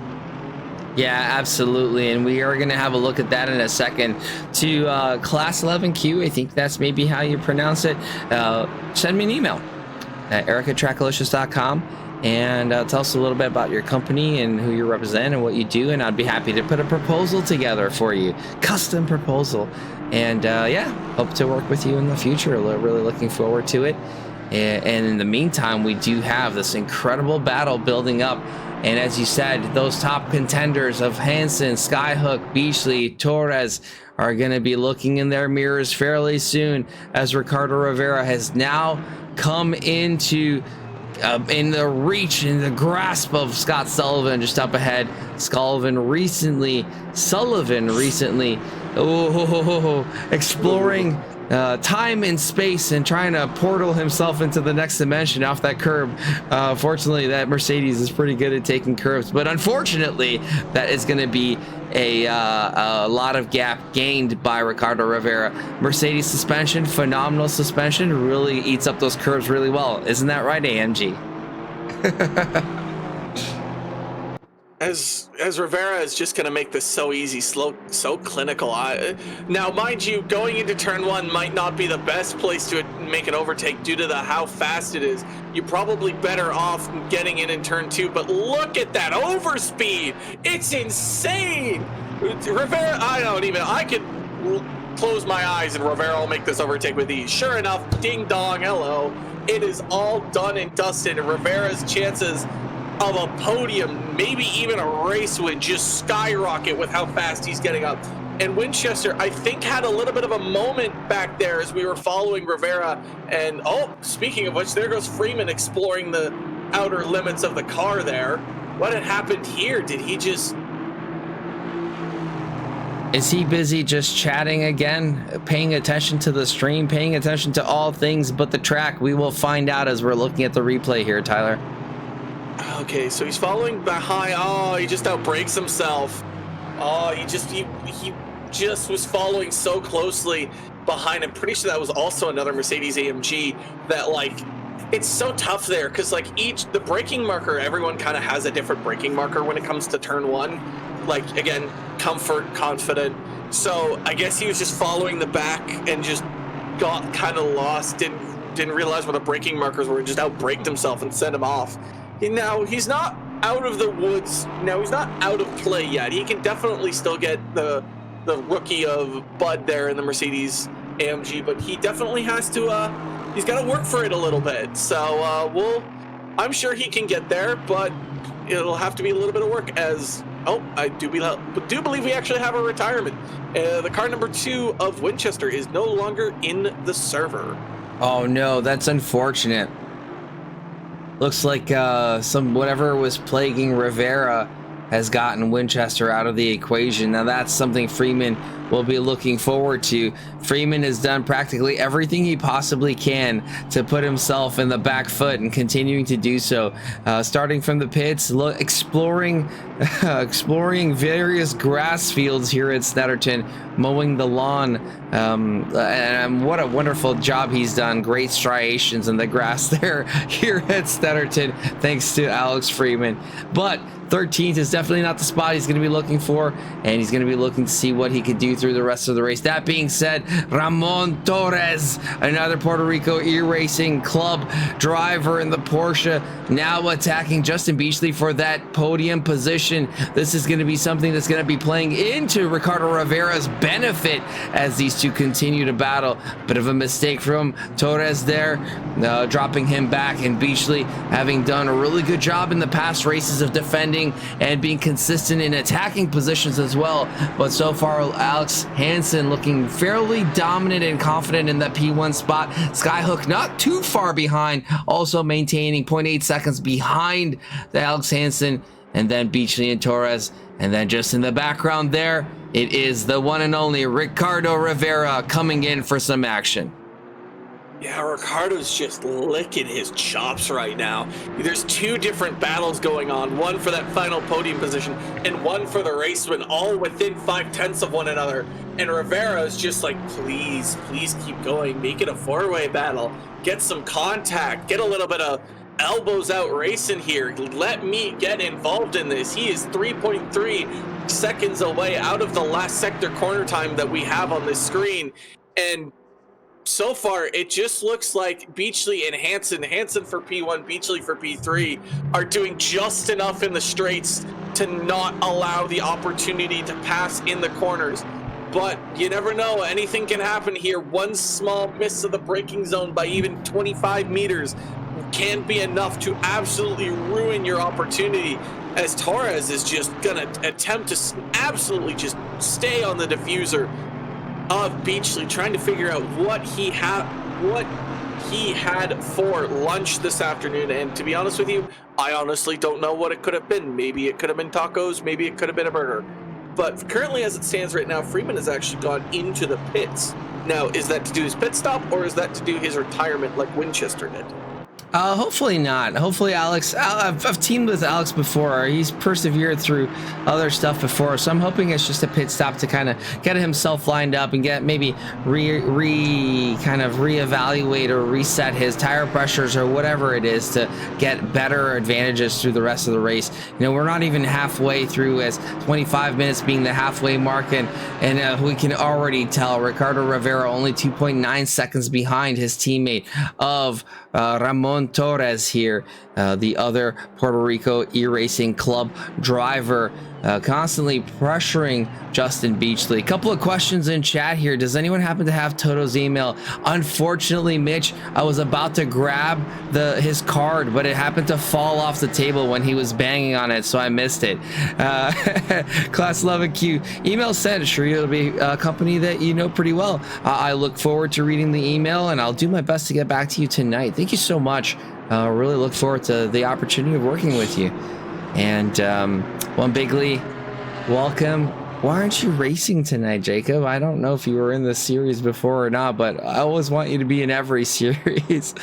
S1: Yeah, absolutely. And we are going to have a look at that in a second. To Class 11Q, I think that's maybe how you pronounce it. Send me an email at eric@trackalicious.com and tell us a little bit about your company and who you represent and what you do. And I'd be happy to put a proposal together for you, custom proposal. And hope to work with you in the future. Really looking forward to it. And in the meantime, we do have this incredible battle building up. And as you said, those top contenders of Hansen, Skyhook, Beachley, Torres are going to be looking in their mirrors fairly soon, as Ricardo Rivera has now come into in the reach, in the grasp of Scott Sullivan just up ahead. Sullivan recently exploring time and space and trying to portal himself into the next dimension off that curb. Fortunately, that Mercedes is pretty good at taking curves, but unfortunately, that is going to be a lot of gap gained by Ricardo Rivera. Mercedes suspension, phenomenal suspension, really eats up those curves really well. Isn't that right, AMG?
S4: As Rivera is just going to make this so easy, so clinical. Now, mind you, going into turn 1 might not be the best place to make an overtake due to how fast it is. You're probably better off getting in turn 2, but look at that overspeed. It's insane. Rivera, I close my eyes and Rivera will make this overtake with ease. Sure enough, ding dong, hello. It is all done and dusted, and Rivera's chances of a podium, maybe even a race win, just skyrocket with how fast he's getting up. And Winchester, I think, had a little bit of a moment back there as we were following Rivera. And, oh, speaking of which, there goes Freeman exploring the outer limits of the car there. What had happened here? Did he just...
S1: Is he busy just chatting again, paying attention to the stream, paying attention to all things but the track? We will find out as we're looking at the replay here, Tyler.
S4: Okay, so he's following behind. Oh, he just outbrakes himself. Oh, he just was following so closely behind. I'm pretty sure that was also another Mercedes AMG that, like, it's so tough there because, like, the braking marker, everyone kind of has a different braking marker when it comes to turn one. Like, again, comfort, confident. So I guess he was just following the back and just got kind of lost, didn't realize what the braking markers were, and just outbraked himself and sent him off. Now, he's not out of the woods. Now, he's not out of play yet. He can definitely still get the rookie of Bud there in the Mercedes AMG, but he definitely has to, he's got to work for it a little bit. So, I'm sure he can get there, but it'll have to be a little bit of work as, oh, I do believe we actually have a retirement. The car number 2 of Winchester is no longer in the server.
S1: Oh no, that's unfortunate. Looks like whatever was plaguing Rivera has gotten Winchester out of the equation. Now that's something Freeman will be looking forward to. Freeman has done practically everything he possibly can to put himself in the back foot and continuing to do so. Starting from the pits, exploring various grass fields here at Snetterton, mowing the lawn. And what a wonderful job he's done. Great striations in the grass there here at Snetterton, thanks to Alex Freeman. But 13th is definitely not the spot he's going to be looking for, and he's going to be looking to see what he could do through the rest of the race. That being said, Ramon Torres, another Puerto Rico e-racing club driver in the Porsche, now attacking Justin Beachley for that podium position. This is going to be something that's going to be playing into Ricardo Rivera's benefit as these two continue to battle. Bit of a mistake from Torres there, dropping him back, and Beachley having done a really good job in the past races of defending and being consistent in attacking positions as well. But so far, Alex Hansen looking fairly dominant and confident in that P1 spot. Skyhook not too far behind, also maintaining 0.8 seconds behind the Alex Hansen, and then Beachley and Torres. And then just in the background there, it is the one and only Ricardo Rivera coming in for some action.
S4: Yeah, Ricardo's just licking his chops right now. There's 2 different battles going on, one for that final podium position and one for the race win, all within 5/10 of one another. And Rivera's just like, please keep going. Make it a 4-way battle. Get some contact. Get a little bit of elbows out racing here. Let me get involved in this. He is 3.3 seconds away out of the last sector corner time that we have on this screen. And so far, it just looks like Beachley and Hansen for P1, Beachley for P3, are doing just enough in the straights to not allow the opportunity to pass in the corners. But you never know, anything can happen here. One small miss of the braking zone by even 25 meters can be enough to absolutely ruin your opportunity, as Torres is just gonna attempt to absolutely just stay on the diffuser of Beachley, trying to figure out what he had for lunch this afternoon. And to be honest with you, I honestly don't know what it could have been. Maybe it could have been tacos, maybe it could have been a burger. But currently, as it stands right now, Freeman has actually gone into the pits. Now, is that to do his pit stop, or is that to do his retirement like Winchester did?
S1: Hopefully not. Hopefully Alex, I've teamed with Alex before. He's persevered through other stuff before, so I'm hoping it's just a pit stop to kind of get himself lined up and get maybe reevaluate or reset his tire pressures or whatever it is to get better advantages through the rest of the race. You know, we're not even halfway through, as 25 minutes being the halfway mark, and we can already tell Ricardo Rivera only 2.9 seconds behind his teammate of Ramon Juan Torres here, the other Puerto Rico e-racing club driver, constantly pressuring Justin Beachley. A couple of questions in chat here. Does anyone happen to have Toto's email? Unfortunately, Mitch, I was about to grab his card, but it happened to fall off the table when he was banging on it, so I missed it. Class 11Q, email sent. Sure, it'll be a company that you know pretty well. I look forward to reading the email, and I'll do my best to get back to you tonight. Thank you so much. Really look forward to the opportunity of working with you. And One Bigley, welcome. Why aren't you racing tonight, Jacob? I don't know if you were in this series before or not, but I always want you to be in every series.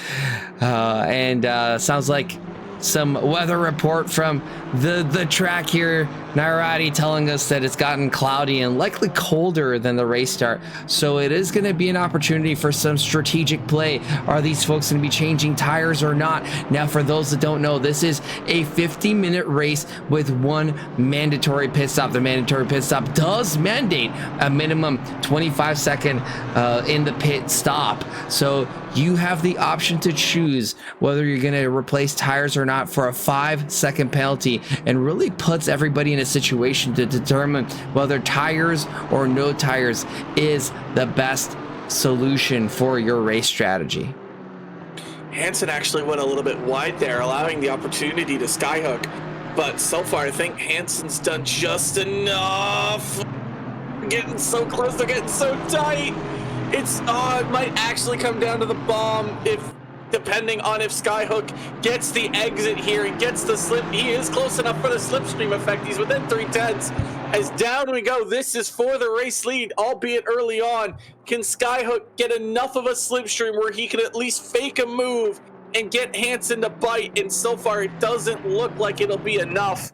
S1: Sounds like some weather report from the track here. Nairati telling us that it's gotten cloudy and likely colder than the race start. So it is going to be an opportunity for some strategic play. Are these folks going to be changing tires or not? Now, for those that don't know, this is a 50-minute race with one mandatory pit stop. The mandatory pit stop does mandate a minimum 25-second in the pit stop. So you have the option to choose whether you're going to replace tires or not for a 5-second penalty, and really puts everybody in a situation to determine whether tires or no tires is the best solution for your race strategy.
S4: Hansen actually went a little bit wide there, allowing the opportunity to skyhook. But so far, I think Hansen's done just enough. Getting so close, they're getting so tight. It might actually come down to the bomb depending on if Skyhook gets the exit here and gets the slip. He is close enough for the slipstream effect. He's within 3/10. As down we go, this is for the race lead, albeit early on. Can Skyhook get enough of a slipstream where he can at least fake a move and get Hansen to bite? And so far, it doesn't look like it'll be enough.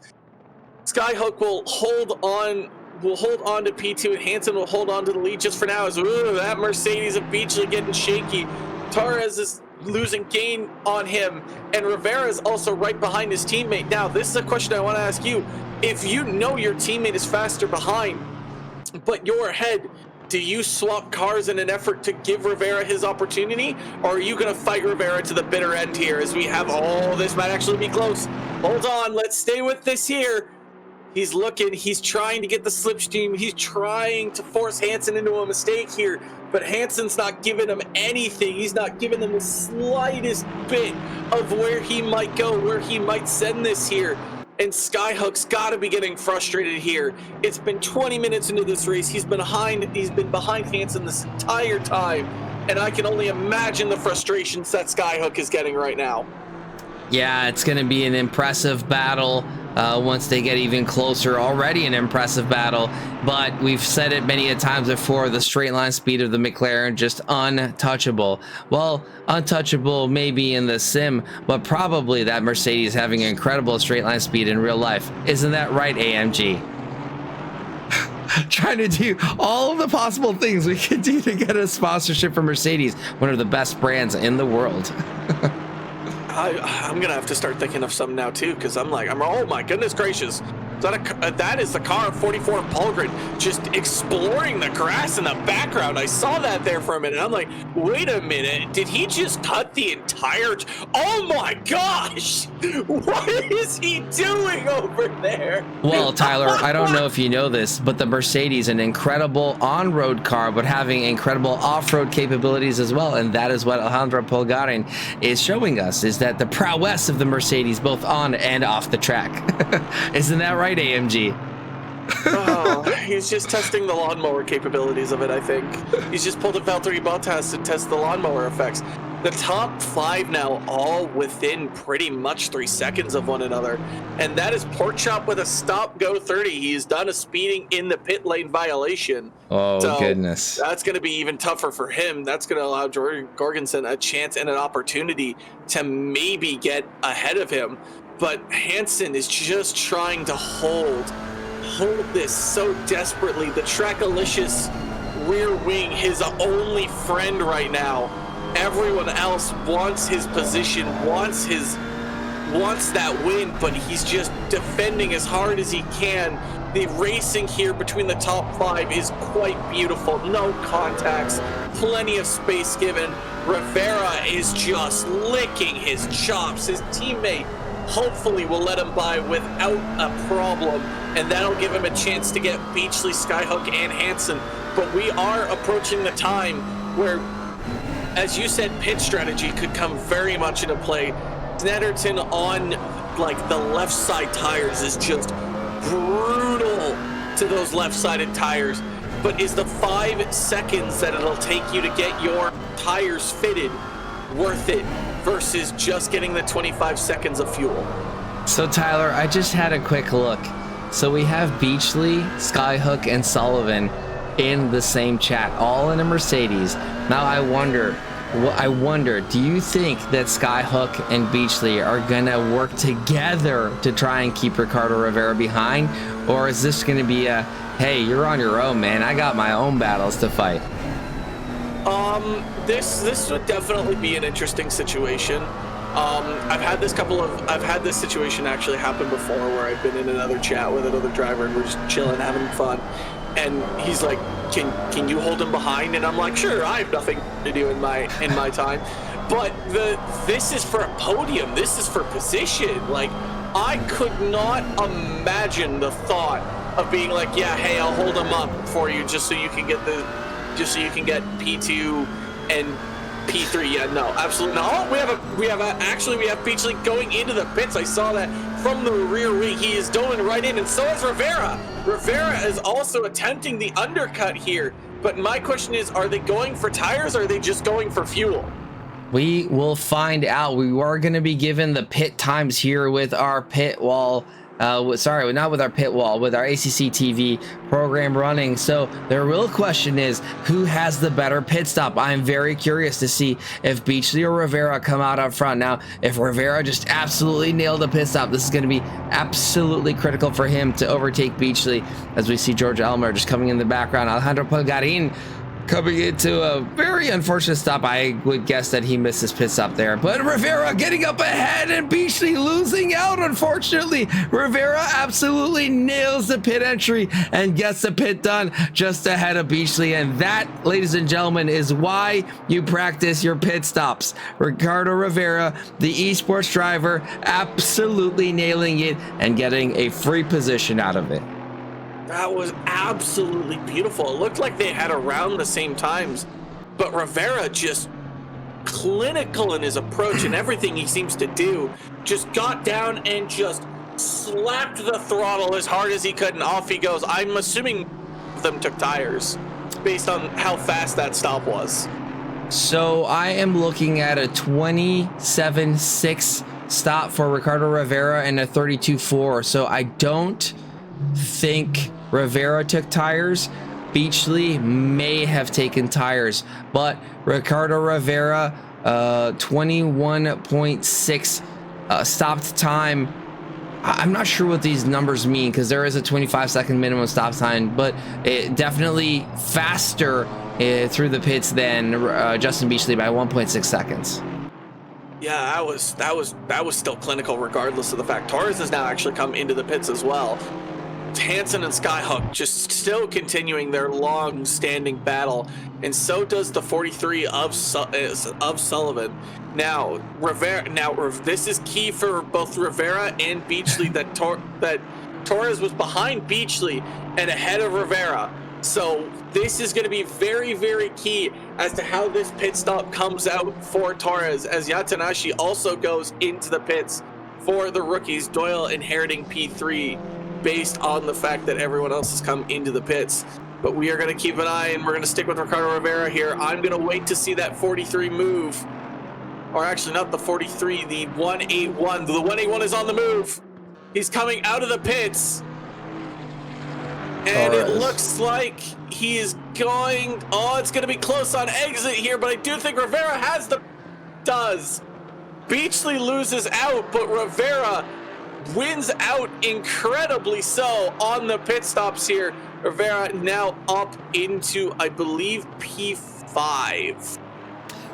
S4: Skyhook will hold on to P2, and Hansen will hold on to the lead just for now. As that Mercedes of Beachley getting shaky. Torres is losing gain on him, and Rivera is also right behind his teammate. Now, this is a question I want to ask you. If you know your teammate is faster behind, but you're ahead, do you swap cars in an effort to give Rivera his opportunity, or are you going to fight Rivera to the bitter end here as we have, this might actually be close. Hold on, let's stay with this here. He's looking, he's trying to get the slipstream, he's trying to force Hansen into a mistake here, but Hansen's not giving him anything. He's not giving him the slightest bit of where he might go, where he might send this here. And Skyhook's got to be getting frustrated here. It's been 20 minutes into this race. He's been behind Hansen this entire time, and I can only imagine the frustrations that Skyhook is getting right now.
S1: Yeah, it's going to be an impressive battle once they get even closer. Already an impressive battle, but we've said it many a times before, the straight line speed of the McLaren just untouchable. Well, untouchable maybe in the sim, but probably that Mercedes having incredible straight line speed in real life. Isn't that right, AMG? Trying to do all of the possible things we could do to get a sponsorship from Mercedes, one of the best brands in the world.
S4: I'm gonna have to start thinking of some now too, because I'm oh my goodness gracious, that is the car of 44 Palgren just exploring the grass in the background. I saw that there for a minute. I'm like, wait a minute, did he just cut the entire? Oh my gosh, what is he doing over there?
S1: Well, Tyler, I don't know if you know this, but the Mercedes, an incredible on-road car, but having incredible off-road capabilities as well, and that is what Alejandro Polgarin is showing us, is that the prowess of the Mercedes, both on and off the track. Isn't that right, AMG?
S4: Oh, he's just testing the lawnmower capabilities of it, I think. He's just pulled a Valtteri Bottas to test the lawnmower effects. The top 5 now all within pretty much 3 seconds of one another. And that is Porkchop with a stop go 30. He's done a speeding in the pit lane violation.
S1: Oh,
S4: so
S1: goodness.
S4: That's going to be even tougher for him. That's going to allow Jordan Jorgensen a chance and an opportunity to maybe get ahead of him. But Hansen is just trying to hold this so desperately. The Trackalicious rear wing, his only friend right now. Everyone else wants his position, wants that win, but he's just defending as hard as he can. The racing here between the top 5 is quite beautiful. No contacts, plenty of space given. Rivera is just licking his chops. His teammate hopefully will let him by without a problem, and that'll give him a chance to get Beachley, Skyhook, and Hansen. But we are approaching the time where, as you said, pit strategy could come very much into play. Snetterton on like the left side tires is just brutal to those left-sided tires. But is the 5 seconds that it'll take you to get your tires fitted worth it versus just getting the 25 seconds of fuel?
S1: So Tyler, I just had a quick look. So we have Beachley, Skyhook, and Sullivan in the same chat, all in a Mercedes. Now I wonder, do you think that Skyhook and Beachley are gonna work together to try and keep Ricardo Rivera behind? Or is this gonna be a, hey, you're on your own, man, I got my own battles to fight?
S4: This would definitely be an interesting situation. I've had this situation actually happen before where I've been in another chat with another driver and we're just chilling, having fun. And he's like, can you hold him behind? And I'm like, sure, I have nothing to do in my time. But this is for a podium. This is for position. Like, I could not imagine the thought of being like, yeah, hey, I'll hold him up for you just so you can get P2 and P3. Yeah, no, absolutely not. We have Beachley going into the pits. I saw that from the rear wing. He is going right in, and so is Rivera. Rivera is also attempting the undercut here. But my question is, are they going for tires or are they just going for fuel?
S1: We will find out. We are going to be given the pit times here with our pit wall. Sorry, not with our pit wall, with our ACC TV program running. So the real question is, who has the better pit stop? I'm very curious to see if Beachley or Rivera come out up front. Now, if Rivera just absolutely nailed the pit stop, this is going to be absolutely critical for him to overtake Beachley, as we see George Elmer just coming in the background. Alejandro Pulgarin coming into a very unfortunate stop. I would guess that he missed his pit stop there, but Rivera getting up ahead and Beachley losing out, unfortunately. Rivera absolutely nails the pit entry and gets the pit done just ahead of Beachley, and that, ladies and gentlemen, is why you practice your pit stops. Ricardo Rivera, the esports driver, absolutely nailing it and getting a free position out of it.
S4: That was absolutely beautiful. It looked like they had around the same times, but Rivera just clinical in his approach and everything he seems to do. Just got down and just slapped the throttle as hard as he could, and off he goes. I'm assuming them took tires based on how fast that stop was.
S1: So I am looking at a 27.6 stop for Ricardo Rivera and a 32.4. So I don't think Rivera took tires. Beachley may have taken tires, but Ricardo Rivera, 21.6 stopped time. I'm not sure what these numbers mean because there is a 25-second minimum stop time, but it definitely faster through the pits than Justin Beachley by 1.6 seconds.
S4: Yeah, that was still clinical regardless of the fact Torres has now actually come into the pits as well. Hansen and Skyhook just still continuing their long-standing battle, and so does the 43 of Sullivan. Now, this is key for both Rivera and Beachley that Torres was behind Beachley and ahead of Rivera. So this is going to be very, very key as to how this pit stop comes out for Torres, as Yatanashi also goes into the pits for the rookies, Doyle inheriting P3 based on the fact that everyone else has come into the pits. But we are going to keep an eye, and we're going to stick with Ricardo Rivera here. I'm going to wait to see that 43 move. Or actually not the 43, the 181. The 181 is on the move. He's coming out of the pits. And Torres. It looks like he is going... Oh, it's going to be close on exit here, but I do think Rivera has the... Does. Beachley loses out, but Rivera wins out incredibly so on the pit stops here. Rivera now up into, I believe, P5.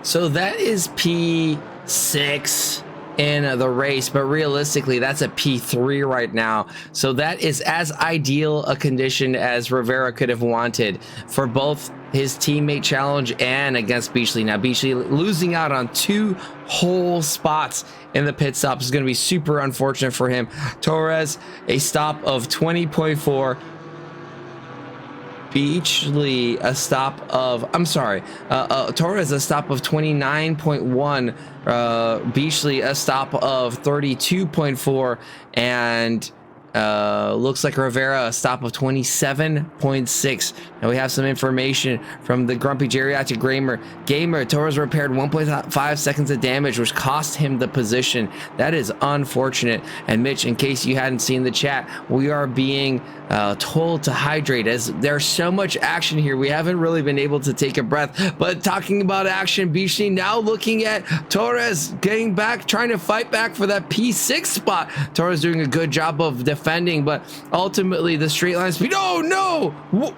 S1: So that is P6 in the race, but realistically that's a P3 right now. So that is as ideal a condition as Rivera could have wanted for both his teammate challenge and against Beachley. Now Beachley losing out on 2 whole spots in the pit stop is going to be super unfortunate for him. Torres a stop of 20.4. Beachley a stop of, I'm sorry, Torres a stop of 29.1, Beachley a stop of 32.4, and looks like Rivera a stop of 27.6. Now we have some information from the Grumpy Geriatric Gamer. Torres repaired 1.5 seconds of damage, which cost him the position. That is unfortunate. And Mitch, in case you hadn't seen the chat, we are being told to hydrate as there's so much action here. We haven't really been able to take a breath, but talking about action, Beachley now looking at Torres getting back, trying to fight back for that P6 spot. Torres doing a good job of defending, but ultimately the straight line speed. Oh no! What?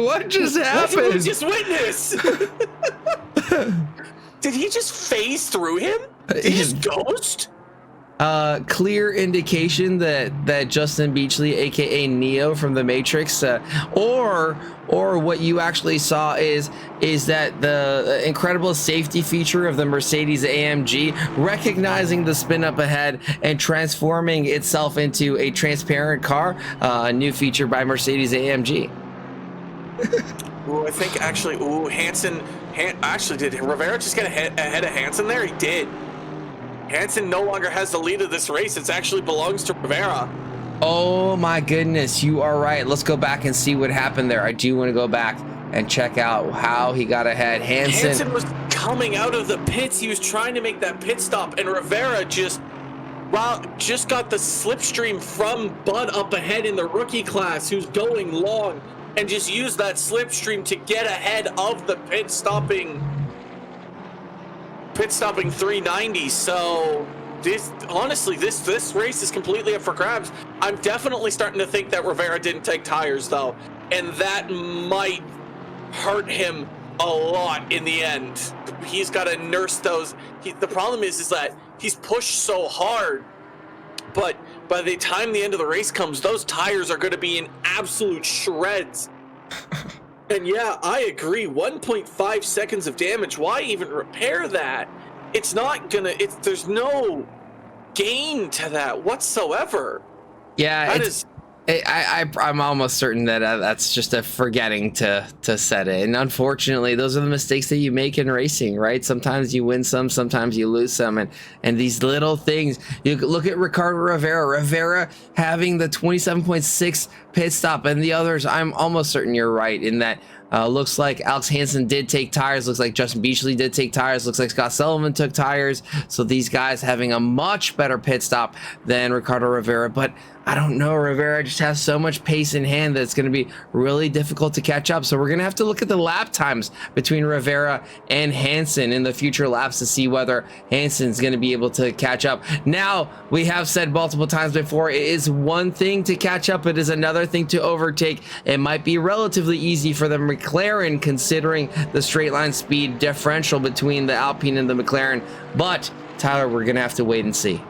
S1: What just happened?
S4: What did we just witness? Did he just phase through him? Did he just ghost?
S1: Clear indication that Justin Beachley, aka Neo from the Matrix, or what you actually saw is that the incredible safety feature of the Mercedes AMG recognizing the spin up ahead and transforming itself into a transparent car, a new feature by Mercedes AMG.
S4: Ooh, I think actually, Hansen actually did Rivera just get ahead of Hansen there? He did. Hansen no longer has the lead of this race. It actually belongs to Rivera.
S1: Oh my goodness, you are right. Let's go back and see what happened there. I do want to go back and check out how he got ahead.
S4: Hansen was coming out of the pits. He was trying to make that pit stop, and Rivera just got the slipstream from Bud up ahead in the rookie class, who's going long, and just used that slipstream to get ahead of the pit stopping 390. So this race is completely up for grabs. I'm definitely starting to think that Rivera didn't take tires though, and that might hurt him a lot in the end. He's got to nurse those. The problem is that he's pushed so hard, but by the time the end of the race comes, those tires are going to be in absolute shreds. And yeah, I agree. 1.5 seconds of damage. Why even repair that? It's not gonna. There's no gain to that whatsoever.
S1: Yeah, I'm almost certain that that's just a forgetting to set it. And unfortunately, those are the mistakes that you make in racing, right? Sometimes you win some, sometimes you lose some, and these little things. You look at Ricardo Rivera having the 27.6 pit stop, and the others. I'm almost certain you're right in that. Looks like Alex Hansen did take tires. Looks like Justin Beachley did take tires. Looks like Scott Sullivan took tires. So these guys having a much better pit stop than Ricardo Rivera. But I don't know. Rivera just has so much pace in hand that it's going to be really difficult to catch up. So we're going to have to look at the lap times between Rivera and Hansen in the future laps to see whether Hansen's going to be able to catch up. Now, we have said multiple times before, it is one thing to catch up. It is another thing to overtake. It might be relatively easy for the McLaren considering the straight line speed differential between the Alpine and the McLaren. But, Tyler, we're going to have to wait and see.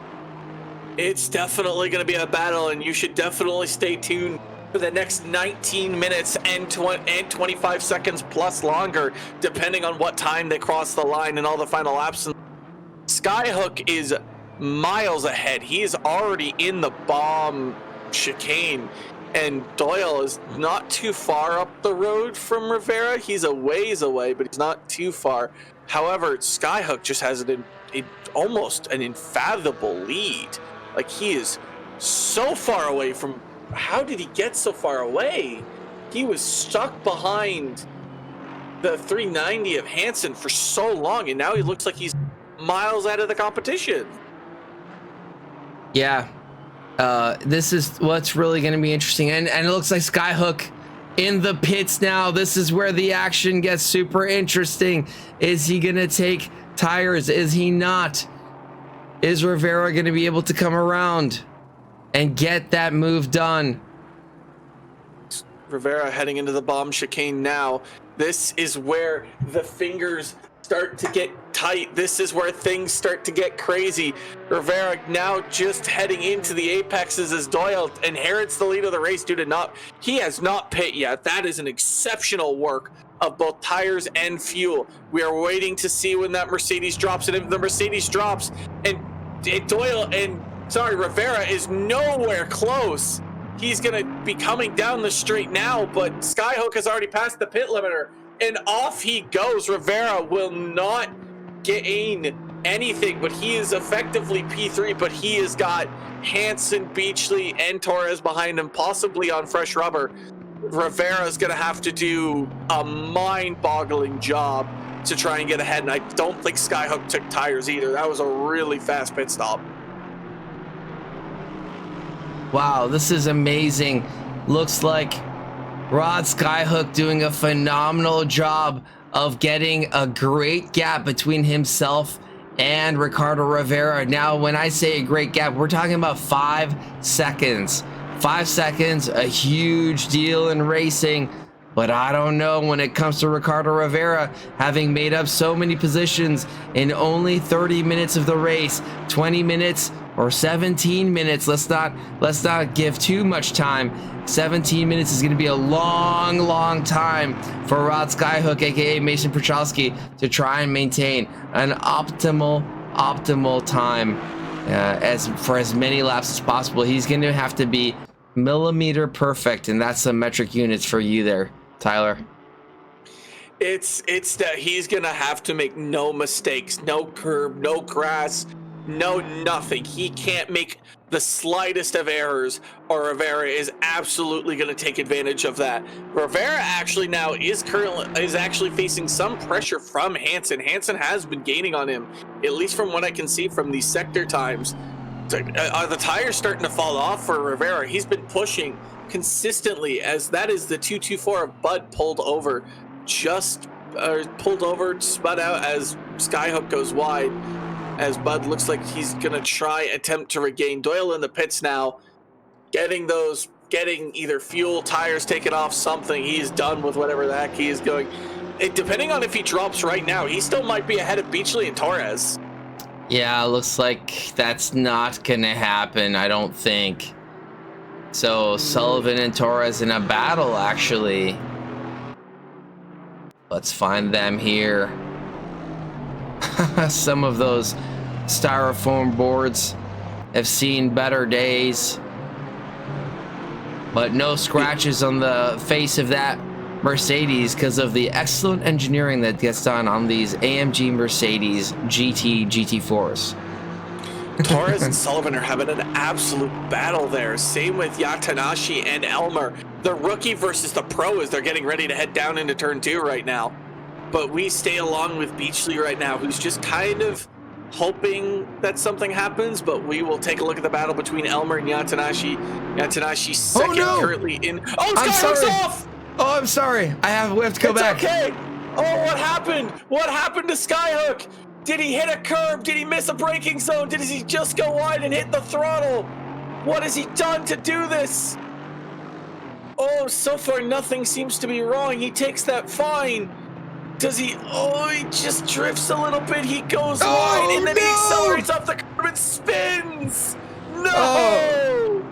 S4: It's definitely going to be a battle, and you should definitely stay tuned for the next 19 minutes and 25 seconds plus longer, depending on what time they cross the line and all the final laps. Skyhook is miles ahead. He is already in the bomb chicane, and Doyle is not too far up the road from Rivera. He's a ways away, but he's not too far. However, Skyhook just has almost an unfathomable lead. Like, he is so far away from... How did he get so far away? He was stuck behind the 390 of Hansen for so long, and now he looks like he's miles out of the competition.
S1: Yeah. This is what's really going to be interesting. And it looks like Skyhook in the pits now. This is where the action gets super interesting. Is he going to take tires? Is he not? Is Rivera going to be able to come around and get that move done?
S4: Rivera heading into the bomb chicane now. This is where the fingers start to get tight. This is where things start to get crazy. Rivera now just heading into the apexes as Doyle inherits the lead of the race due to he has not pit yet. That is an exceptional work of both tires and fuel. We are waiting to see when that Mercedes drops, and if the Mercedes drops and Rivera is nowhere close. He's going to be coming down the straight now, but Skyhook has already passed the pit limiter, and off he goes. Rivera will not gain anything, but he is effectively P3, but he has got Hansen, Beachley, and Torres behind him, possibly on fresh rubber. Rivera's going to have to do a mind-boggling job to try and get ahead, and I don't think Skyhook took tires either. That was a really fast pit stop.
S1: Wow, this is amazing. Looks like Rod Skyhook doing a phenomenal job of getting a great gap between himself and Ricardo Rivera. Now, when I say a great gap, we're talking about 5 seconds. 5 seconds, a huge deal in racing. But I don't know when it comes to Ricardo Rivera, having made up so many positions in only 30 minutes of the race, 20 minutes or 17 minutes. Let's not give too much time. 17 minutes is going to be a long time for Rod Skyhook, aka Mason Prochowski, to try and maintain an optimal time for as many laps as possible. He's going to have to be millimeter perfect, and that's some metric units for you there, Tyler.
S4: It's that he's gonna have to make no mistakes, no curb, no grass, no nothing. He can't make the slightest of errors, or Rivera is absolutely going to take advantage of that. Rivera actually now is actually facing some pressure from Hansen. Hansen has been gaining on him, at least from what I can see from these sector times. Are the tires starting to fall off for Rivera? He's been pushing consistently, as that is the 224 of Bud pulled over, spud out as Skyhook goes wide, as Bud looks like he's gonna attempt to regain. Doyle in the pits now, getting either fuel, tires taken off, something. He's done with whatever the heck he is going. Depending on if he drops right now, he still might be ahead of Beachley and Torres.
S1: Yeah, looks like that's not gonna happen, I don't think. So Sullivan and Torres in a battle, actually. Let's find them here. Some of those styrofoam boards have seen better days, but no scratches on the face of that Mercedes because of the excellent engineering that gets done on these AMG Mercedes GT4s.
S4: Torres and Sullivan are having an absolute battle there. Same with Yatanashi and Elmer. The rookie versus the pro as they're getting ready to head down into turn 2 right now. But we stay along with Beachley right now, who's just kind of hoping that something happens, but we will take a look at the battle between Elmer and Yatanashi. Yatanashi's second, currently in. Oh, Skyhook's off!
S1: Oh, I'm sorry. We have to go back.
S4: Okay. Oh, what happened? What happened to Skyhook? Did he hit a curb? Did he miss a braking zone? Did he just go wide and hit the throttle? What has he done to do this? Oh, so far nothing seems to be wrong. He takes that fine. Does he? Oh, he just drifts a little bit. He goes wide, and then he accelerates off the curb and spins. No! Oh.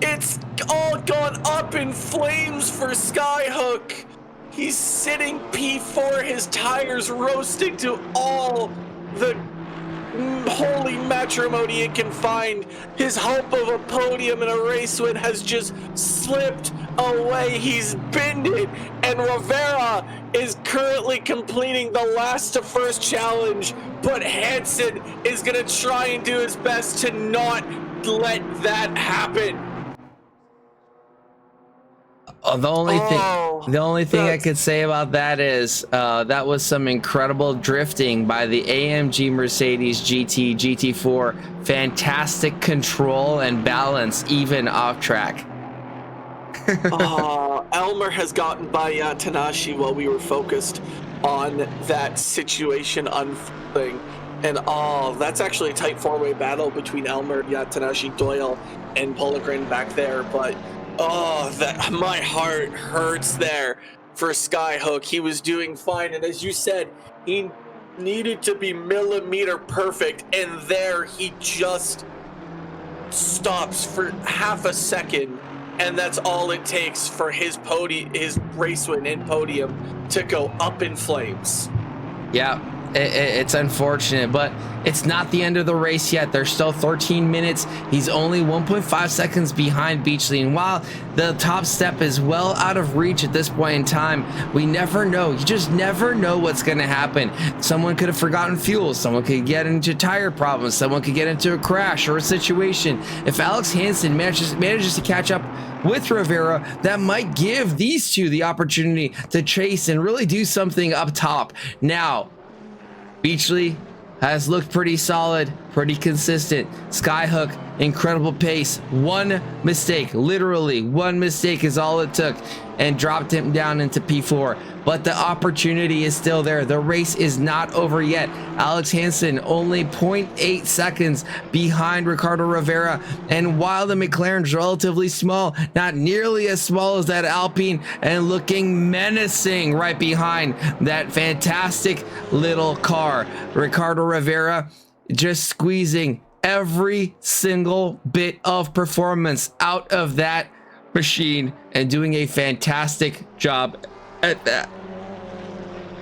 S4: It's all gone up in flames for Skyhook. He's sitting P4, his tires roasting to all the holy matrimony it can find. His hope of a podium and a race win has just slipped away. He's bended, and Rivera is currently completing the last to first challenge, but Hansen is going to try and do his best to not let that happen.
S1: The only thing I could say about that is that was some incredible drifting by the AMG Mercedes GT4. Fantastic control and balance, even off track.
S4: Elmer has gotten by Tanashi while we were focused on that situation unfolding. And that's actually a tight four-way battle between Elmer, Yatanashi, Doyle, and Pollegren back there. But that my heart hurts there for Skyhook. He was doing fine, and as you said, he needed to be millimeter perfect, and there he just stops for half a second, and that's all it takes for his race win and podium to go up in flames.
S1: Yeah, it's unfortunate, but it's not the end of the race yet. There's still 13 minutes. He's only 1.5 seconds behind Beachley, and while the top step is well out of reach at this point in time, we never know. You just never know what's going to happen. Someone could have forgotten fuel. Someone could get into tire problems. Someone could get into a crash or a situation. If Alex Hansen manages to catch up with Rivera, that might give these two the opportunity to chase and really do something up top. Now, Beachley has looked pretty solid, pretty consistent. Skyhook, incredible pace. One mistake, literally one mistake is all it took, and dropped him down into P4. But the opportunity is still there. The race is not over yet. Alex Hansen only 0.8 seconds behind Ricardo Rivera. And while the McLaren's relatively small, not nearly as small as that Alpine, and looking menacing right behind that fantastic little car, Ricardo Rivera just squeezing every single bit of performance out of that machine and doing a fantastic job at that.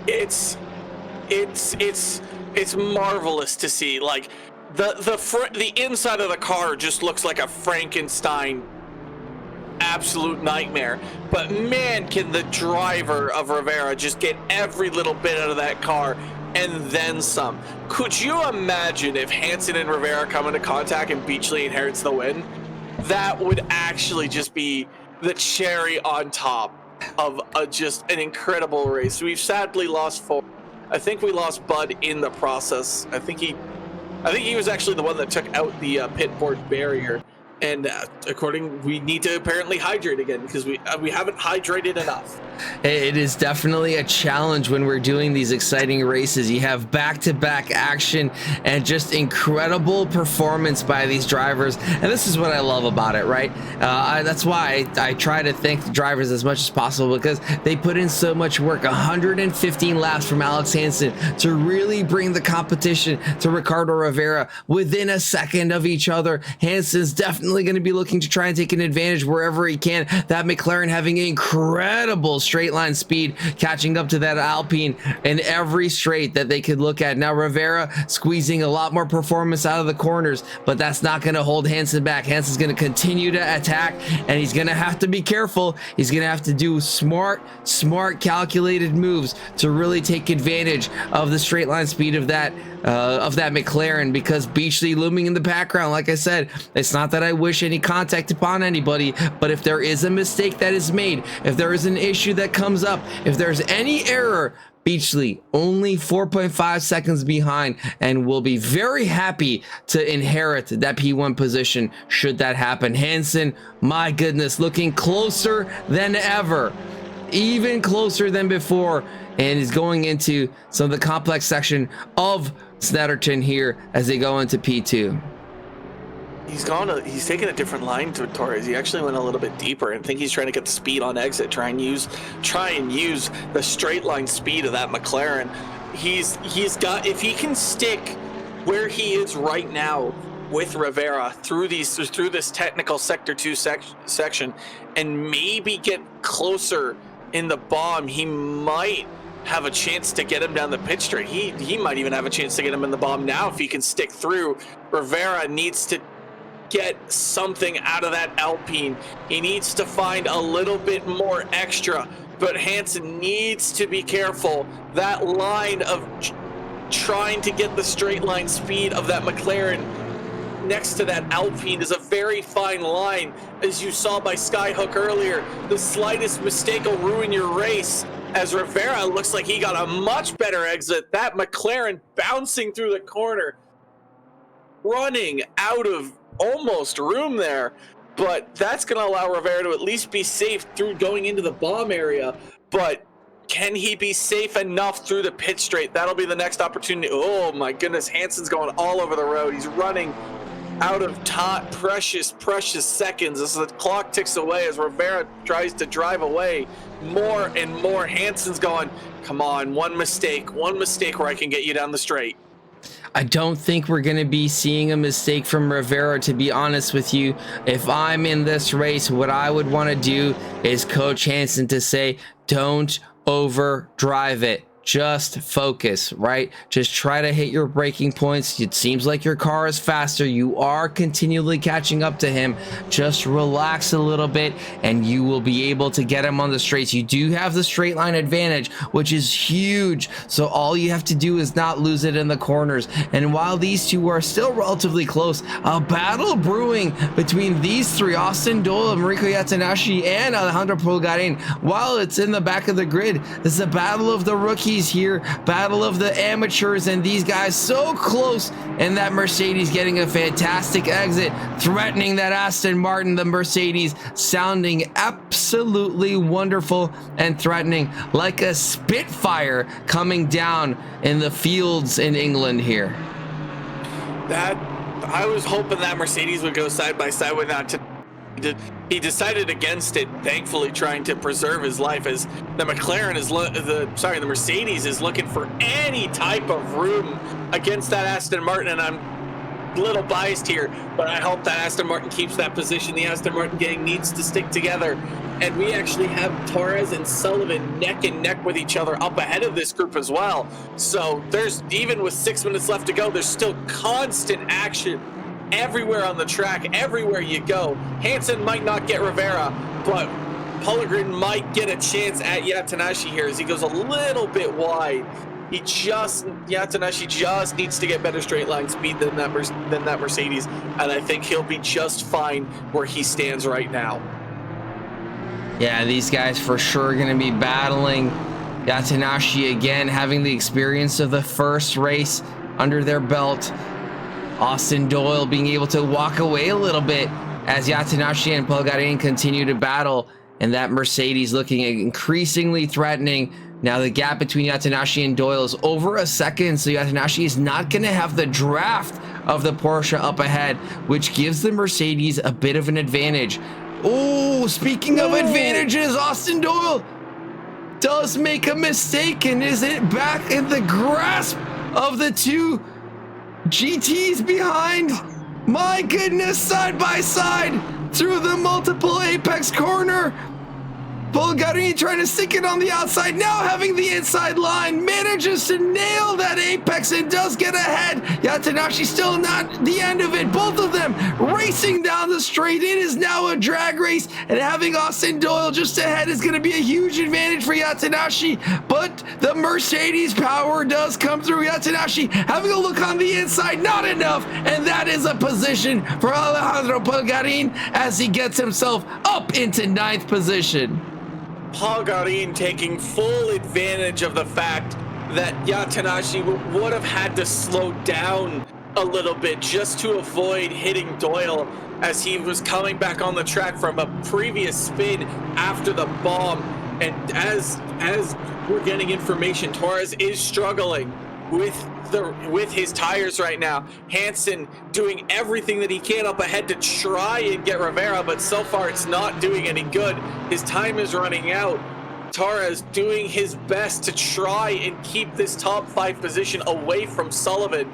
S4: It's marvelous to see. Like the inside of the car just looks like a Frankenstein absolute nightmare, but man, can the driver of Rivera just get every little bit out of that car and then some. Could you imagine if Hansen and Rivera come into contact and Beachley inherits the win? That would actually just be the cherry on top of just an incredible race. We've sadly lost 4. I think we lost Bud in the process. I think he was actually the one that took out the pit board barrier. And we need to apparently hydrate again, because we haven't hydrated enough.
S1: It is definitely a challenge when we're doing these exciting races. You have back-to-back action and just incredible performance by these drivers, and this is what I love about it, right? That's why I try to thank the drivers as much as possible, because they put in so much work. 115 laps from Alex Hansen to really bring the competition to Ricardo Rivera within a second of each other. Hansen's definitely going to be looking to try and take an advantage wherever he can. That McLaren having incredible straight line speed, catching up to that Alpine in every straight that they could look at. Now Rivera squeezing a lot more performance out of the corners, but that's not going to hold Hansen back. Hansen's going to continue to attack, and he's going to have to be careful. He's going to have to do smart calculated moves to really take advantage of the straight line speed of that McLaren, because Beachley looming in the background. Like I said, it's not that I wish any contact upon anybody, but if there is a mistake that is made, if there is an issue that comes up, if there's any error, Beachley only 4.5 seconds behind, and will be very happy to inherit that P1 position should that happen. Hansen, my goodness, looking closer than ever, even closer than before, and is going into some of the complex section of Snetterton here as they go into P2.
S4: He's taken a different line to Torres. He actually went a little bit deeper, and I think he's trying to get the speed on exit, try and use the straight line speed of that McLaren. He's got, if he can stick where he is right now with Rivera through this technical sector 2 section, and maybe get closer in the bomb, he might have a chance to get him down the pit straight. He might even have a chance to get him in the bomb now if he can stick through. Rivera needs to get something out of that Alpine. He needs to find a little bit more extra, but Hansen needs to be careful. That line of trying to get the straight line speed of that McLaren next to that Alpine is a very fine line, as you saw by Skyhook earlier. The slightest mistake will ruin your race, as Rivera looks like he got a much better exit. That McLaren bouncing through the corner, running out of almost room there, but that's going to allow Rivera to at least be safe through going into the bomb area. But can he be safe enough through the pit straight? That'll be the next opportunity. Oh my goodness, Hansen's going all over the road. He's running out of time, precious seconds as the clock ticks away, as Rivera tries to drive away more and more. Hansen's going, come on, one mistake where I can get you down the straight.
S1: I don't think we're going to be seeing a mistake from Rivera, to be honest with you. If I'm in this race, what I would want to do is coach Hansen to say, don't overdrive it. Just focus, right? Just try to hit your braking points. It seems like your car is faster. You are continually catching up to him. Just relax a little bit and you will be able to get him on the straights. You do have the straight line advantage, which is huge. So all you have to do is not lose it in the corners. And while these two are still relatively close, a battle brewing between these three, Austin Doyle, Mariko Yatanashi, and Alejandro Pulgarin. While it's in the back of the grid, this is a battle of the rookies here, battle of the amateurs, and these guys so close, and that Mercedes getting a fantastic exit, threatening that Aston Martin. The Mercedes sounding absolutely wonderful and threatening, like a Spitfire coming down in the fields in England here.
S4: That I was hoping that Mercedes would go side by side with that. He decided against it, thankfully, trying to preserve his life, as the McLaren is the Mercedes is looking for any type of room against that Aston Martin. And I'm a little biased here, but I hope that Aston Martin keeps that position. The Aston Martin gang needs to stick together, and we actually have Torres and Sullivan neck and neck with each other up ahead of this group as well. So there's, even with 6 minutes left to go, there's still constant action everywhere on the track, everywhere you go. Hansen might not get Rivera, but Pulgrin might get a chance at Yatanashi here as he goes a little bit wide. Yatanashi just needs to get better straight line speed than that Mercedes, and I think he'll be just fine where he stands right now.
S1: Yeah, these guys for sure going to be battling. Yatanashi again having the experience of the first race under their belt. Austin Doyle being able to walk away a little bit as Yatanashi and Pulgarin continue to battle, and that Mercedes looking increasingly threatening. Now the gap between Yatanashi and Doyle is over a second, so Yatanashi is not going to have the draft of the Porsche up ahead, which gives the Mercedes a bit of an advantage. Oh, speaking of advantages, Austin Doyle does make a mistake, and is it back in the grasp of the two GTs behind? My goodness, side by side through the multiple apex corner. Pulgarin trying to stick it on the outside, now having the inside line, manages to nail that apex and does get ahead. Yatanashi still not the end of it. Both of them racing down the straight. It is now a drag race, and having Austin Doyle just ahead is going to be a huge advantage for Yatanashi, but the Mercedes power does come through. Yatanashi having a look on the inside, not enough, and that is a position for Alejandro Pulgarin as he gets himself up into 9th position.
S4: Pulgarin taking full advantage of the fact that Yatanashi would have had to slow down a little bit just to avoid hitting Doyle as he was coming back on the track from a previous spin after the bomb. And as we're getting information, Torres is struggling with his tires right now. Hansen doing everything that he can up ahead to try and get Rivera, but so far it's not doing any good. His time is running out. Torres doing his best to try and keep this top 5 position away from Sullivan.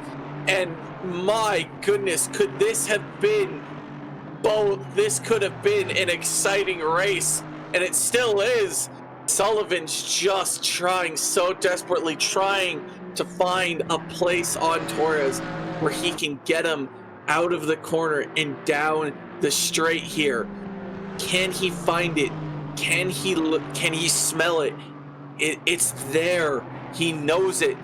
S4: And my goodness, could this have been both? This could have been an exciting race, and it still is. Sullivan's just trying so desperately, trying to find a place on Torres where he can get him out of the corner and down the straight here. Can he find it? Can he look? Can he smell it? It's there. He knows it,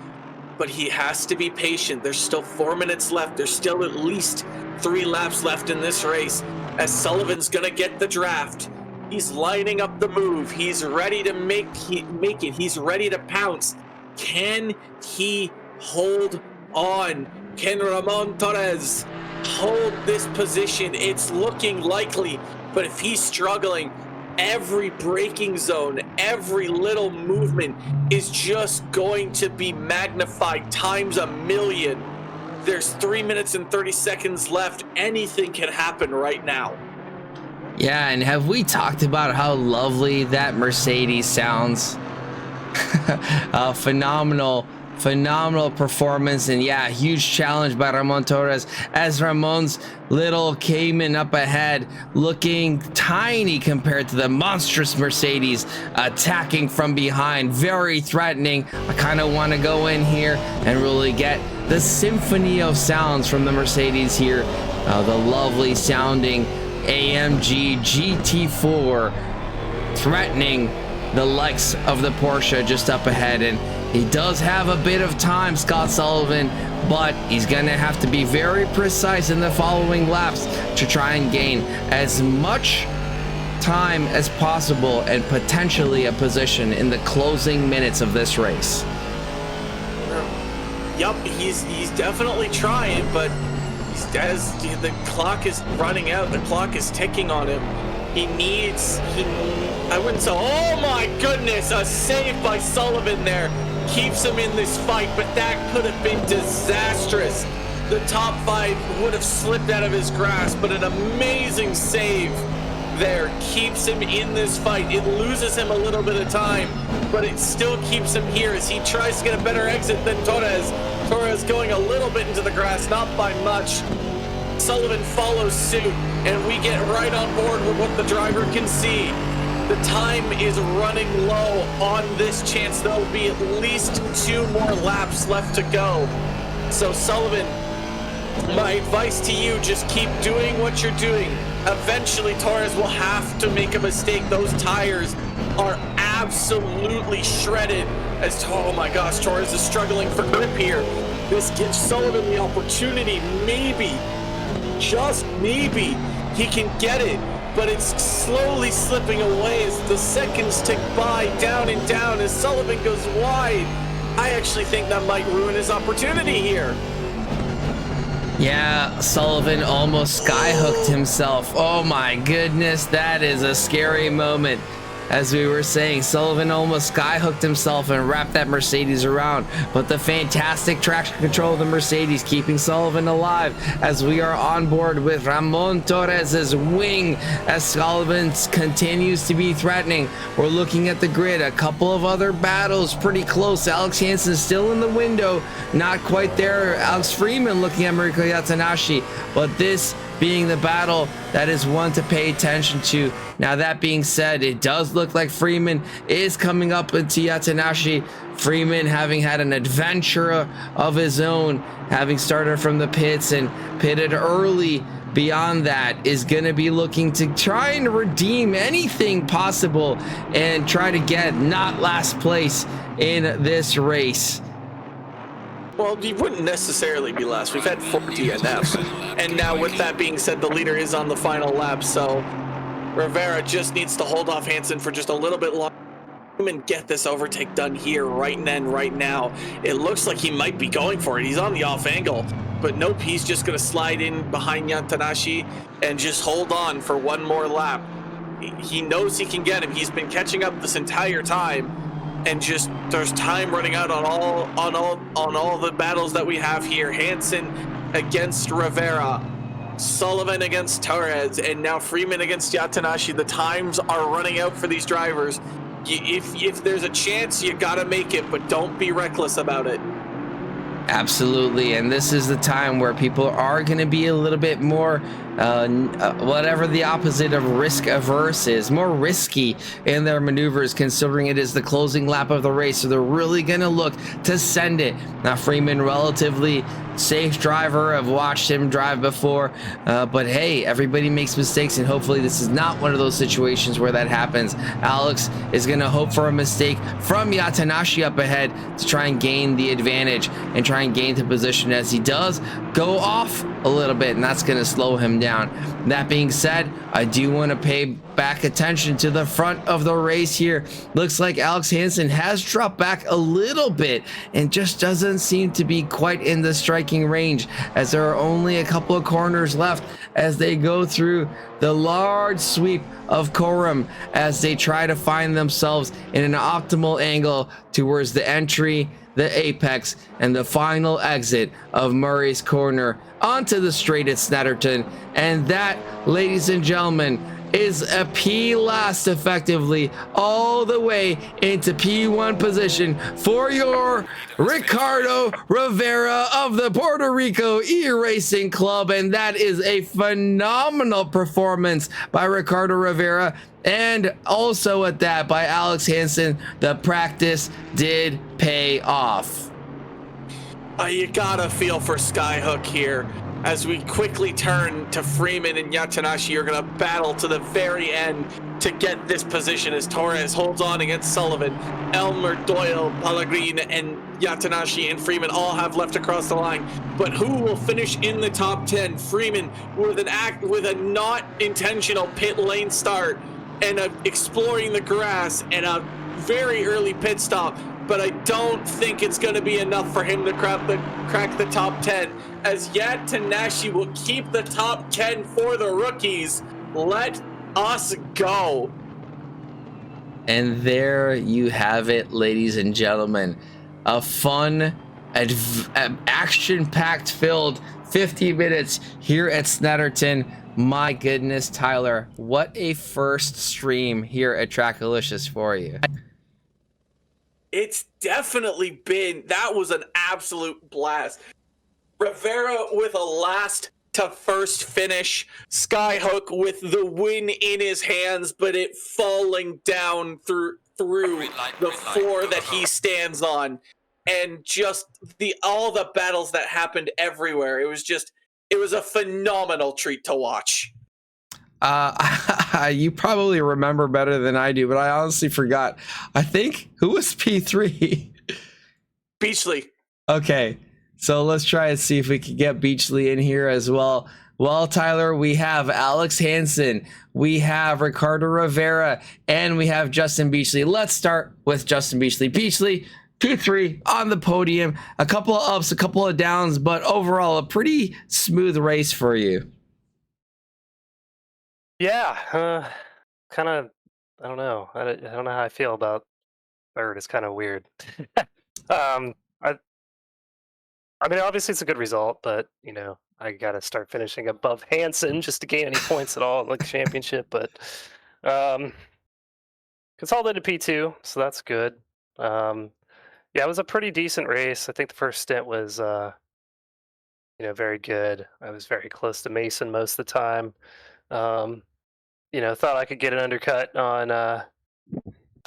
S4: but he has to be patient. There's still 4 minutes left. There's still at least 3 laps left in this race, as Sullivan's gonna get the draft. He's lining up the move. He's ready to make it. He's ready to pounce. Can he hold on? Can Ramon Torres hold this position? It's looking likely, but if he's struggling, every braking zone, every little movement is just going to be magnified times a million There's 3 minutes and 30 seconds left. Anything can happen right now.
S1: Yeah, and have we talked about how lovely that Mercedes sounds? Phenomenal performance, and yeah, huge challenge by Ramon Torres as Ramon's little Cayman up ahead looking tiny compared to the monstrous Mercedes attacking from behind, very threatening. I kind of want to go in here and really get the symphony of sounds from the Mercedes here, the lovely sounding AMG GT4 threatening the likes of the Porsche just up ahead. And he does have a bit of time, Scott Sullivan, but he's gonna have to be very precise in the following laps to try and gain as much time as possible and potentially a position in the closing minutes of this race.
S4: Yup, he's definitely trying, but as the clock is running out, the clock is ticking on him. I wouldn't say, oh my goodness, a save by Sullivan there. Keeps him in this fight, but that could have been disastrous. The top 5 would have slipped out of his grasp, but an amazing save there keeps him in this fight. It loses him a little bit of time, but it still keeps him here as he tries to get a better exit than Torres. Torres going a little bit into the grass, not by much. Sullivan follows suit, and we get right on board with what the driver can see. The time is running low on this chance. There'll be at least 2 more laps left to go. So Sullivan, my advice to you, just keep doing what you're doing. Eventually Torres will have to make a mistake. Those tires are absolutely shredded as, oh my gosh, Torres is struggling for grip here. This gives Sullivan the opportunity, maybe, just maybe, he can get it. But it's slowly slipping away as the seconds tick by, down and down as Sullivan goes wide. I actually think that might ruin his opportunity here.
S1: Yeah, Sullivan almost skyhooked himself. Oh my goodness, that is a scary moment. As we were saying, Sullivan almost skyhooked himself and wrapped that Mercedes around, but the fantastic traction control of the Mercedes keeping Sullivan alive as we are on board with Ramon Torres's wing as Sullivan continues to be threatening. We're looking at the grid, a couple of other battles pretty close. Alex Hansen still in the window, not quite there. Alex Freeman looking at Mariko Yatanashi, but this being the battle that is one to pay attention to. Now, that being said, it does look like Freeman is coming up into Yatanashi. Freeman having had an adventure of his own, having started from the pits and pitted early. Beyond that, is going to be looking to try and redeem anything possible and try to get not last place in this race.
S4: Well, he wouldn't necessarily be last. We've had 4 DNFs. And now with that being said, the leader is on the final lap. So Rivera just needs to hold off Hansen for just a little bit longer and get this overtake done here right then, right now. It looks like he might be going for it. He's on the off angle. But nope, he's just going to slide in behind Yatanashi and just hold on for one more lap. He knows he can get him. He's been catching up this entire time. And just there's time running out on all the battles that we have here. Hansen against Rivera, Sullivan against Torres, and now Freeman against Yatanashi. The times are running out for these drivers. If there's a chance, you gotta make it, but don't be reckless about it.
S1: Absolutely, and this is the time where people are going to be a little bit more whatever the opposite of risk averse is, more risky in their maneuvers, considering it is the closing lap of the race. So they're really going to look to send it. Now, Freeman, relatively safe driver. I've watched him drive before, but hey, everybody makes mistakes, and hopefully this is not one of those situations where that happens. Alex is going to hope for a mistake from Yatanashi up ahead to try and gain the advantage and try and gain the position, as he does go off a little bit, and that's going to slow him down. That being said, I do want to pay back attention to the front of the race here. Looks like Alex Hansen has dropped back a little bit and just doesn't seem to be quite in the striking range, as there are only a couple of corners left as they go through the large sweep of Coram as they try to find themselves in an optimal angle towards the entry the apex and the final exit of Murray's Corner onto the straight at Snetterton. And that, ladies and gentlemen, is a P last effectively all the way into P1 position for your Ricardo Rivera of the Puerto Rico E-Racing Club. And that is a phenomenal performance by Ricardo Rivera, and also at that by Alex Hansen. The practice did pay off.
S4: You gotta feel for Skyhook here. As we quickly turn to Freeman and Yatanashi, you're gonna battle to the very end to get this position as Torres holds on against Sullivan. Elmer, Doyle, Pellegrin, and Yatanashi and Freeman all have left across the line. But who will finish in the top 10? Freeman with a not intentional pit lane start and exploring the grass and a very early pit stop. But I don't think it's going to be enough for him to crack the top 10, as Yatanashi will keep the top 10 for the rookies. Let us go.
S1: And there you have it, ladies and gentlemen. A fun, action-packed filled 50 minutes here at Snetterton. My goodness, Tyler, what a first stream here at Trackalicious for you.
S4: It's definitely been, that was an absolute blast. Rivera with a last to first finish. Skyhook with the win in his hands, but it falling down through the floor that he stands on. And just all the battles that happened everywhere. It was a phenomenal treat to watch.
S1: You probably remember better than I do, but I honestly forgot. I think, who was P3?
S4: Beachley.
S1: Okay, so let's try and see if we can get Beachley in here as well. Well, Tyler, we have Alex Hansen, we have Ricardo Rivera, and we have Justin Beachley. Let's start with Justin Beachley. Beachley, P3 on the podium, a couple of ups, a couple of downs, but overall a pretty smooth race for you.
S5: Yeah, kind of. I don't know. I don't know how I feel about third. It's kind of weird. I mean, obviously it's a good result, but I got to start finishing above Hansen just to gain any points at all in the championship. But consolidated P2, so that's good. Yeah, it was a pretty decent race. I think the first stint was, very good. I was very close to Mason most of the time. Thought I could get an undercut on the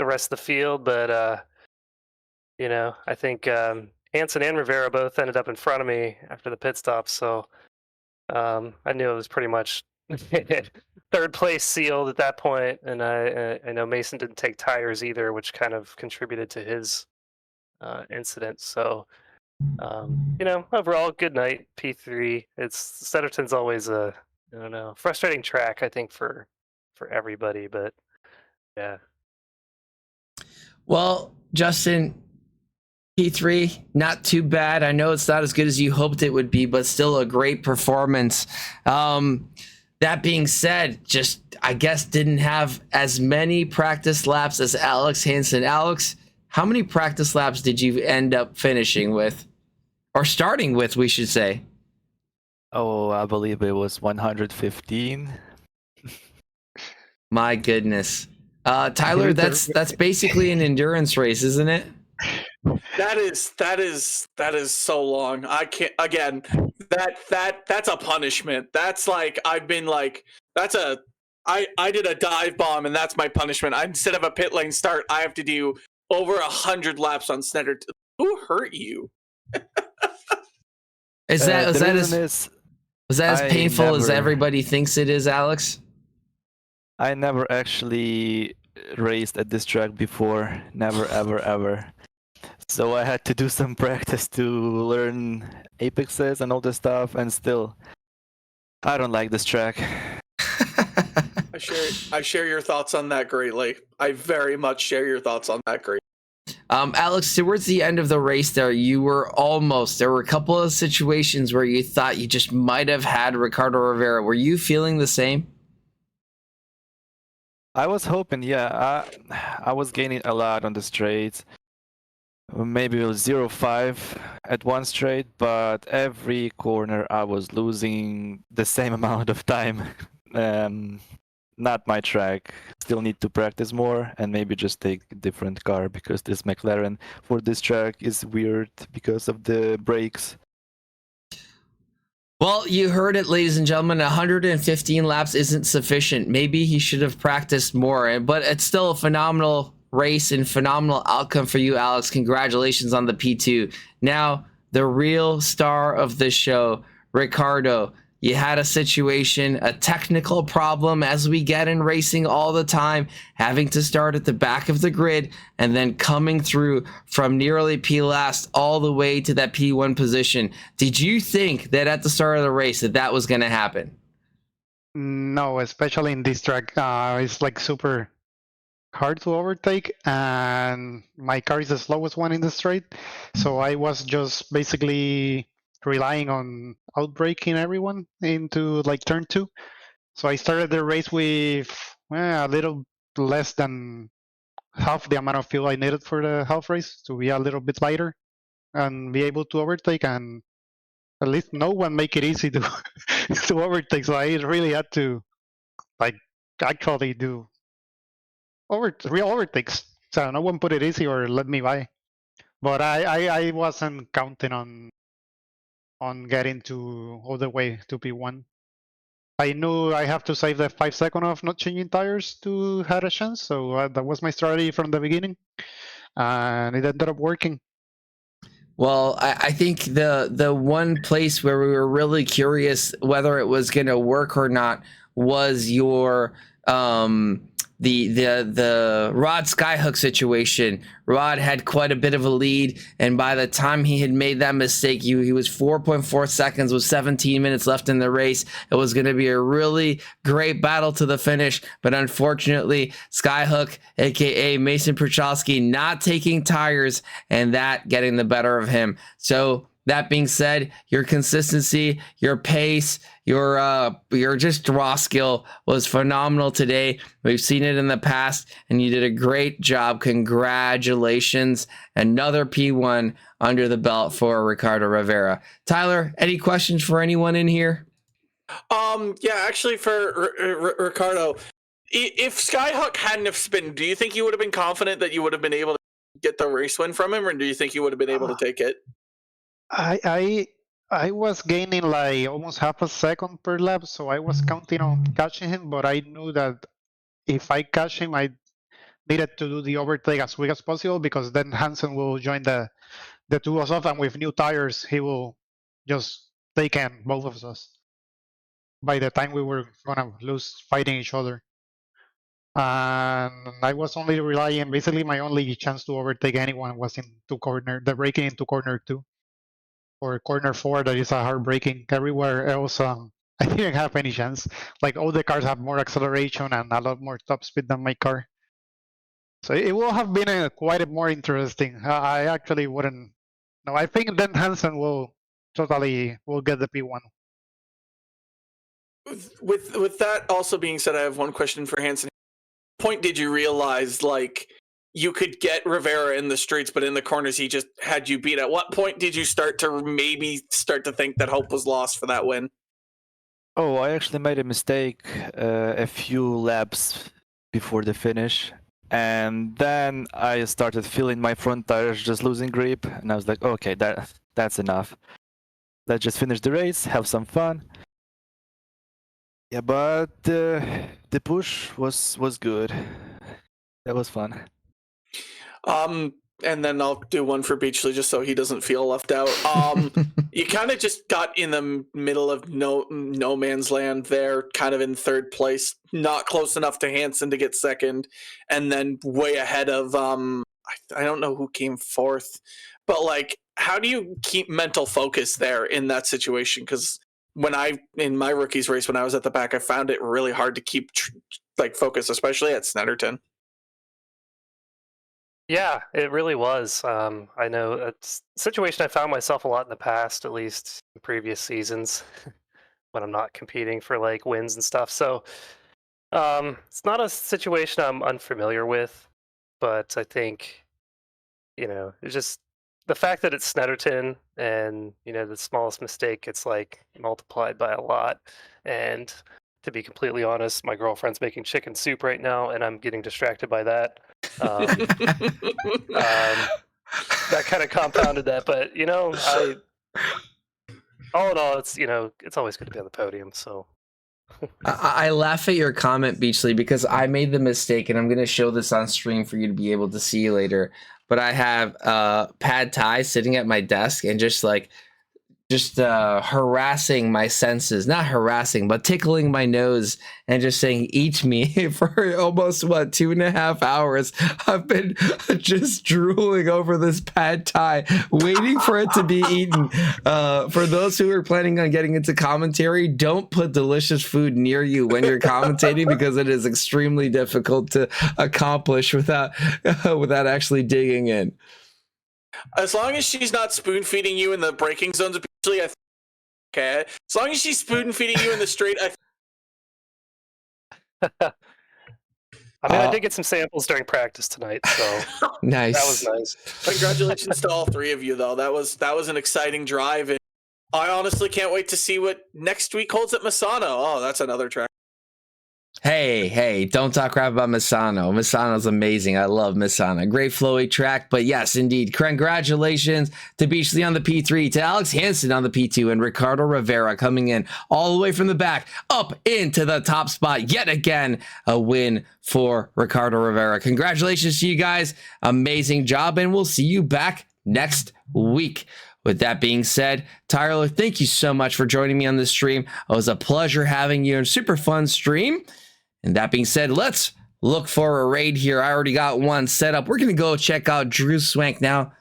S5: rest of the field, but I think Hansen and Rivera both ended up in front of me after the pit stop, so I knew it was pretty much third place sealed at that point. And I know Mason didn't take tires either, which kind of contributed to his incident. So overall, good night, P3. Snetterton's always a frustrating track, I think, for everybody, but yeah.
S1: Well, Justin, P3, not too bad. I know it's not as good as you hoped it would be, but still a great performance. That being said, just, I guess, didn't have as many practice laps as Alex Hansen. Alex, how many practice laps did you end up finishing with? Or starting with, we should say.
S6: Oh, I believe it was 115.
S1: My goodness. Tyler, that's basically an endurance race, isn't it?
S4: That is so long. I can't, again, that's a punishment. That's like, I did a dive bomb and that's my punishment. Instead of a pit lane start, I have to do over 100 laps on Snetterton. Who hurt you?
S1: Was that as painful as everybody thinks it is, Alex?
S6: I never actually raced at this track before. Never, ever, ever. So I had to do some practice to learn apexes and all this stuff, and still, I don't like this track.
S4: I share your thoughts on that greatly. I very much share your thoughts on that greatly.
S1: Alex, towards the end of the race there were a couple of situations where you thought you just might have had Ricardo Rivera. Were you feeling the same?
S6: I was hoping, yeah. I was gaining a lot on the straights. maybe 0.5 at one straight, but every corner I was losing the same amount of time. Not my track. Still need to practice more and maybe just take a different car because this McLaren for this track is weird because of the brakes.
S1: Well, you heard it, ladies and gentlemen. 115 laps isn't sufficient. Maybe he should have practiced more, but it's still a phenomenal race and phenomenal outcome for you, Alex. Congratulations on the P2. Now, the real star of the show, Ricardo. You had a situation, a technical problem, as we get in racing all the time, having to start at the back of the grid and then coming through from nearly P last all the way to that P1 position. Did you think that at the start of the race that was going to happen?
S7: No, especially in this track, it's like super hard to overtake, and my car is the slowest one in the straight. So I was just basically relying on outbraking everyone into like turn 2. So I started the race with a little less than half the amount of fuel I needed for the half race to be a little bit lighter and be able to overtake, and at least no one make it easy to to overtake. So I really had to like actually do real overtakes. So no one put it easy or let me by. But I wasn't counting on getting to all the way to P1. I knew I have to save the 5 seconds of not changing tires to have a chance. So that was my strategy from the beginning, and it ended up working.
S1: Well, I think the one place where we were really curious whether it was going to work or not was your the Rod Skyhook situation. Rod had quite a bit of a lead, and by the time he had made that mistake, he was 4.4 seconds with 17 minutes left in the race. It was going to be a really great battle to the finish, but unfortunately, Skyhook, aka Mason Prochowski, not taking tires and that getting the better of him. So that being said, your consistency, your pace, your just draw skill was phenomenal today. We've seen it in the past, and you did a great job. Congratulations. Another P1 under the belt for Ricardo Rivera. Tyler, any questions for anyone in here?
S4: Yeah, actually for Ricardo, if Skyhook hadn't have spun, do you think you would have been confident that you would have been able to get the race win from him, or do you think you would have been able to take it?
S7: I was gaining like almost half a second per lap, so I was counting on catching him, but I knew that if I catch him, I needed to do the overtake as quick as possible, because then Hansen will join the two of us, and with new tires, he will just take in both of us by the time we were gonna lose fighting each other. And I was only relying, basically my only chance to overtake anyone was into the braking into corner 2. Or corner 4, that is a hard braking. Everywhere else, I didn't have any chance. Like all the cars have more acceleration and a lot more top speed than my car. So it will have been quite more interesting. I actually wouldn't. No, I think then Hansen will get the P1.
S4: With that also being said, I have one question for Hansen. Point did you realize like you could get Rivera in the streets, but in the corners he just had you beat? At what point did you start to think that hope was lost for that win?
S6: Oh, I actually made a mistake a few laps before the finish, and then I started feeling my front tires just losing grip, and I was like, okay, that's enough. Let's just finish the race, have some fun. Yeah, but the push was good. That was fun.
S4: And then I'll do one for Beachley just so he doesn't feel left out. You kind of just got in the middle of no man's land there, kind of in third place, not close enough to Hansen to get second, and then way ahead of I don't know who came fourth, but like, how do you keep mental focus there in that situation? Because in my rookies race when I was at the back, I found it really hard to keep focus, especially at Snetterton.
S5: Yeah, it really was. I know it's a situation I found myself a lot in the past, at least in previous seasons, when I'm not competing for like wins and stuff. So it's not a situation I'm unfamiliar with, but I think it's just the fact that it's Snetterton, and the smallest mistake gets like multiplied by a lot. And to be completely honest, my girlfriend's making chicken soup right now, and I'm getting distracted by that. That kind of compounded that, but all in all, it's always good to be on the podium. So
S1: I laugh at your comment, Beachley, because I made the mistake, and I'm going to show this on stream for you to be able to see later. But I have pad thai sitting at my desk and just harassing my senses, not harassing, but tickling my nose and just saying, eat me for almost 2.5 hours. I've been just drooling over this pad thai, waiting for it to be eaten. For those who are planning on getting into commentary, don't put delicious food near you when you're commentating, because it is extremely difficult to accomplish without actually digging in.
S4: As long as she's not spoon feeding you in the braking zones, I think okay. As long as she's spoon feeding you in the straight,
S5: I mean, I did get some samples during practice tonight, so
S1: nice.
S5: That was nice.
S4: Congratulations to all three of you, though. That was an exciting drive, and I honestly can't wait to see what next week holds at Misano. Oh, that's another track.
S1: Hey, don't talk crap about Misano. Misano's amazing. I love Misano. Great flowy track, but yes, indeed. Congratulations to Beachley on the P3, to Alex Hansen on the P2, and Ricardo Rivera coming in all the way from the back up into the top spot. Yet again, a win for Ricardo Rivera. Congratulations to you guys. Amazing job, and we'll see you back next week. With that being said, Tyler, thank you so much for joining me on this stream. It was a pleasure having you, and super fun stream. And that being said, let's look for a raid here. I already got one set up. We're going to go check out Drew Swank now.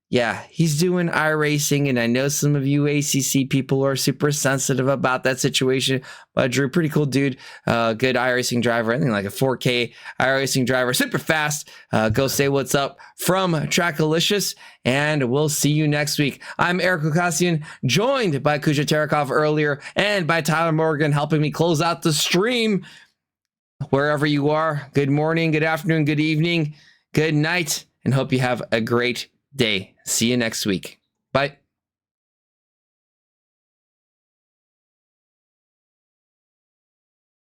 S1: Yeah, he's doing iRacing, and I know some of you ACC people are super sensitive about that situation. But Drew, pretty cool dude. Good iRacing driver. I think like a 4K iRacing driver. Super fast. Go say what's up from Trackalicious, and we'll see you next week. I'm Eric Lukassian, joined by Kuja Terekov earlier, and by Tyler Morgan helping me close out the stream. Wherever you are, good morning, good afternoon, good evening, good night, and hope you have a great day. See you next week. Bye.